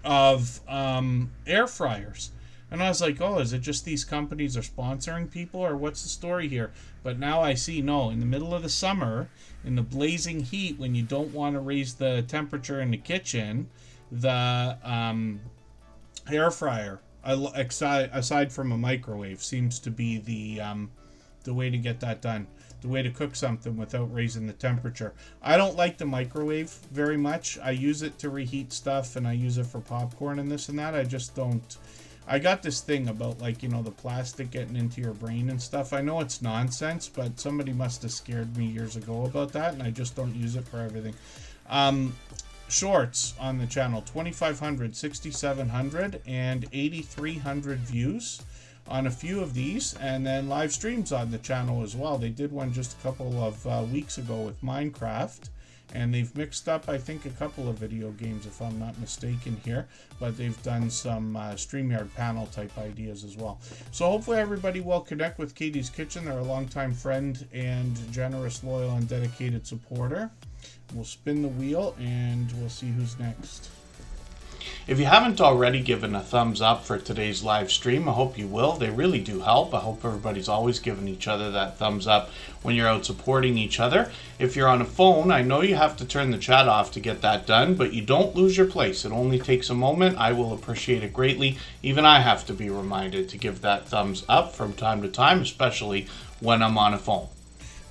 of air fryers. And I was like, oh, is it just these companies are sponsoring people, or what's the story here? But now I see, no, in the middle of the summer, in the blazing heat, when you don't want to raise the temperature in the kitchen, the air fryer, aside from a microwave, seems to be the way to get that done. The way to cook something without raising the temperature. I don't like the microwave very much. I use it to reheat stuff, and I use it for popcorn and this and that. I just don't. I got this thing about, like, you know, the plastic getting into your brain and stuff. I know it's nonsense, but somebody must have scared me years ago about that, and I just don't use it for everything. Shorts on the channel, 2,500, 6,700, and 8,300 views on a few of these, and then live streams on the channel as well. They did one just a couple of weeks ago with Minecraft, and they've mixed up, I think, a couple of video games, if I'm not mistaken here, but they've done some StreamYard panel type ideas as well. So hopefully everybody will connect with Katie's Kitchen. They're a longtime friend and generous, loyal, and dedicated supporter. We'll spin the wheel and we'll see who's next. If you haven't already given a thumbs up for today's live stream, I hope you will. They really do help. I hope everybody's always giving each other that thumbs up when you're out supporting each other. If you're on a phone, I know you have to turn the chat off to get that done, but you don't lose your place. It only takes a moment. I will appreciate it greatly. Even I have to be reminded to give that thumbs up from time to time, especially when I'm on a phone.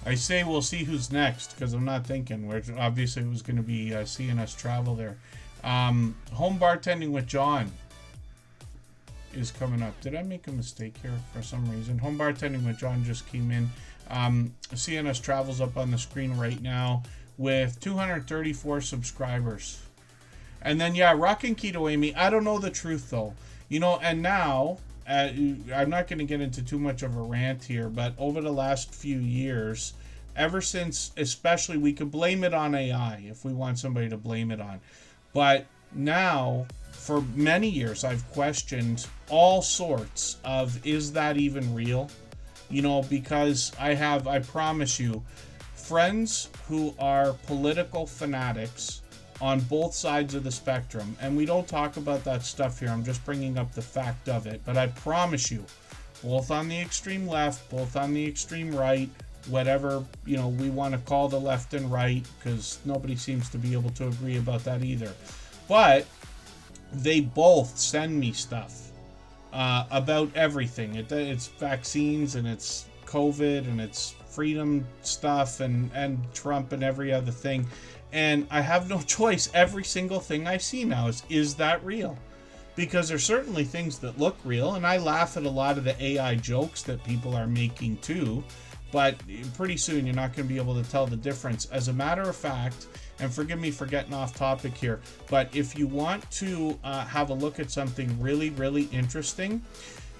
I say we'll see who's next, because I'm not thinking. Obviously, it was going to be seeing us travel there. Home bartending with John is coming up. Did I make a mistake here for some reason? Home bartending with John just came in. CNS Travels up on the screen right now with 234 subscribers. And then, yeah, Rockin' Keto Amy. I don't know the truth, though. You know, and now, I'm not going to get into too much of a rant here, but over the last few years, ever since, especially, we could blame it on AI if we want somebody to blame it on. But now, for many years, I've questioned all sorts of, is that even real? You know, because I promise you, friends who are political fanatics on both sides of the spectrum, and we don't talk about that stuff here, I'm just bringing up the fact of it, but I promise you, both on the extreme left, both on the extreme right, whatever, you know, we want to call the left and right, because nobody seems to be able to agree about that either. But they both send me stuff about everything. It's vaccines, and it's COVID, and it's freedom stuff, and Trump, and every other thing. And I have no choice. Every single thing I see now is that real? Because there's certainly things that look real, and I laugh at a lot of the AI jokes that people are making too. But pretty soon you're not going to be able to tell the difference. As a matter of fact, and forgive me for getting off topic here, but if you want to have a look at something really, really interesting,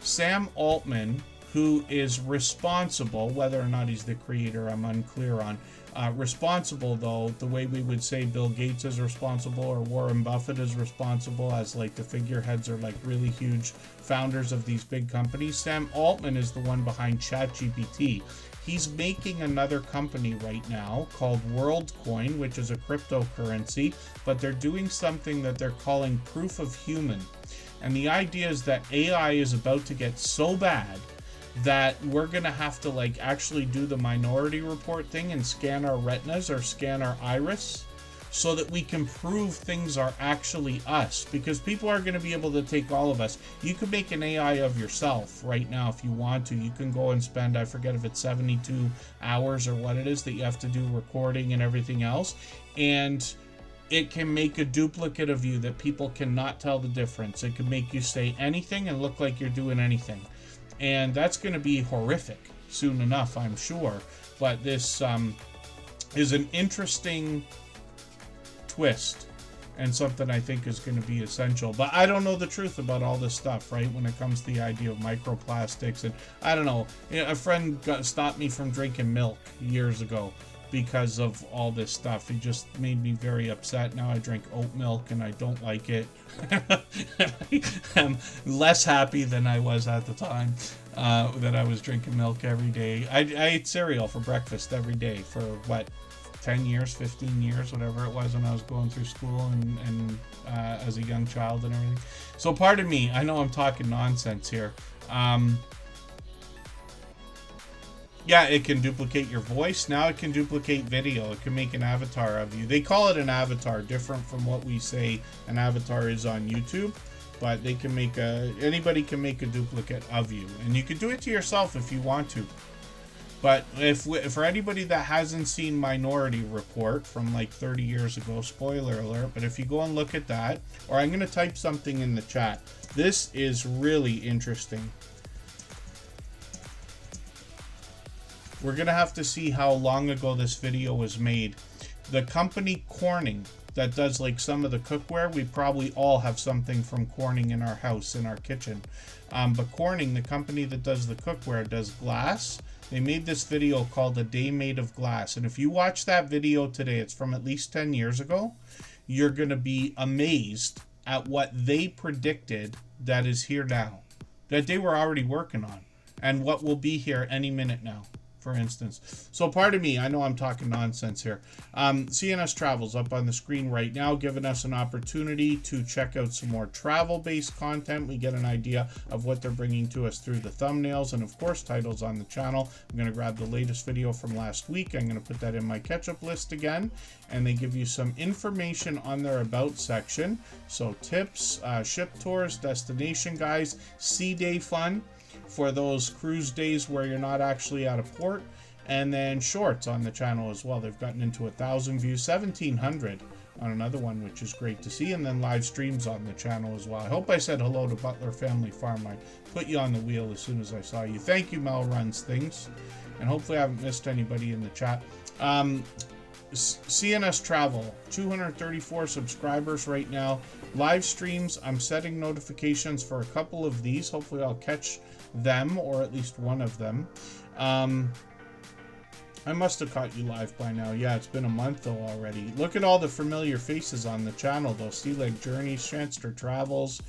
Sam Altman, who is responsible, whether or not he's the creator, I'm unclear on, responsible though, the way we would say Bill Gates is responsible or Warren Buffett is responsible, as like the figureheads are like really huge founders of these big companies. Sam Altman is the one behind ChatGPT. He's making another company right now called WorldCoin, which is a cryptocurrency, but they're doing something that they're calling proof of human. And the idea is that AI is about to get so bad that we're going to have to like actually do the Minority Report thing and scan our retinas or scan our iris so that we can prove things are actually us, because people are going to be able to take all of us. You could make an AI of yourself right now if you want to. You can go and spend, I forget if it's 72 hours or what it is that you have to do recording and everything else, and it can make a duplicate of you that people cannot tell the difference. It can make you say anything and look like you're doing anything. And that's going to be horrific soon enough, I'm sure. But this is an interesting twist and something I think is going to be essential. But I don't know the truth about all this stuff, right? When it comes to the idea of microplastics. And I don't know. A friend stopped me from drinking milk years ago because of all this stuff. It just made me very upset. Now I drink oat milk and I don't like it. I'm less happy than I was at the time that I was drinking milk every day. I ate cereal for breakfast every day for 10 years, 15 years, whatever it was when I was going through school and as a young child and everything. So pardon me, I know I'm talking nonsense here. Yeah, it can duplicate your voice. Now it can duplicate video. It can make an avatar of you. They call it an avatar, different from what we say an avatar is on YouTube. But they can make anybody can make a duplicate of you. And you can do it to yourself if you want to. But for anybody that hasn't seen Minority Report from like 30 years ago, spoiler alert, but if you go and look at that, or I'm going to type something in the chat. This is really interesting. We're going to have to see how long ago this video was made. The company Corning that does like some of the cookware, we probably all have something from Corning in our house, in our kitchen. But Corning, the company that does the cookware, does glass. They made this video called A Day Made of Glass. And if you watch that video today, it's from at least 10 years ago, you're going to be amazed at what they predicted that is here now, that they were already working on, and what will be here any minute now, for instance. So pardon me, I know I'm talking nonsense here. CNS Travels up on the screen right now, giving us an opportunity to check out some more travel-based content. We get an idea of what they're bringing to us through the thumbnails and, of course, titles on the channel. I'm going to grab the latest video from last week. I'm going to put that in my catch-up list again, and they give you some information on their About section. So tips, ship tours, destination guides, sea day fun for those cruise days where you're not actually at a port, and then shorts on the channel as well. They've gotten into 1,000 views, 1,700 on another one, which is great to see, and then live streams on the channel as well. I hope I said hello to Butler Family Farm. I put you on the wheel as soon as I saw you. Thank you, Mel Runs Things, and hopefully I haven't missed anybody in the chat. CNS Travel, 234 subscribers right now. Live streams, I'm setting notifications for a couple of these. Hopefully I'll catch them, or at least one of them. I must have caught you live by now. Yeah, it's been a month though already. Look at all the familiar faces on the channel though. Sea Leg Journeys, Shanster Travels.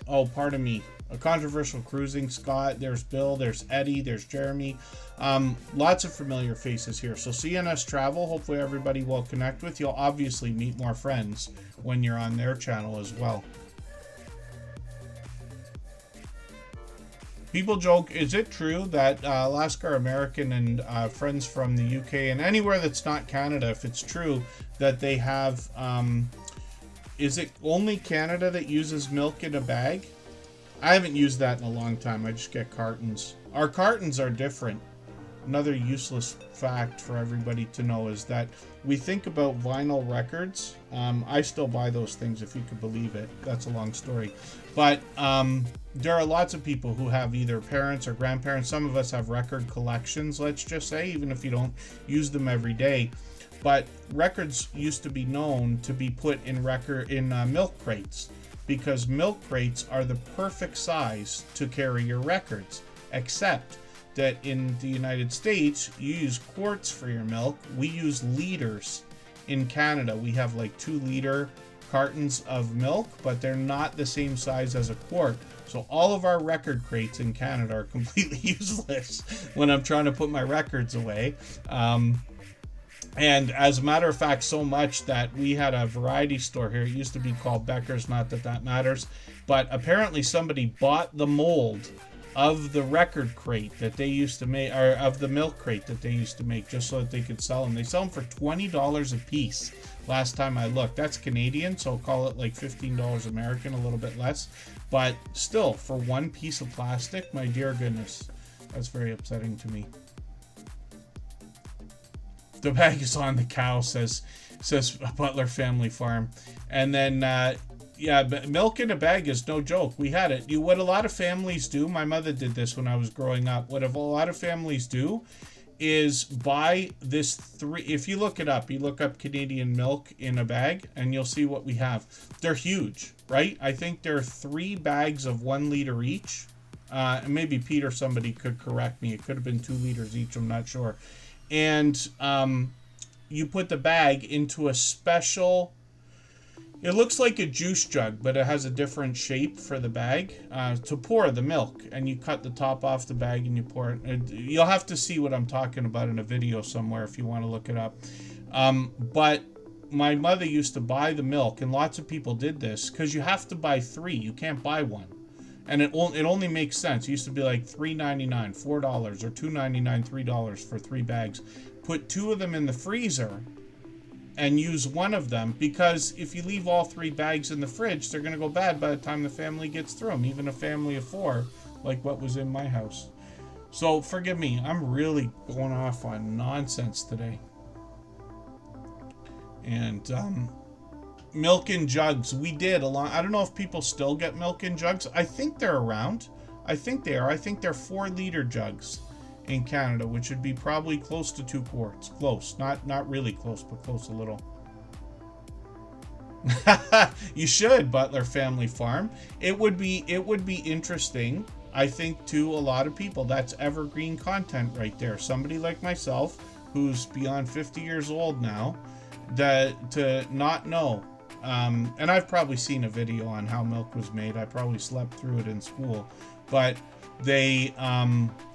Oh, pardon me. A Controversial Cruising, Scott. There's Bill. There's Eddie. There's Jeremy. Lots of familiar faces here. So CNS Travel, hopefully everybody will connect with. You'll obviously meet more friends when you're on their channel as well. People joke, is it true that Alaska American and friends from the UK and anywhere that's not Canada, if it's true, that they have, is it only Canada that uses milk in a bag? I haven't used that in a long time. I just get cartons. Our cartons are different. Another useless fact for everybody to know is that we think about vinyl records. I still buy those things, if you could believe it. That's a long story. But there are lots of people who have either parents or grandparents. Some of us have record collections, let's just say, even if you don't use them every day. But records used to be known to be put in milk crates, because milk crates are the perfect size to carry your records, except that in the United States, you use quarts for your milk. We use liters. In Canada, we have like 2-liter cartons of milk, but they're not the same size as a quart. So all of our record crates in Canada are completely useless when I'm trying to put my records away. And as a matter of fact, so much that we had a variety store here. It used to be called Becker's, not that that matters. But apparently somebody bought the mold of the record crate that they used to make, or of the milk crate that they used to make, just so that they could sell them. They sell them for $20 a piece last time I looked. That's Canadian, so I'll call it like $15 American, a little bit less. But still, for one piece of plastic, my dear goodness, that's very upsetting to me. The bag is on the cow, says Butler Family Farm. And then, yeah, but milk in a bag is no joke. We had it. What a lot of families do, my mother did this when I was growing up. What a lot of families do is buy this if you look it up, you look up Canadian milk in a bag, and you'll see what we have. They're huge, right? I think there are 3 bags of 1 liter each. And maybe Pete or somebody could correct me. It could have been 2 liters each, I'm not sure. And you put the bag into a special It looks like a juice jug, but it has a different shape for the bag to pour the milk. And you cut the top off the bag and you pour it. You'll have to see what I'm talking about in a video somewhere if you want to look it up. But my mother used to buy the milk, and lots of people did this, because you have to buy 3. You can't buy 1. And it only makes sense. It used to be like $3.99, $4, or $2.99, $3 for 3 bags. Put 2 of them in the freezer and use 1 of them, because if you leave all 3 bags in the fridge, they're going to go bad by the time the family gets through them, even a family of 4, like what was in my house. So forgive me, I'm really going off on nonsense today. And milk in jugs, we did a lot. I don't know if people still get milk in jugs. I think they're around. I think they are. I think they're 4-liter jugs in Canada, which would be probably close to 2 quarts. Close, not really close, but close a little. You should, Butler Family Farm. It would be interesting, I think, to a lot of people. That's evergreen content right there. Somebody like myself, who's beyond 50 years old now, that to not know. And I've probably seen a video on how milk was made. I probably slept through it in school, but they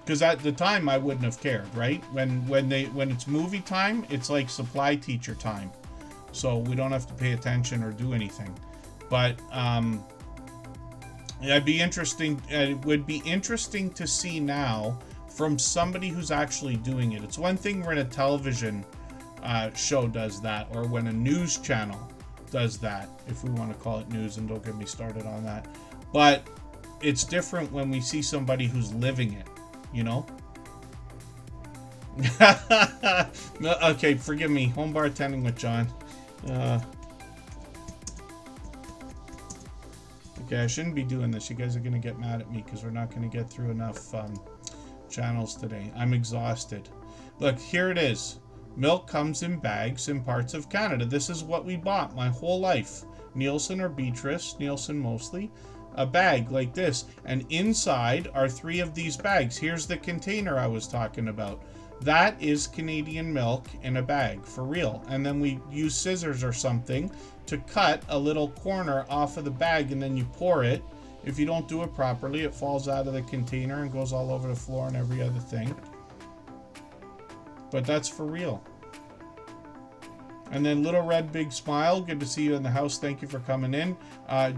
because at the time I wouldn't have cared, right? When it's movie time, it's like supply teacher time, so we don't have to pay attention or do anything. But it'd be interesting. It would be interesting to see now from somebody who's actually doing it. It's one thing when a television show does that, or when a news channel does that, if we want to call it news, and don't get me started on that. But it's different when we see somebody who's living it, you know? Okay, forgive me. Home bartending with John. Okay, I shouldn't be doing this. You guys are going to get mad at me because we're not going to get through enough channels today. I'm exhausted. Look, here it is. Milk comes in bags in parts of Canada. This is what we bought my whole life. Nielsen or Beatrice, Nielsen mostly. A bag like this. And inside are 3 of these bags. Here's the container I was talking about. That is Canadian milk in a bag, for real. And then we use scissors or something to cut a little corner off of the bag, and then you pour it. If you don't do it properly, it falls out of the container and goes all over the floor and every other thing. But that's for real. And then Little Red Big Smile, good to see you in the house. Thank you for coming in.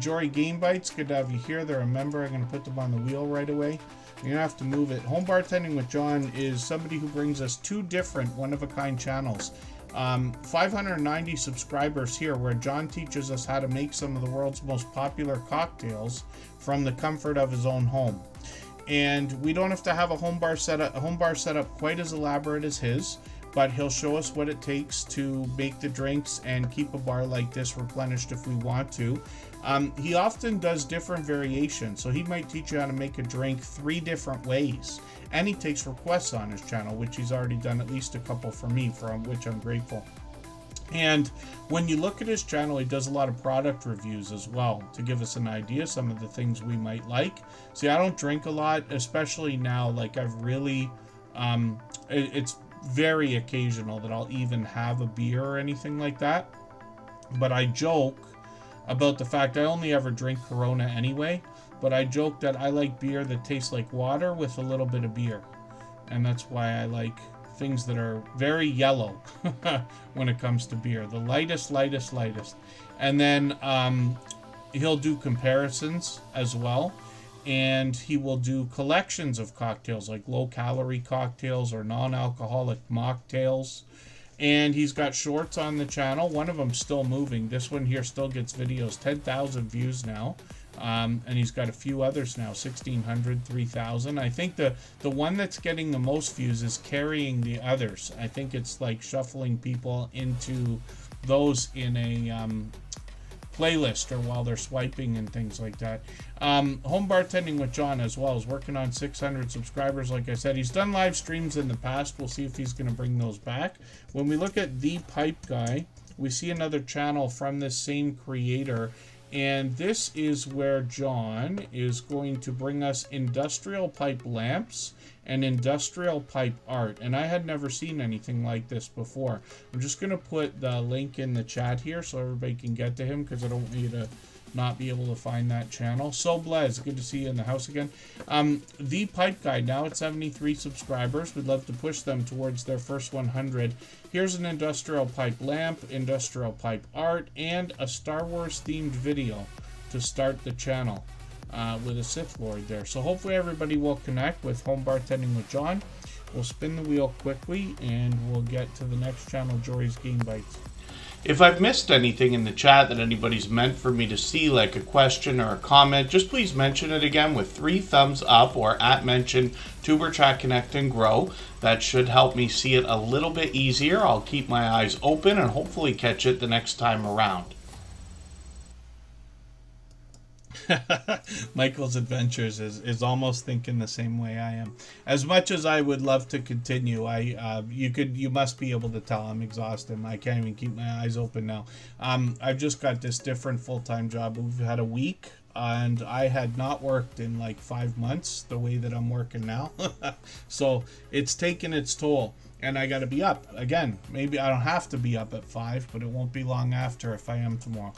Jory Game Bites, good to have you here. They're a member. I'm going to put them on the wheel right away. You're going to have to move it. Home Bartending with John is somebody who brings us 2 different one-of-a-kind channels. 590 subscribers here, where John teaches us how to make some of the world's most popular cocktails from the comfort of his own home. And we don't have to have a home bar setup quite as elaborate as his, but he'll show us what it takes to make the drinks and keep a bar like this replenished if we want to. He often does different variations, so he might teach you how to make a drink 3 different ways. And he takes requests on his channel, which he's already done at least a couple for me, for which I'm grateful. And when you look at his channel, he does a lot of product reviews as well to give us an idea, some of the things we might like. See, I don't drink a lot, especially now. Like, I've really, it's very occasional that I'll even have a beer or anything like that. But I joke about the fact I only ever drink Corona anyway. But I joke that I like beer that tastes like water with a little bit of beer. And that's why I like things that are very yellow when it comes to beer. The lightest. And then he'll do comparisons as well. And he will do collections of cocktails, like low-calorie cocktails or non-alcoholic mocktails. And he's got shorts on the channel. One of them's still moving. This one here still gets videos. 10,000 views now. And he's got a few others now, 1,600, 3,000. I think the one that's getting the most views is carrying the others. I think it's like shuffling people into those in a playlist or while they're swiping and things like that. Home Bartending with John as well is working on 600 subscribers. Like I said, he's done live streams in the past. We'll see if he's going to bring those back. When we look at The Pipe Guy, we see another channel from this same creator And this is where John is going to bring us industrial pipe lamps and industrial pipe art. And I had never seen anything like this before. I'm just going to put the link in the chat here so everybody can get to him, because I don't want you to not be able to find that channel. So Blez, good to see you in the house again. The Pipe Guy, now at 73 subscribers. We'd love to push them towards their first 100. Here's an industrial pipe lamp, industrial pipe art, and a Star Wars themed video to start the channel with a Sith Lord there. So hopefully everybody will connect with Home Bartending with John. We'll spin the wheel quickly and we'll get to the next channel, Jory's Game Bites. If I've missed anything in the chat that anybody's meant for me to see, like a question or a comment, just please mention it again with 3 thumbs up or @mention Tuberchat Connect and Grow. That should help me see it a little bit easier. I'll keep my eyes open and hopefully catch it the next time around. Michael's Adventures is almost thinking the same way I am. As much as I would love to continue, you must be able to tell I'm exhausted. I can't even keep my eyes open now. I've just got this different full-time job. We've had a week, and I had not worked in like 5 months the way that I'm working now. So it's taken its toll. And I got to be up again. Maybe I don't have to be up at 5, but it won't be long after if I am tomorrow.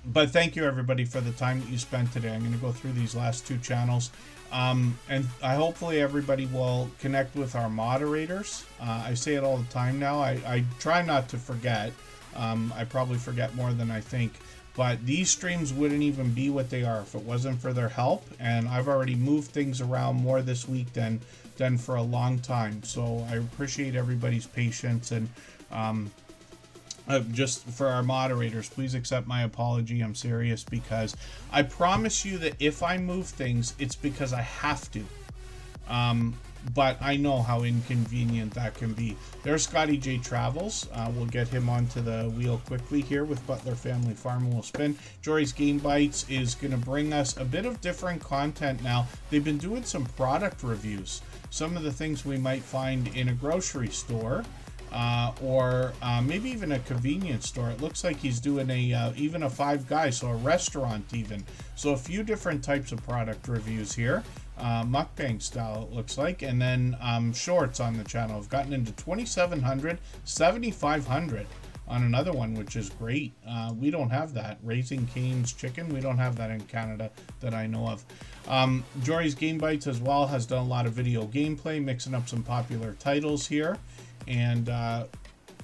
But thank you, everybody, for the time that you spent today. I'm going to go through these last 2 channels. And hopefully everybody will connect with our moderators. I say it all the time now. I try not to forget. I probably forget more than I think. But these streams wouldn't even be what they are if it wasn't for their help. And I've already moved things around more this week than for a long time. So I appreciate everybody's patience. And just for our moderators, please accept my apology. I'm serious, because I promise you that if I move things, it's because I have to. But I know how inconvenient that can be. There's Scotty J Travels. We'll get him onto the wheel quickly here with Butler Family Farm, and we'll spin. Jory's Game Bites is going to bring us a bit of different content now. They've been doing some product reviews. Some of the things we might find in a grocery store. Or maybe even a convenience store. It looks like he's doing even a Five Guys, so a restaurant even. So a few different types of product reviews here. Mukbang style, it looks like. And then shorts on the channel. I've gotten into 2,700, 7,500 on another one, which is great. We don't have that. Raising Cane's Chicken, we don't have that in Canada that I know of. Jory's Game Bites as well has done a lot of video gameplay, mixing up some popular titles here. And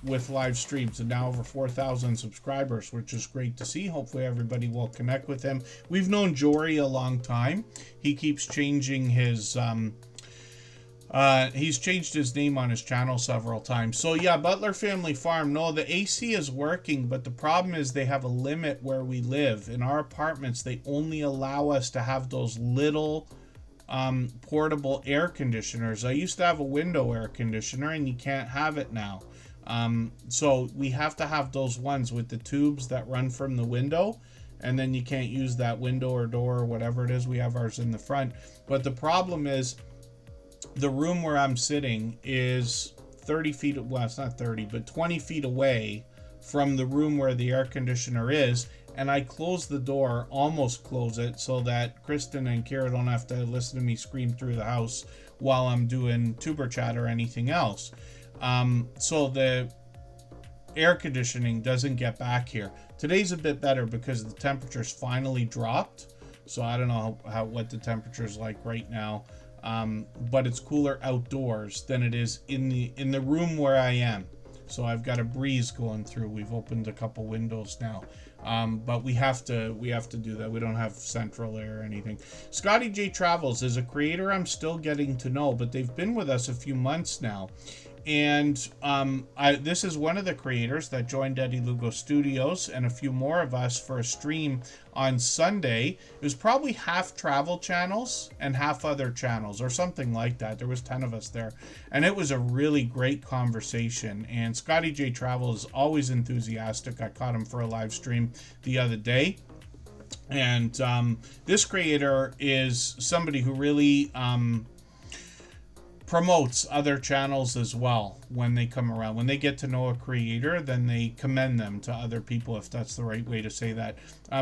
with live streams, and now over 4,000 subscribers, which is great to see. Hopefully everybody will connect with him. We've known Jory a long time. He keeps changing his he's changed his name on his channel several times. So yeah, Butler Family Farm, no, the AC is working, but the problem is they have a limit where we live. In our apartments, they only allow us to have those little portable air conditioners. I used to have a window air conditioner, and you can't have it now. So we have to have those ones with the tubes that run from the window, and then you can't use that window or door or whatever it is. We have ours in the front. But the problem is the room where I'm sitting is 30 feet, well, it's not 30, but 20 feet away from the room where the air conditioner is. And I close the door, almost close it, so that Kristen and Kira don't have to listen to me scream through the house while I'm doing tuber chat or anything else. So the air conditioning doesn't get back here. Today's a bit better because the temperature's finally dropped. So I don't know what the temperature's like right now. But it's cooler outdoors than it is in the room where I am. So I've got a breeze going through. We've opened a couple windows now. But we have to do that. We don't have central air or anything. Scotty J Travels is a creator I'm still getting to know, but they've been with us a few months now. And this is one of the creators that joined Eddie Lugo Studios and a few more of us for a stream on Sunday. It was probably half travel channels and half other channels or something like that. There was 10 of us there. And it was a really great conversation. And Scotty J Travel is always enthusiastic. I caught him for a live stream the other day. And this creator is somebody who really promotes other channels as well when they come around. When they get to know a creator, then they commend them to other people, if that's the right way to say that.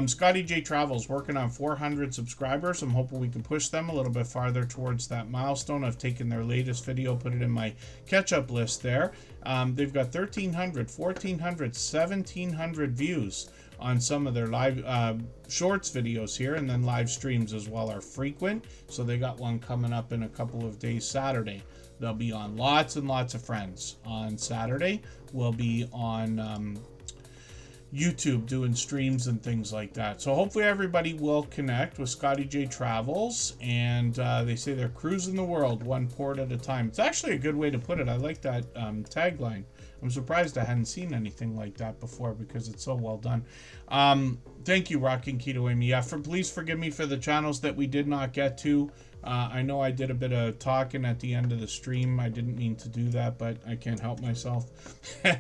Scotty J Travels working on 400 subscribers. I'm hoping we can push them a little bit farther towards that milestone. I've taken their latest video, put it in my catch-up list there. They've got 1,300, 1,400, 1,700 views on some of their live shorts videos here, and then live streams as well are frequent. So they got one coming up in a couple of days, Saturday. They'll be on Lots and Lots of Friends on Saturday. We'll be on YouTube doing streams and things like that. So hopefully everybody will connect with Scotty J Travels, and they say they're cruising the world one port at a time. It's actually a good way to put it. I like that tagline. I'm surprised I hadn't seen anything like that before because it's so well done. Thank you, Rocking Keto Amy. Yeah, please forgive me for the channels that we did not get to. I know I did a bit of talking at the end of the stream. I didn't mean to do that, but I can't help myself.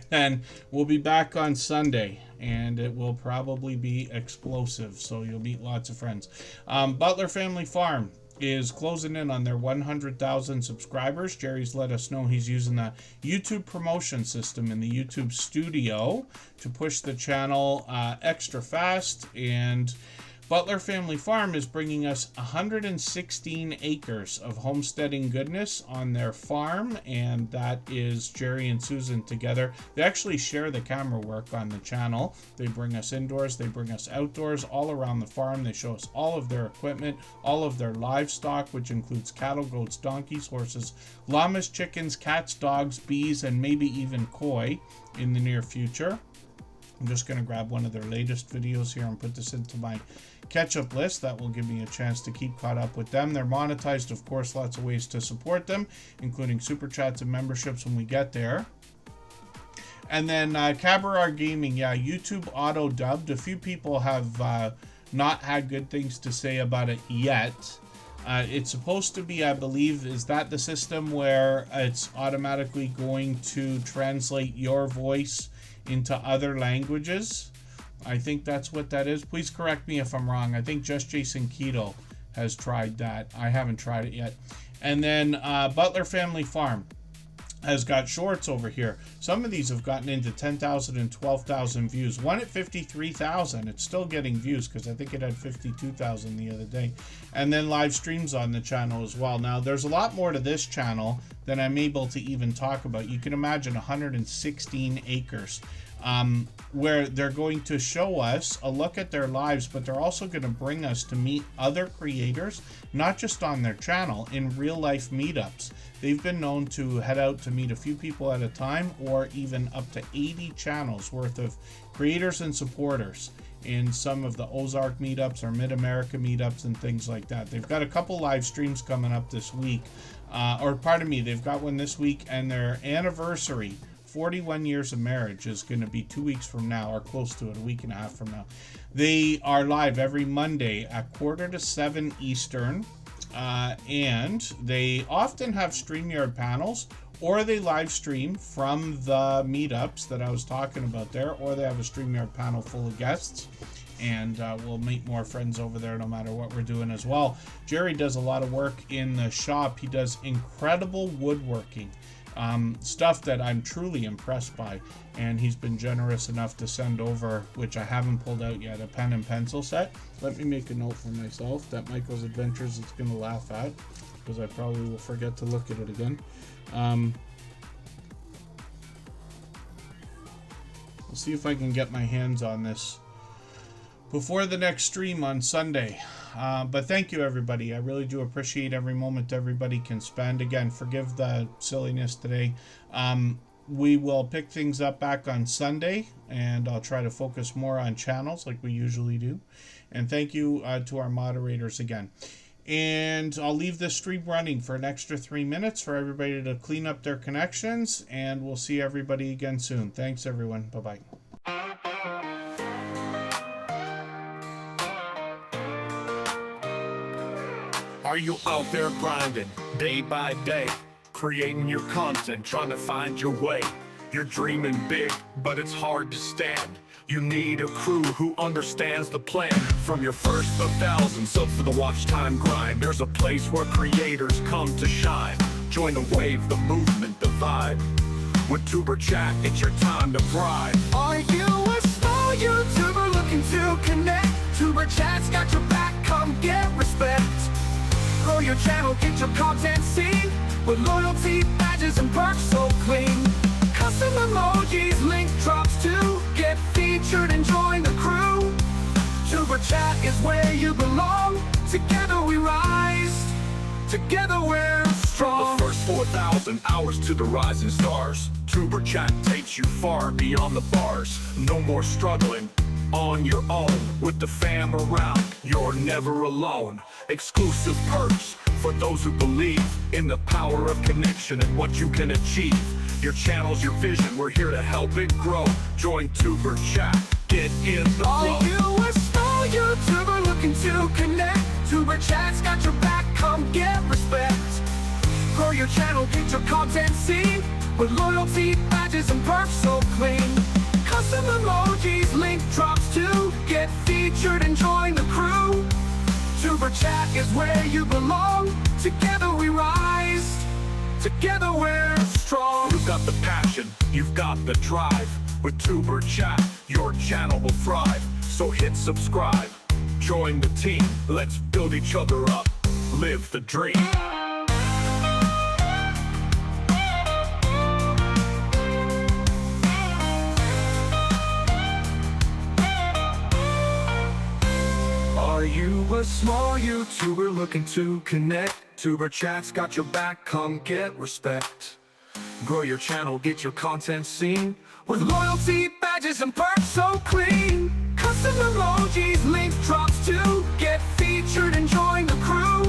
And we'll be back on Sunday, and it will probably be explosive, so you'll meet lots of friends. Butler Family Farm is closing in on their 100,000 subscribers. Jerry's let us know he's using the YouTube promotion system in the YouTube studio to push the channel extra fast, and Butler Family Farm is bringing us 116 acres of homesteading goodness on their farm, and that is Jerry and Susan together. They actually share the camera work on the channel. They bring us indoors, they bring us outdoors, all around the farm. They show us all of their equipment, all of their livestock, which includes cattle, goats, donkeys, horses, llamas, chickens, cats, dogs, bees, and maybe even koi in the near future. I'm just going to grab one of their latest videos here and put this into my catch-up list. That will give me a chance to keep caught up with them. They're monetized, of course, lots of ways to support them, including super chats and memberships when we get there. And then Cabarar Gaming, yeah, YouTube auto-dubbed. A few people have not had good things to say about it yet. It's supposed to be, I believe, is that the system where it's automatically going to translate your voice into other languages? I think that's what that is. Please correct me if I'm wrong. I think just Jason Keto has tried that. I haven't tried it yet. And then Butler Family Farm has got shorts over here. Some of these have gotten into 10,000 and 12,000 views. One at 53,000. It's still getting views because I think it had 52,000 the other day. And then live streams on the channel as well. Now, there's a lot more to this channel than I'm able to even talk about. You can imagine 116 acres. Where they're going to show us a look at their lives, but they're also going to bring us to meet other creators, not just on their channel, in real life meetups. They've been known to head out to meet a few people at a time, or even up to 80 channels worth of creators and supporters in some of the Ozark meetups or Mid-America meetups and things like that. They've got a couple live streams coming up this week, they've got one this week, and their anniversary 41 years of marriage is going to be 2 weeks from now, or close to it, a week and a half from now. They are live every Monday at 6:45 Eastern, and they often have StreamYard panels, or they live stream from the meetups that I was talking about there, or they have a StreamYard panel full of guests, and we'll meet more friends over there no matter what we're doing as well. Jerry does a lot of work in the shop. He does incredible woodworking. Stuff that I'm truly impressed by, and he's been generous enough to send over, which I haven't pulled out yet, a pen and pencil set. Let me make a note for myself that Michael's Adventures is going to laugh at, because I probably will forget to look at it again. I'll see if I can get my hands on this before the next stream on Sunday. But thank you, everybody. I really do appreciate every moment everybody can spend. Again, forgive the silliness today. We will pick things up back on Sunday, and I'll try to focus more on channels like we usually do. And thank you to our moderators again. And I'll leave this stream running for an extra 3 minutes for everybody to clean up their connections, and we'll see everybody again soon. Thanks, everyone. Bye-bye. Are you out there grinding, day by day, creating your content, trying to find your way? You're dreaming big, but it's hard to stand. You need a crew who understands the plan. From your first of thousands up for the watch time grind, there's a place where creators come to shine. Join the wave, the movement, the vibe. With Tuber Chat, it's your time to thrive. Are you a small YouTuber looking to connect? Tuber Chat's got your back, come get respect. Grow your channel, get your content seen, with loyalty, badges, and perks so clean. Custom emojis, link drops to get featured and join the crew. Tuber Chat is where you belong. Together we rise, together we're strong. The first 4,000 hours to the rising stars. Tuber Chat takes you far beyond the bars. No more struggling on your own. With the fam around, you're never alone. Exclusive perks for those who believe in the power of connection and what you can achieve. Your channel's your vision, we're here to help it grow. Join Tuber Chat, get in the flow. Are you a small YouTuber looking to connect? Tuber Chat's got your back, come get respect. Grow your channel, get your content seen, with loyalty, badges, and perks so clean. Custom emojis, link drops to get featured and join the crew. Tuber Chat is where you belong. Together we rise, together we're strong. You've got the passion, you've got the drive. With Tuber Chat, your channel will thrive. So hit subscribe, join the team. Let's build each other up, live the dream. Are you a small YouTuber looking to connect? Tuber Chat's got your back, come get respect. Grow your channel, get your content seen, with loyalty, badges, and perks so clean. Custom emojis, link drops to get featured and join the crew.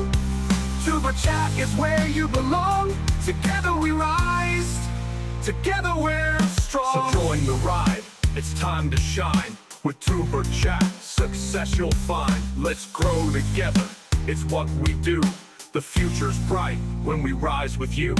Tuber Chat is where you belong. Together we rise, together we're strong. So join the ride, it's time to shine. With Tuber Chat, success you'll find. Let's grow together, it's what we do. The future's bright when we rise with you.